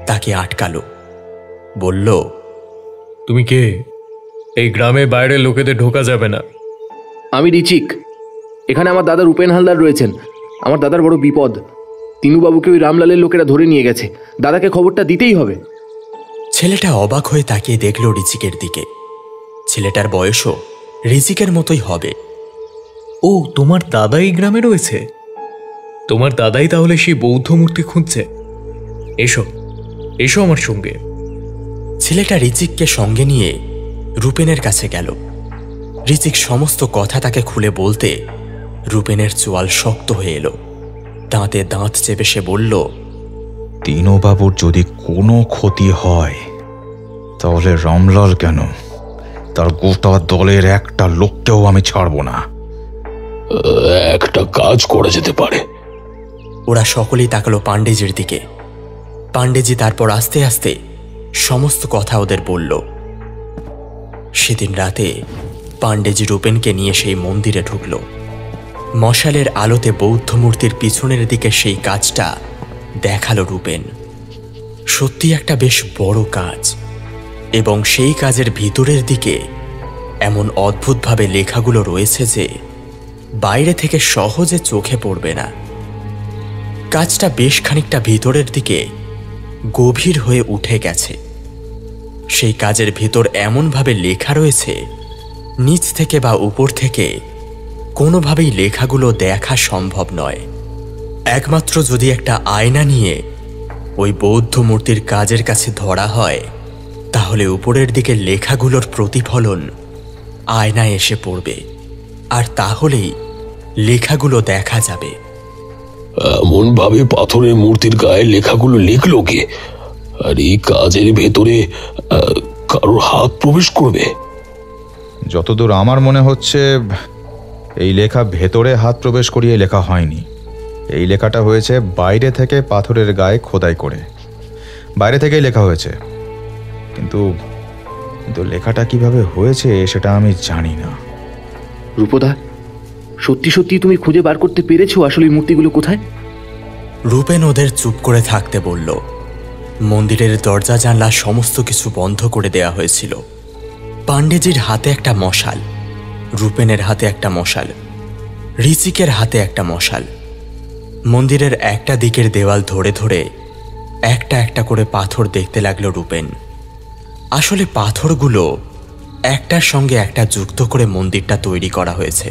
A: তাকে আটকালো। বলল,
F: তুমি কে? এই গ্রামে বাইরের লোকেদের ঢোকা যাবে না।
I: আমি রিচিক। এখানে আমার দাদা রূপেন হালদার রয়েছেন। আমার দাদার বড় বিপদ। তিনুবাবুকে ওই রামলালের লোকেরা ধরে নিয়ে গেছে। দাদাকে খবরটা দিতেই হবে।
A: ছেলেটা অবাক হয়ে তাকিয়ে দেখল রিচিকের দিকে। ছেলেটার বয়সও রিচিকের মতোই হবে।
F: ও, তোমার দাদা এই গ্রামে রয়েছে? তোমার দাদাই তাহলে সেই বৌদ্ধ মূর্তি খুঁজছে। এসো এসো আমার সঙ্গে।
A: ছেলেটা রিচিককে সঙ্গে নিয়ে রূপেনের কাছে গেল। রিচিক সমস্ত কথা তাকে খুলে বলতে রূপেনের চোয়াল শক্ত হয়ে এলো। দাঁতে দাঁত চেপে সে বলল,
H: তিনুবাবুর যদি কোনো ক্ষতি হয় তাহলে রামলাল কেন, তার গোটা দলের একটা লোককেও আমি ছাড়ব না।
L: একটা কাজ করা যেতে পারে।
A: ওরা সকলেই তাকালো পাণ্ডেজির দিকে। পাণ্ডেজি তারপর আস্তে আস্তে সমস্ত কথা ওদের বলল। সেদিন রাতে পাণ্ডেজি রূপেনকে নিয়ে সেই মন্দিরে ঢুকল। মশালের আলোতে বৌদ্ধ মূর্তির পিছনের দিকে সেই কাজটা দেখালো রূপেন। সত্যি একটা বেশ বড় কাজ, এবং সেই কাজের ভিতরের দিকে এমন অদ্ভুতভাবে লেখাগুলো রয়েছে যে বাইরে থেকে সহজে চোখে পড়বে না। কাজটা বেশ খানিকটা ভিতরের দিকে গভীর হয়ে উঠে গেছে। সেই কাজের ভিতর এমনভাবে লেখা রয়েছে নিচ থেকে বা উপর থেকে কোনোভাবেই লেখাগুলো দেখা সম্ভব নয়। একমাত্র যদি একটা আয়না নিয়ে ওই বৌদ্ধ মূর্তির কাজের কাছে ধরা হয় তাহলে উপরের দিকে লেখাগুলোর প্রতিফলন আয়নায় এসে পড়বে, আর তাহলেই লেখাগুলো দেখা যাবে।
L: এমন ভাবে পাথরের মূর্তির গায়ে লেখাগুলো লিখলো কে? আর এই কাজের ভেতরে কারোর হাত প্রবেশ করবে?
H: যতদূর আমার মনে হচ্ছে এই লেখা ভেতরে হাত প্রবেশ করিয়ে লেখা হয়নি। এই লেখাটা হয়েছে বাইরে থেকে পাথরের গায়ে খোদাই করে। বাইরে থেকেই লেখা হয়েছে, কিন্তু লেখাটা কিভাবে হয়েছে সেটা আমি জানি না।
I: রূপদা, সত্যি সত্যি তুমি খুঁজে বার করতে পেরেছো আসলে এই মূর্তিগুলো কোথায়?
A: রূপেন ওদের চুপ করে থাকতে বলল। মন্দিরের দরজা জানলা সমস্ত কিছু বন্ধ করে দেয়া হয়েছিল। পাণ্ডেজির হাতে একটা মশাল, রূপেনের হাতে একটা মশাল।
B: ঋচিকের হাতে একটা মশাল। মন্দিরের একটা দিকের দেওয়াল ধরে ধরে একটা একটা করে পাথর দেখতে লাগলো রূপেন। আসলে পাথরগুলো একটার সঙ্গে একটা যুক্ত করে মন্দিরটা তৈরি করা হয়েছে।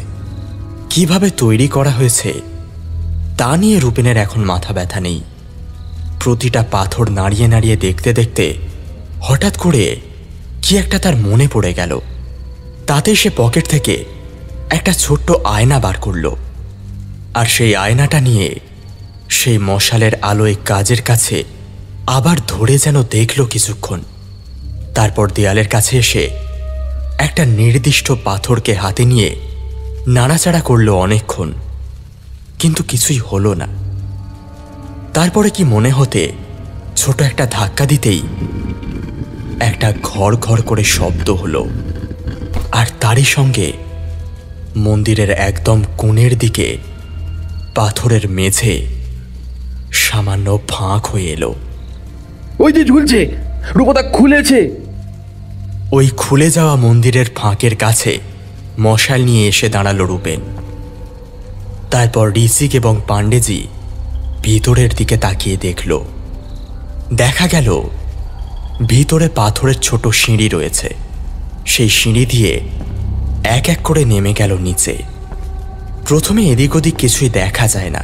B: কিভাবে তৈরি করা হয়েছে তা নিয়ে রূপেনের এখন মাথা ব্যথা নেই। প্রতিটা পাথর নাড়িয়ে নাড়িয়ে দেখতে দেখতে হঠাৎ করে কি একটা তার মনে পড়ে গেল। তাতে সে পকেট থেকে একটা ছোট্ট আয়না বার করল, আর সেই আয়নাটা নিয়ে সেই মশালের আলোয় কাজের কাছে আবার ধরে যেন দেখল কিছুক্ষণ। তারপর দেয়ালের কাছে এসে একটা নির্দিষ্ট পাথরকে হাতে নিয়ে নাড়াচাড়া করল অনেকক্ষণ, কিন্তু কিছুই হলো না। তারপরে কি মনে হতে ছোট একটা ধাক্কা দিতেই একটা ঘর ঘর করে শব্দ হলো, আর তারই সঙ্গে মন্দিরের একদম কোণের দিকে পাথরের মেঝে সামান্য ফাঁক হয়ে এলো।
I: ওই যে ঝুলছে, রূপদা খুলেছে।
B: ওই খুলে যাওয়া মন্দিরের ফাঁকের কাছে মশাল নিয়ে এসে দাঁড়ালো রূপেন। তারপর ঋষিক এবং পাণ্ডেজি ভিতরের দিকে তাকিয়ে দেখল। দেখা গেল ভিতরে পাথরের ছোট সিঁড়ি রয়েছে। সেই সিঁড়ি দিয়ে এক এক করে নেমে গেল নিচে। প্রথমে এদিক ওদিক কিছুই দেখা যায় না,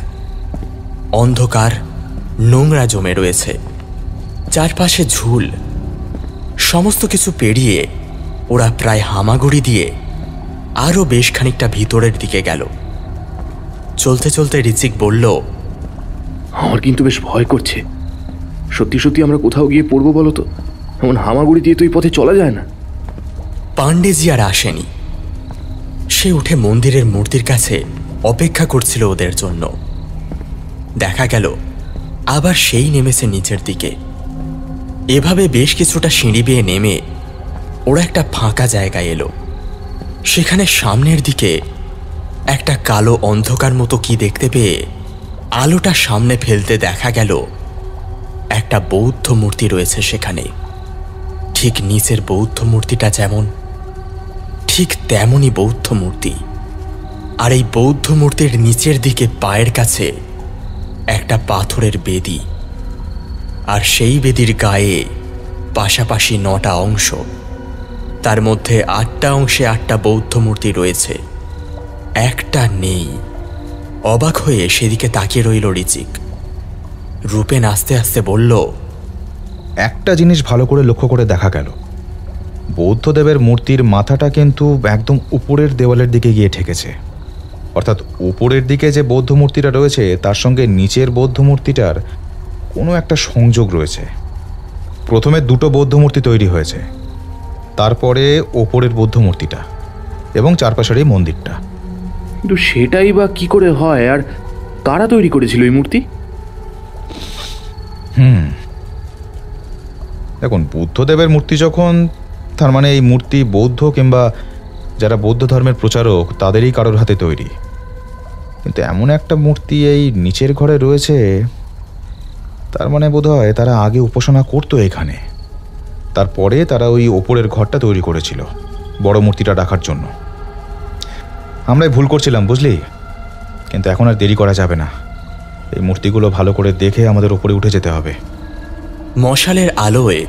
B: অন্ধকার, নোংরা জমে রয়েছে, চারপাশে ঝুল। সমস্ত কিছু পেরিয়ে ওরা প্রায় হামাগুড়ি দিয়ে আরও বেশ খানিকটা ভিতরের দিকে গেল। চলতে চলতে ঋচিক বলল,
I: আমার কিন্তু বেশ ভয় করছে। সত্যি সত্যি আমরা কোথাও গিয়ে পড়বো বলো তো? এমন হামাগুড়ি দিয়ে তো এই পথে চলা যায় না।
B: পাণ্ডেজি আর আসেনি। সে উঠে মন্দিরের মূর্তির কাছে অপেক্ষা করছিল ওদের জন্য। দেখা গেল আবার সেই নেমেছে নিচের দিকে। এভাবে বেশ কিছুটা সিঁড়ি বেয়ে নেমে ওরা একটা ফাঁকা জায়গায় এলো। সেখানে সামনের দিকে একটা কালো অন্ধকার মতো কি দেখতে পেয়ে আলোটা সামনে ফেলতে দেখা গেল একটা বৌদ্ধ মূর্তি রয়েছে সেখানে। ঠিক নিচের বৌদ্ধ মূর্তিটা যেমন, ঠিক তেমনই বৌদ্ধ মূর্তি। আর এই বৌদ্ধ মূর্তির নিচের দিকে পায়ের কাছে একটা পাথরের বেদি, আর সেই বেদির গায়ে পাশাপাশি 9টা অংশ। তার মধ্যে 8টা অংশে 8টা বৌদ্ধ মূর্তি রয়েছে, একটা নেই। অবাক হয়ে সেদিকে তাকিয়ে রইল ঋচিক। রূপেন আস্তে আস্তে বলল,
H: একটা জিনিস ভালো করে লক্ষ্য করে দেখা গেল, বৌদ্ধদেবের মূর্তির মাথাটা কিন্তু একদম উপরের দেওয়ালের দিকে গিয়ে ঠেকেছে। অর্থাৎ উপরের দিকে যে বৌদ্ধ মূর্তিটা রয়েছে তার সঙ্গে নিচের বৌদ্ধ মূর্তিটার কোনো একটা সংযোগ রয়েছে। প্রথমে 2টো বৌদ্ধ মূর্তি তৈরি হয়েছে, তারপরে ওপরের বৌদ্ধ মূর্তিটা এবং চারপাশের এই মন্দিরটা।
I: কিন্তু সেটাই বা কি করে হয়, আর কারা তৈরি করেছিল এই মূর্তি?
H: দেখুন, বুদ্ধদেবের মূর্তি যখন, তার মানে এই মূর্তি বৌদ্ধ কিংবা যারা বৌদ্ধ ধর্মের প্রচারক তাদেরই কারোর হাতে তৈরি। কিন্তু এমন একটা মূর্তি এই নিচের ঘরে রয়েছে, তার মানে বোধহয় তারা আগে উপাসনা করতো এখানে, তারপরে তারা ওই ওপরের ঘরটা তৈরি করেছিল বড় মূর্তিটা রাখার জন্য। আমরাই ভুল করছিলাম, বুঝলি? কিন্তু এখন আর দেরি করা যাবে না। এই মূর্তিগুলো ভালো করে দেখে আমাদের উপরে উঠে যেতে হবে।
B: মশালের আলোয়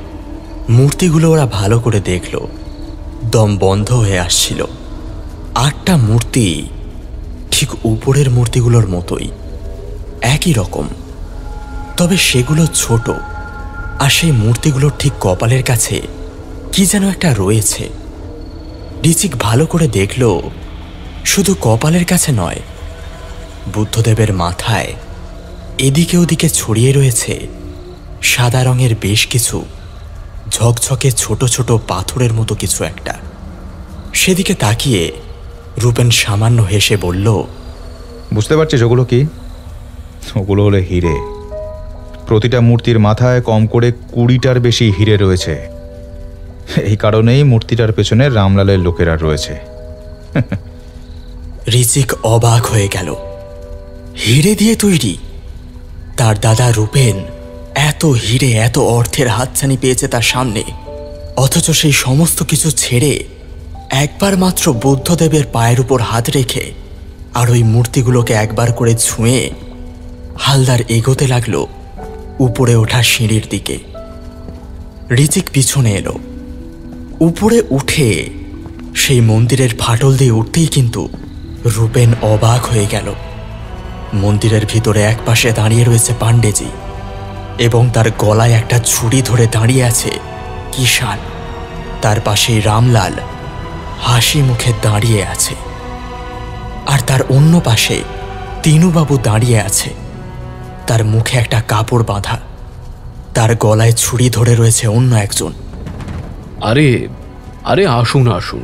B: মূর্তিগুলো ওরা ভালো করে দেখল। দম বন্ধ হয়ে আসছিল। 8টা মূর্তি ঠিক উপরের মূর্তিগুলোর মতোই, একই রকম, তবে সেগুলো ছোট। আর সেই মূর্তিগুলোর ঠিক কপালের কাছে কি যেন একটা রয়েছে। ঋচিক ভালো করে দেখল, শুধু কপালের কাছে নয়, বুদ্ধদেবের মাথায় এদিকে ওদিকে ছড়িয়ে রয়েছে সাদা রঙের বেশ কিছু ঝকঝকে ছোট ছোট পাথরের মতো কিছু একটা। সেদিকে তাকিয়ে রূপেন সামান্য হেসে বলল,
H: বুঝতে পারছিস ওগুলো কি? ওগুলো হলো হিরে। প্রতিটা মূর্তির মাথায় কম করে 20টার বেশি হিরে রয়েছে। এই কারণেই মূর্তিটার পেছনে রামলালের লোকেরা রয়েছে।
B: ঋচিক অবাক হয়ে গেল। হিরে দিয়ে তৈরি? তার দাদা রূপেন এত হিরে, এত অর্থের হাতছানি পেয়েছে তার সামনে, অথচ সেই সমস্ত কিছু ছেড়ে একবার মাত্র বুদ্ধদেবের পায়ের উপর হাত রেখে
A: আর ওই মূর্তিগুলোকে একবার করে ছুঁয়ে হালদার এগোতে লাগলো উপরে ওঠা সিঁড়ির দিকে। রিচিক পিছনে এলো। উপরে উঠে সেই মন্দিরের ফাটল দিয়ে উঠতেই কিন্তু রূপেন অবাক হয়ে গেল। মন্দিরের ভিতরে একপাশে দাঁড়িয়ে রয়েছে পাণ্ডেজি এবং তার গলায় একটা ছুরি ধরে দাঁড়িয়ে আছে কিষান। তার পাশেই রামলাল হাসি মুখে দাঁড়িয়ে আছে, আর তার অন্য পাশে তিনুবাবু দাঁড়িয়ে আছে। তার মুখে একটা কাপড় বাঁধা, তার গলায় ছুরি ধরে রয়েছে অন্য একজন।
I: আরে আরে আসুন আসুন,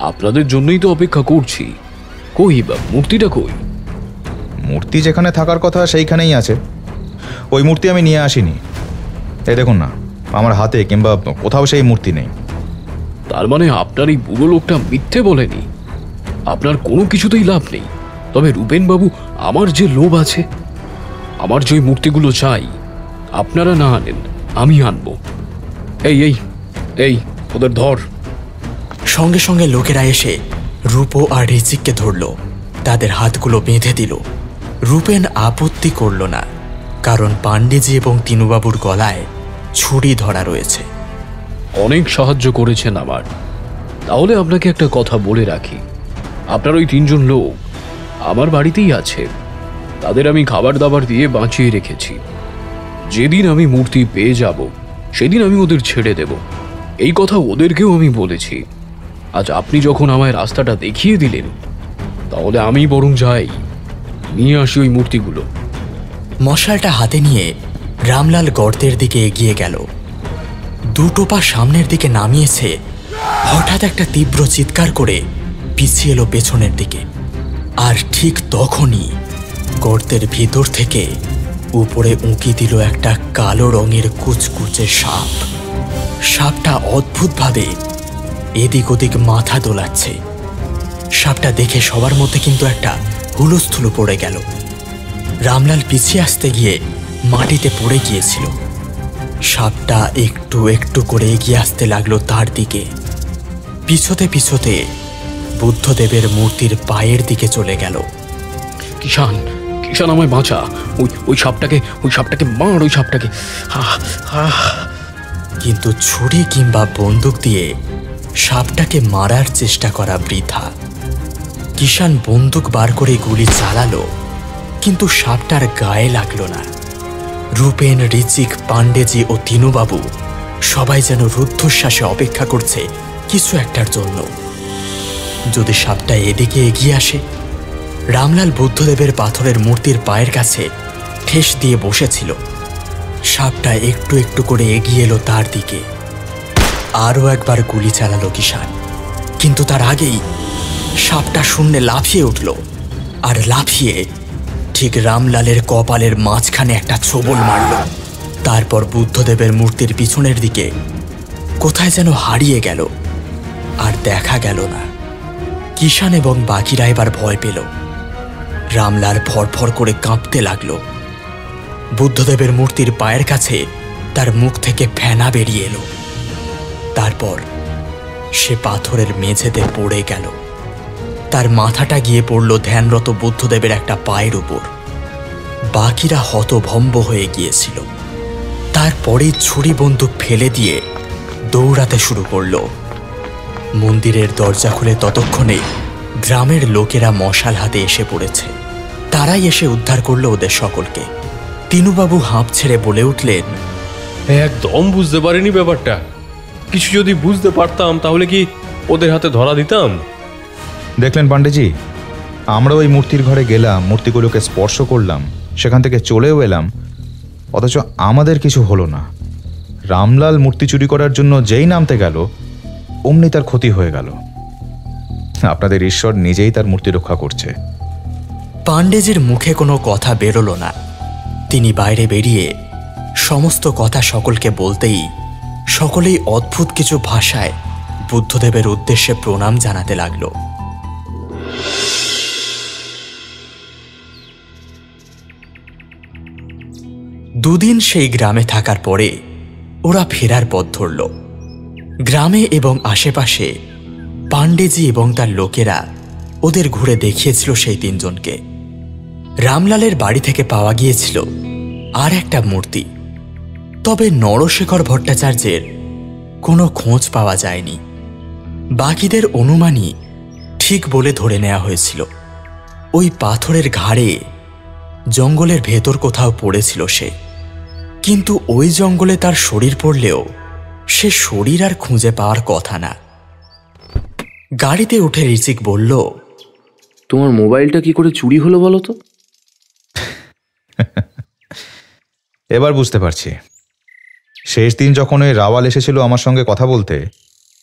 I: আপনাদের জন্যই তো অপেক্ষা করছি। কই বা মূর্তিটা কই?
H: মূর্তি যেখানে থাকার কথা সেইখানেই আছে। ওই মূর্তি আমি নিয়ে আসিনি। এই দেখুন না, আমার হাতে কিংবা কোথাও সেই মূর্তি নেই।
I: তার মানে আপনার এই বুড়ো লোকটা মিথ্যে বলেনি? আপনার কোনো কিছুতেই লাভ নেই। তবে রূপেনবাবু, আমার যে লোভ আছে, আমার যে মূর্তিগুলো চাই, আপনারা না আনেন আমি আনবো। এই এই এই ওদের ধর।
A: সঙ্গে সঙ্গে লোকেরা এসে রূপো আর রিচিককে ধরল, তাদের হাতগুলো বেঁধে দিল। রূপেন আপত্তি করল না, কারণ পাণ্ডেজি এবং তিনুবাবুর গলায় ছুরি ধরা রয়েছে।
I: অনেক সাহায্য করেছেন আমার। তাহলে আপনাকে একটা কথা বলে রাখি, আপনার ওই 3 জন লোক আমার বাড়িতেই আছে। তাদের আমি খাবার দাবার দিয়ে বাঁচিয়ে রেখেছি। যেদিন আমি মূর্তি পেয়ে যাব সেদিন আমি ওদের ছেড়ে দেব। এই কথা ওদেরকেও আমি বলেছি। আজ আপনি যখন আমায় রাস্তাটা দেখিয়ে দিলেন, তাহলে আমি বরং যাই, নিয়ে আসি ওই মূর্তিগুলো।
A: মশালটা হাতে নিয়ে রামলাল গর্তের দিকে এগিয়ে গেল। 2 পা সামনের দিকে নামিয়েছে, হঠাৎ একটা তীব্র চিৎকার করে পিছিয়ে এলো পেছনের দিকে। আর ঠিক তখনই গর্তের ভিতর থেকে উপরে উঁকি দিল একটা কালো রঙের কুচকুচে সাপ। সাপটা অদ্ভুতভাবে এদিক ওদিক মাথা দোলাচ্ছে। সাপটা দেখে সবার মধ্যে কিন্তু একটা হুলস্থুলো পড়ে গেল। রামলাল পিছিয়ে আসতে গিয়ে মাটিতে পড়ে গিয়েছিল। সাপটা একটু একটু করে এগিয়ে আসতে লাগলো তার দিকে। পিছতে পিছতে বুদ্ধদেবের মূর্তির পায়ের দিকে চলে গেল।
I: কিষান, কিষান আমায় বাঁচা। ওই সাপটাকে মার, ওই সাপটাকে।
A: কিন্তু ছুরি কিংবা বন্দুক দিয়ে সাপটাকে মারার চেষ্টা করা বৃথা। কিষান বন্দুক বার করে গুলি চালালো, কিন্তু সাপটার গায়ে লাগলো না। রূপেন, রিচিক, পাণ্ডেজি ও তিনুবাবু সবাই যেন রুদ্ধশ্বাসে অপেক্ষা করছে কিছু একটার জন্য। যদি সাপটা এদিকে এগিয়ে আসে। রামলাল বুদ্ধদেবের পাথরের মূর্তির পায়ের কাছে ঠেস দিয়ে বসেছিল। সাপটা একটু একটু করে এগিয়ে এলো তার দিকে। আরও একবার গুলি চালালো কিষান, কিন্তু তার আগেই সাপটা শূন্যে লাফিয়ে উঠল, আর লাফিয়ে ঠিক রামলালের কপালের মাঝখানে একটা ছোবল মারল। তারপর বুদ্ধদেবের মূর্তির পিছনের দিকে কোথায় যেন হারিয়ে গেল, আর দেখা গেল না। কিষান এবং বাকিরা এবার ভয় পেল। রামলাল ফরফর করে কাঁপতে লাগল। বুদ্ধদেবের মূর্তির পায়ের কাছে তার মুখ থেকে ফেনা বেরিয়ে এলো। তারপর সে পাথরের মেঝেতে পড়ে গেল। তার মাথাটা গিয়ে পড়ল ধ্যানরত বুদ্ধদেবের একটা পায়ের উপর। বাকিরা হতভম্ব হয়ে গিয়েছিল। তারপরে ছুরি বন্দুক ফেলে দিয়ে দৌড়াতে শুরু করল। মন্দিরের দরজা খুলে ততক্ষণে গ্রামের লোকেরা মশাল হাতে এসে পড়েছে। তারাই এসে উদ্ধার করলো ওদের সকলকে। তিনুবাবু হাঁপ ছেড়ে বলে উঠলেন,
G: একদম বুঝতে পারিনি ব্যাপারটা। কিছু যদি বুঝতে পারতাম তাহলে কি ওদের হাতে ধরা দিতাম।
H: দেখলেন পাণ্ডেজি, আমরা ওই মূর্তির ঘরে গেলাম, মূর্তিগুলোকে স্পর্শ করলাম, সেখান থেকে চলেও এলাম, অথচ আমাদের কিছু হলো না। রামলাল মূর্তি চুরি করার জন্য যেই নামতে গেল অমনি তার ক্ষতি হয়ে গেল। আপনাদের ঈশ্বর নিজেই তার মূর্তি রক্ষা করছে।
A: পাণ্ডেজির মুখে কোনো কথা বেরোলো না। তিনি বাইরে বেরিয়ে সমস্ত কথা সকলকে বলতেই সকলেই অদ্ভুত কিছু ভাষায় বুদ্ধদেবের উদ্দেশ্যে প্রণাম জানাতে লাগলো। দুদিন সেই গ্রামে থাকার পরে ওরা ফেরার পথ ধরল। গ্রামে এবং আশেপাশে পাণ্ডেজি এবং তার লোকেরা ওদের ঘুরে দেখিয়েছিল সেই তিনজনকে। রামলালের বাড়ি থেকে পাওয়া গিয়েছিল আর একটা মূর্তি, তবে নরশেখর ভট্টাচার্যের কোনো খোঁজ পাওয়া যায়নি। বাকিদের অনুমানই ঠিক বলে ধরে নেওয়া হয়েছিল। ওই পাথরের ঘাড়ে জঙ্গলের ভেতর কোথাও পড়েছিল সে, কিন্তু ওই জঙ্গলে তার শরীর পড়লেও সে শরীর আর খুঁজে পাওয়ার কথা না। গাড়িতে উঠে ঋচিক বলল,
I: তোমার মোবাইলটা কি করে চুরি হলো বলো তো?
H: এবার বুঝতে পারছি। শেষ দিন যখন ওই রাওয়াল এসেছিল আমার সঙ্গে কথা বলতে,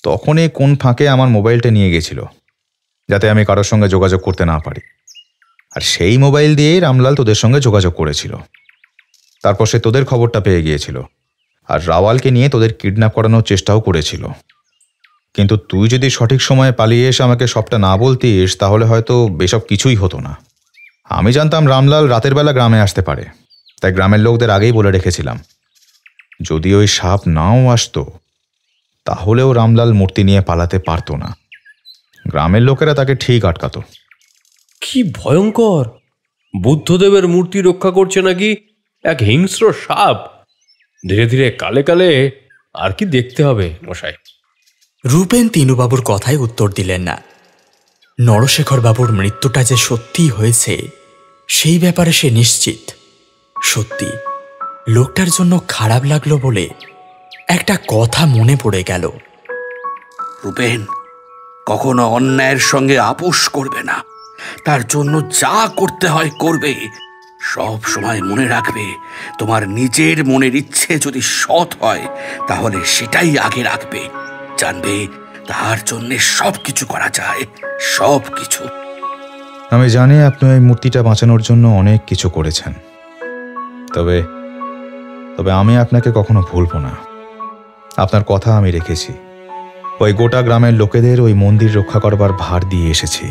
H: তখনই কোন ফাঁকে আমার মোবাইলটা নিয়ে গেছিল, যাতে আমি কারোর সঙ্গে যোগাযোগ করতে না পারি। আর সেই মোবাইল দিয়েই রামলাল তোদের সঙ্গে যোগাযোগ করেছিল। তারপর সে তোদের খবরটা পেয়ে গিয়েছিল আর রাওয়ালকে নিয়ে তোদের কিডন্যাপ করানোর চেষ্টাও করেছিল। কিন্তু তুই যদি সঠিক সময়ে পালিয়ে এসে আমাকে সবটা না বলতিস, তাহলে হয়তো এসব কিছুই হতো না। আমি জানতাম রামলাল রাতের বেলা গ্রামে আসতে পারে, তাই গ্রামের লোকদের আগেই বলে রেখেছিলাম। যদি ওই সাপ নাও আসতো, তাহলেও রামলাল মূর্তি নিয়ে পালাতে পারতো না। গ্রামের লোকেরা তাকে ঠিক আটকাতো।
G: কি ভয়ঙ্কর! বুদ্ধদেবের মূর্তি রক্ষা করছে নাকি এক হিংস্র সাপ। ধীরে ধীরে কালে কালে আর কি দেখতে হবে মশাই।
A: রূপেন তিনুবাবুর কথায় উত্তর দিলেন না। নরশেখর বাবুর মৃত্যুটা যে সত্যিই হয়েছে সেই ব্যাপারে সে নিশ্চিত। সত্যি লোকটার জন্য খারাপ লাগলো বলে একটা কথা মনে পড়ে গেল।
E: রূপেন, কখনো অন্যায়ের সঙ্গে আপোষ করবে না। তার জন্য যা করতে হয় করবে। সব সময় মনে রাখবে, তোমার নিজের মনের ইচ্ছে যদি সৎ হয় তাহলে সেটাই আগে রাখবে। জানবে তার জন্য সব কিছু করা যায়, সব কিছু।
H: আমি জানি আপনি ওই মূর্তিটা বাঁচানোর জন্য অনেক কিছু করেছেন, তবে তবে আমি আপনাকে কখনো ভুলব না। আপনার কথা আমি রেখেছি। ওই গোটা গ্রামের লোকেদের ওই মন্দির রক্ষা করবার ভার দিয়ে এসেছি।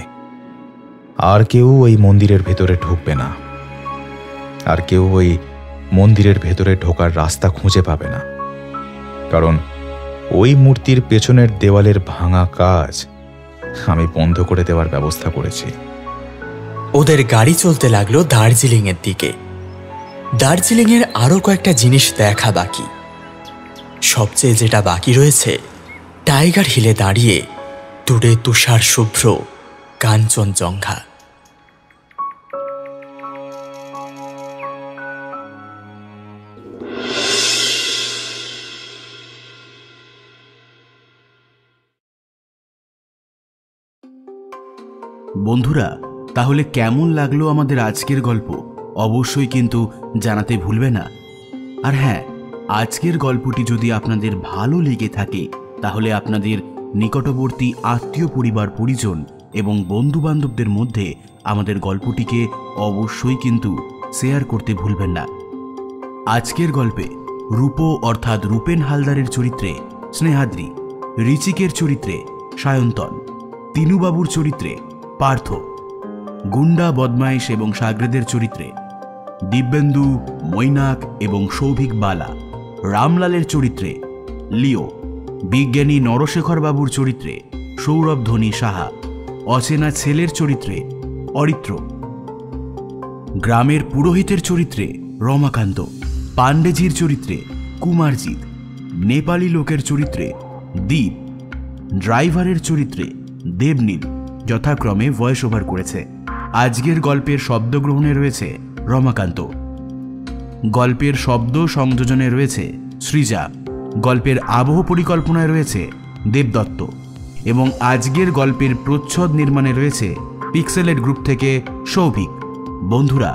H: আর কেউ ওই মন্দিরের ভেতরে ঢুকবে না, আর কেউ ওই মন্দিরের ভেতরে ঢোকার রাস্তা খুঁজে পাবে না, কারণ ওই মূর্তির পেছনের দেওয়ালের ভাঙা কাজ আমি বন্ধ করে দেওয়ার ব্যবস্থা করেছি।
A: ওদের গাড়ি চলতে লাগলো দার্জিলিংয়ের দিকে। দার্জিলিংয়ের আরও কয়েকটা জিনিস দেখা বাকি। সবচেয়ে যেটা বাকি রয়েছে, টাইগার হিলে দাঁড়িয়ে দূরে তুষার শুভ্র কাঞ্চনজঙ্ঘা।
M: বন্ধুরা, তাহলে কেমন লাগলো আমাদের আজকের গল্প অবশ্যই কিন্তু জানাতে ভুলবে না। আর হ্যাঁ, আজকের গল্পটি যদি আপনাদের ভালো লেগে থাকে তাহলে আপনাদের নিকটবর্তী আত্মীয় পরিবার পরিজন এবং বন্ধু বান্ধবদের মধ্যে আমাদের গল্পটিকে অবশ্যই কিন্তু শেয়ার করতে ভুলবেন না। আজকের গল্পে রূপো অর্থাৎ রূপেন হালদারের চরিত্রে স্নেহাদ্রি, ঋচিকের চরিত্রে সায়ন্তন, তিনুবাবুর চরিত্রে পার্থ, গুন্ডা বদমাইশ এবং সাগরেদের চরিত্রে দিব্যেন্দু, মৈনাক এবং সৌভিক বালা, রামলালের চরিত্রে লিও, বিজ্ঞানী নরশেখর বাবুর চরিত্রে সৌরভ ধনী সাহা, অচেনা ছেলের চরিত্রে অরিত্র, গ্রামের পুরোহিতের চরিত্রে রমাকান্ত, পাণ্ডেজির চরিত্রে কুমারজিৎ, নেপালি লোকের চরিত্রে দীপ, ড্রাইভারের চরিত্রে দেবনীল যথাক্রমে ভয়েস ওভার করেছে। আজকের গল্পের শব্দগ্রহণে রয়েছে রমাকান্ত, গল্পের শব্দ সংযোজনে রয়েছে সৃজা, গল্পের আবহ পরিকল্পনায় রয়েছে দেবদত্ত এবং আজকের গল্পের প্রচ্ছদ নির্মাণে রয়েছে পিক্সেলেট গ্রুপ থেকে সৌভিক। বন্ধুরা,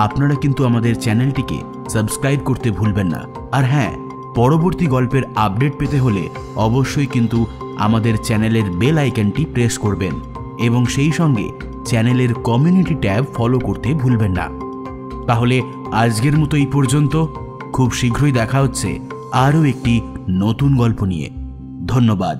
M: আপনারা কিন্তু আমাদের চ্যানেলটিকে সাবস্ক্রাইব করতে ভুলবেন না। আর হ্যাঁ, পরবর্তী গল্পের আপডেট পেতে হলে অবশ্যই কিন্তু আমাদের চ্যানেলের বেল আইকনটি প্রেস করবেন এবং সেই সঙ্গে চ্যানেলের কমিউনিটি ট্যাব ফলো করতে ভুলবেন না। তাহলে আজকের মতো এই পর্যন্ত। খুব শীঘ্রই দেখা হচ্ছে আরও একটি নতুন গল্প নিয়ে। ধন্যবাদ।